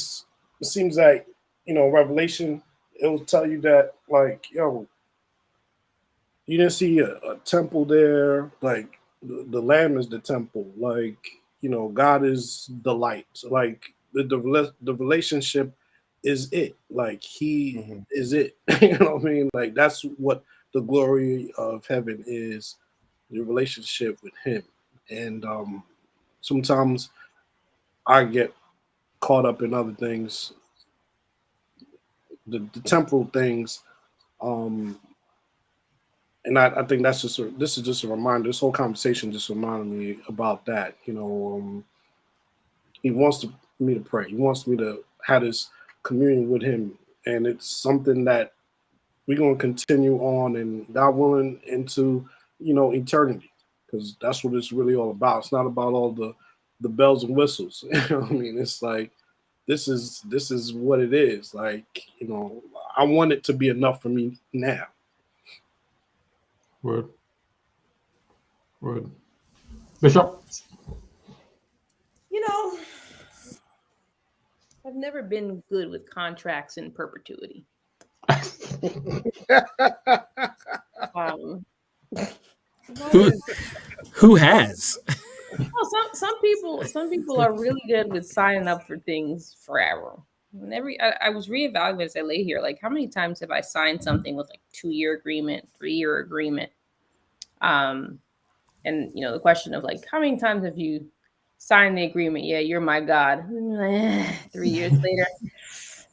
seems like, you know, Revelation, it will tell you that, like, yo, you didn't see a temple there, like the Lamb is the temple, like, you know, God is the light, like the relationship is it. Like he is it. You know what I mean? Like that's what the glory of heaven is, your relationship with him. And sometimes I get caught up in other things, the temporal things. Um, and I think that's just this is just a reminder. This whole conversation just reminded me about that. You know, he wants me to pray. He wants me to have this communion with him, and it's something that we're going to continue on, and God willing, into eternity, because that's what it's really all about. It's not about all the bells and whistles. You know what I mean? It's like this is what it is. Like, I want it to be enough for me now. Word. Word. Bishop. I've never been good with contracts in perpetuity. Who has? Well, some people are really good with signing up for things forever. And I was reevaluating as I lay here, like how many times have I signed something with like 2-year agreement, 3-year agreement? And the question of like how many times have you signed the agreement? Yeah, you're my God. 3 years later,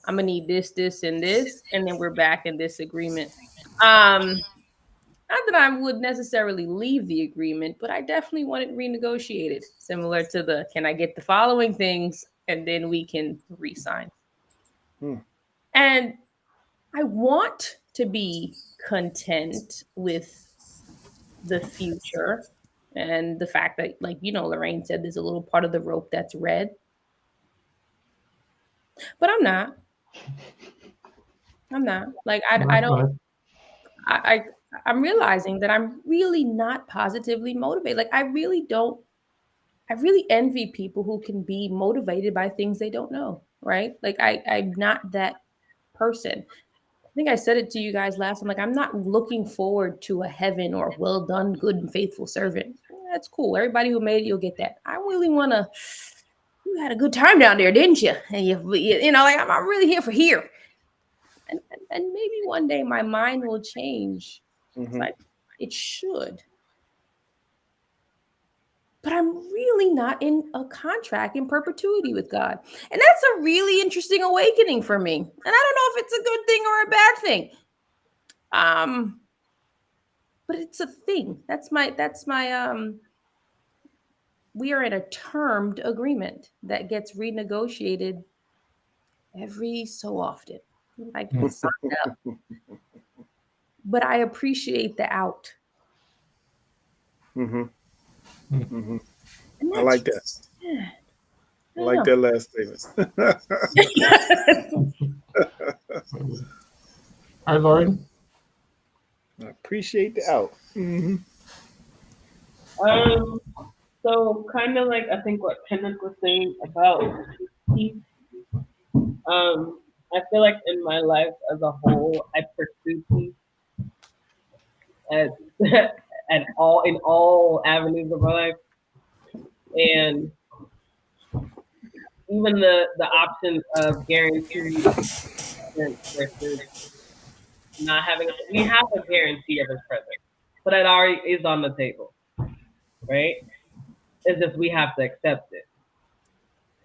I'm gonna need this, this, and this, and then we're back in this agreement. Not that I would necessarily leave the agreement, but I definitely want it renegotiated, similar to the can I get the following things and then we can re-sign. And I want to be content with the future and the fact that, like, Lorraine said, there's a little part of the rope that's red. But I'm not. Like, I'm realizing that I'm really not positively motivated. Like, I really envy people who can be motivated by things they don't know, right? Like, I'm not that person. I think I said it to you guys last time. Like, I'm not looking forward to a heaven or well done, good and faithful servant. That's cool. Everybody who made it, you'll get that. I really want to, you had a good time down there, didn't you? And like, I'm really here for here. And maybe one day my mind will change. Like it should. But I'm really not in a contract in perpetuity with God. And that's a really interesting awakening for me. And I don't know if it's a good thing or a bad thing. But it's a thing. That's my we are in a termed agreement that gets renegotiated every so often. I get signed up. But I appreciate the out. I like that. Yeah. I like that last statement. Hi, Lauren. I appreciate the out. So kind of like I think what Kenneth was saying about peace. I feel like in my life as a whole, I pursue peace in all avenues of my life, and even the option of guaranteed versus not having. We have a guarantee of his presence, but it already is on the table, right? It's just we have to accept it,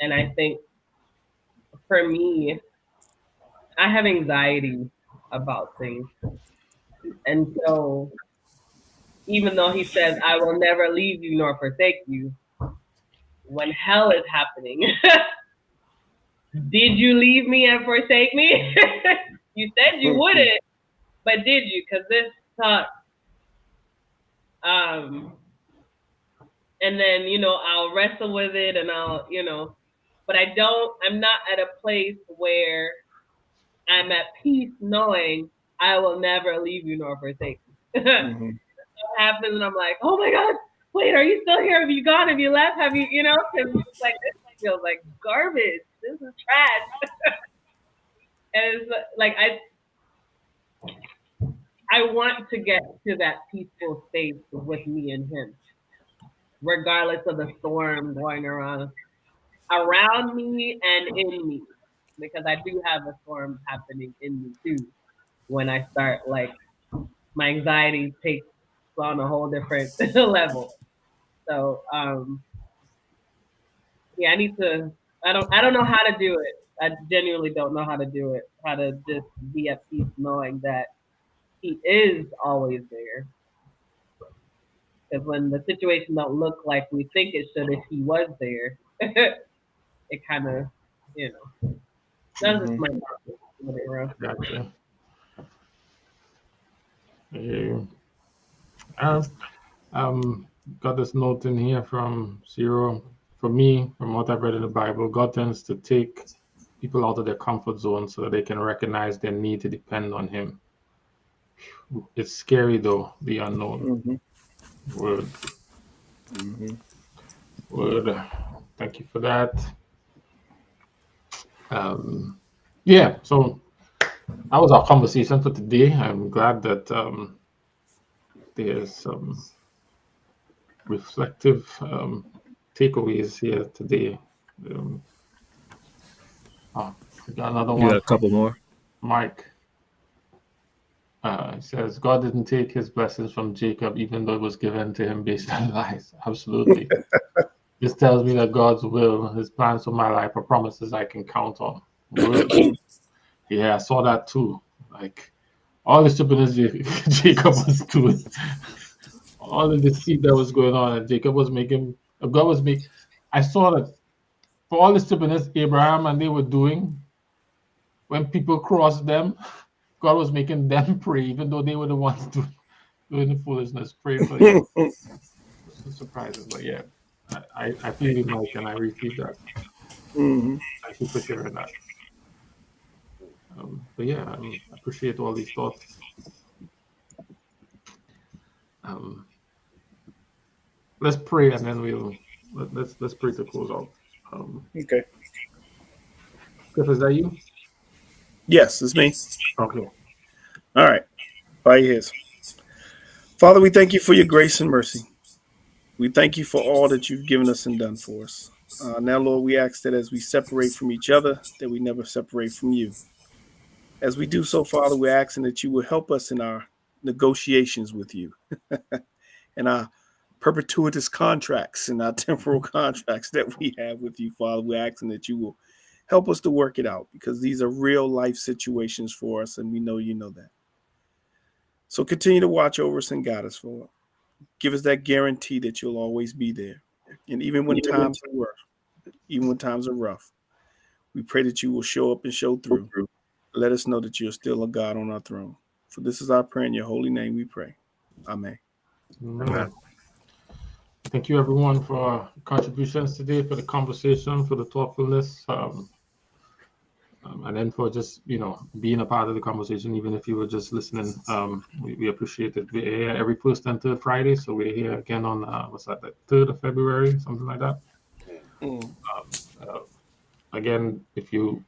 and I think for me, I have anxiety about things. And so, even though he says, I will never leave you nor forsake you, when hell is happening, did you leave me and forsake me? You said you wouldn't, but did you? Because this sucks. And then, I'll wrestle with it and but I'm not at a place where I'm at peace knowing I will never leave you nor forsake you. What happens and I'm like, oh my God, wait, are you still here? Have you gone? Have you left? Have you, because it's like, this feels like garbage. This is trash. And it's like, I want to get to that peaceful space with me and him, regardless of the storm going around me and in me. because I do have a storm happening in me too. When I start like my anxiety takes on a whole different level. So yeah, I need to. I don't know how to do it. I genuinely don't know how to do it. How to just be at peace knowing that he is always there. Because when the situation don't look like we think it should, if he was there, it kind of, you know, that's just my thought. Gotcha. Yeah. I've got this note in here from Zero. For me, from what I've read in the Bible, God tends to take people out of their comfort zone so that they can recognize their need to depend on Him. It's scary though, the unknown. Word. Word. Thank you for that. Yeah, so that was our conversation for today. I'm glad that there's some reflective takeaways here today. We got another You one got a from couple more. Mike. It says, God didn't take his blessings from Jacob, even though it was given to him based on lies. Absolutely. This tells me that God's will, his plans for my life are promises I can count on. Word. Yeah, I saw that too. Like, all the stupidness Jacob was doing, all the deceit that was going on, and Jacob was making, God was making. I saw that for all the stupidness Abraham and they were doing, when people crossed them, God was making them pray, even though they were the ones doing the foolishness. Pray for you. Some surprises, but yeah, I feel you, Mike, and I receive that. Thank you for sharing that. But yeah, I appreciate all these thoughts. Let's pray, and then let's pray to close out. Okay. Cliff, is that you? Yes, it's me. Okay. All right. Bow your heads. Father, we thank you for your grace and mercy. We thank you for all that you've given us and done for us. Now, Lord, we ask that as we separate from each other, that we never separate from you. As we do so, Father, we're asking that you will help us in our negotiations with you and our perpetuitous contracts and our temporal contracts that we have with you, Father. We're asking that you will help us to work it out because these are real life situations for us, and we know you know that. So continue to watch over us and guide us, Lord. Give us that guarantee that you'll always be there. And even when times are rough, we pray that you will show up and show through. Let us know that you're still a God on our throne. For this is our prayer in your holy name we pray. Amen. Amen. Thank you, everyone, for contributions today, for the conversation, for the thoughtfulness, and then for just being a part of the conversation, even if you were just listening. We appreciate it. We're here every first and third Friday, so we're here again on the 3rd of February, something like that. Again, if you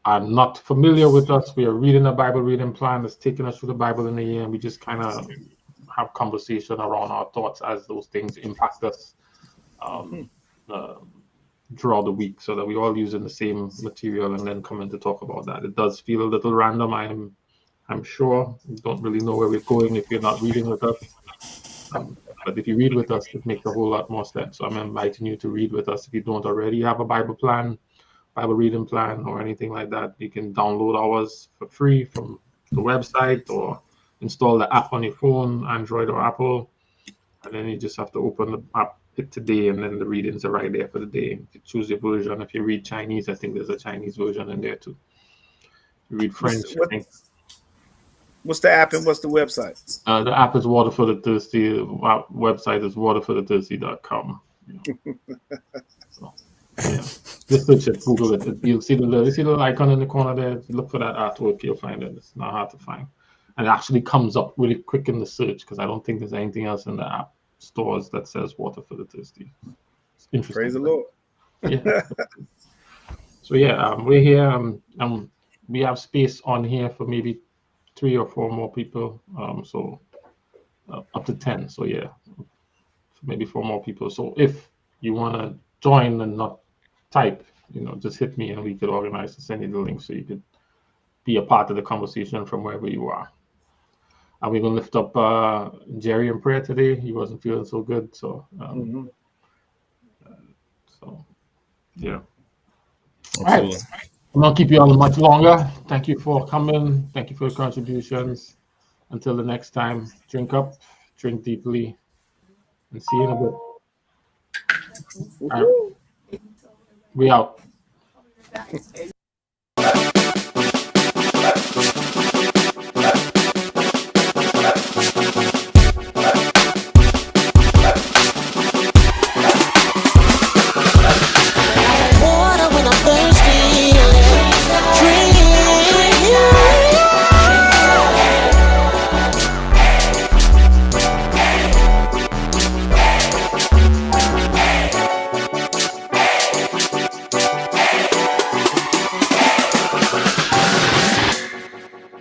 are not familiar with us, we are reading a Bible reading plan that's taking us through the Bible in a year, and we just kind of have conversation around our thoughts as those things impact us throughout the week, so that we all using the same material and then coming to talk about that. It does feel a little random. I'm sure you don't really know where we're going if you're not reading with us. But if you read with us, it makes a whole lot more sense. So I'm inviting you to read with us. If you don't already have a Bible plan, Bible reading plan, or anything like that, you can download ours for free from the website or install the app on your phone, Android or Apple, and then you just have to open the app, hit today, and then the readings are right there for the day. You choose your version. If you read Chinese, I think there's a Chinese version in there too. If you read French, what's the app and what's the website? The app is Water for the Thirsty. The website is waterforthethirsty.com. So, yeah. Just search it, Google it. You'll see the little icon in the corner there. Look for that artwork, you'll find it. It's not hard to find. And it actually comes up really quick in the search because I don't think there's anything else in the app stores that says Water for the Thirsty. It's interesting. Praise the Lord. Yeah. So yeah, we're here. We have space on here for maybe 3 or 4 more people. So up to 10. So yeah, maybe 4 more people. So if you want to join and not type, just hit me and we could organize to send you the link so you could be a part of the conversation from wherever you are. And we're going to lift up Jerry in prayer today. He wasn't feeling so good. So, yeah. All right. I'm not keep you on much longer. Thank you for coming. Thank you for your contributions. Until the next time, drink up, drink deeply, and see you in a bit. All right. We out.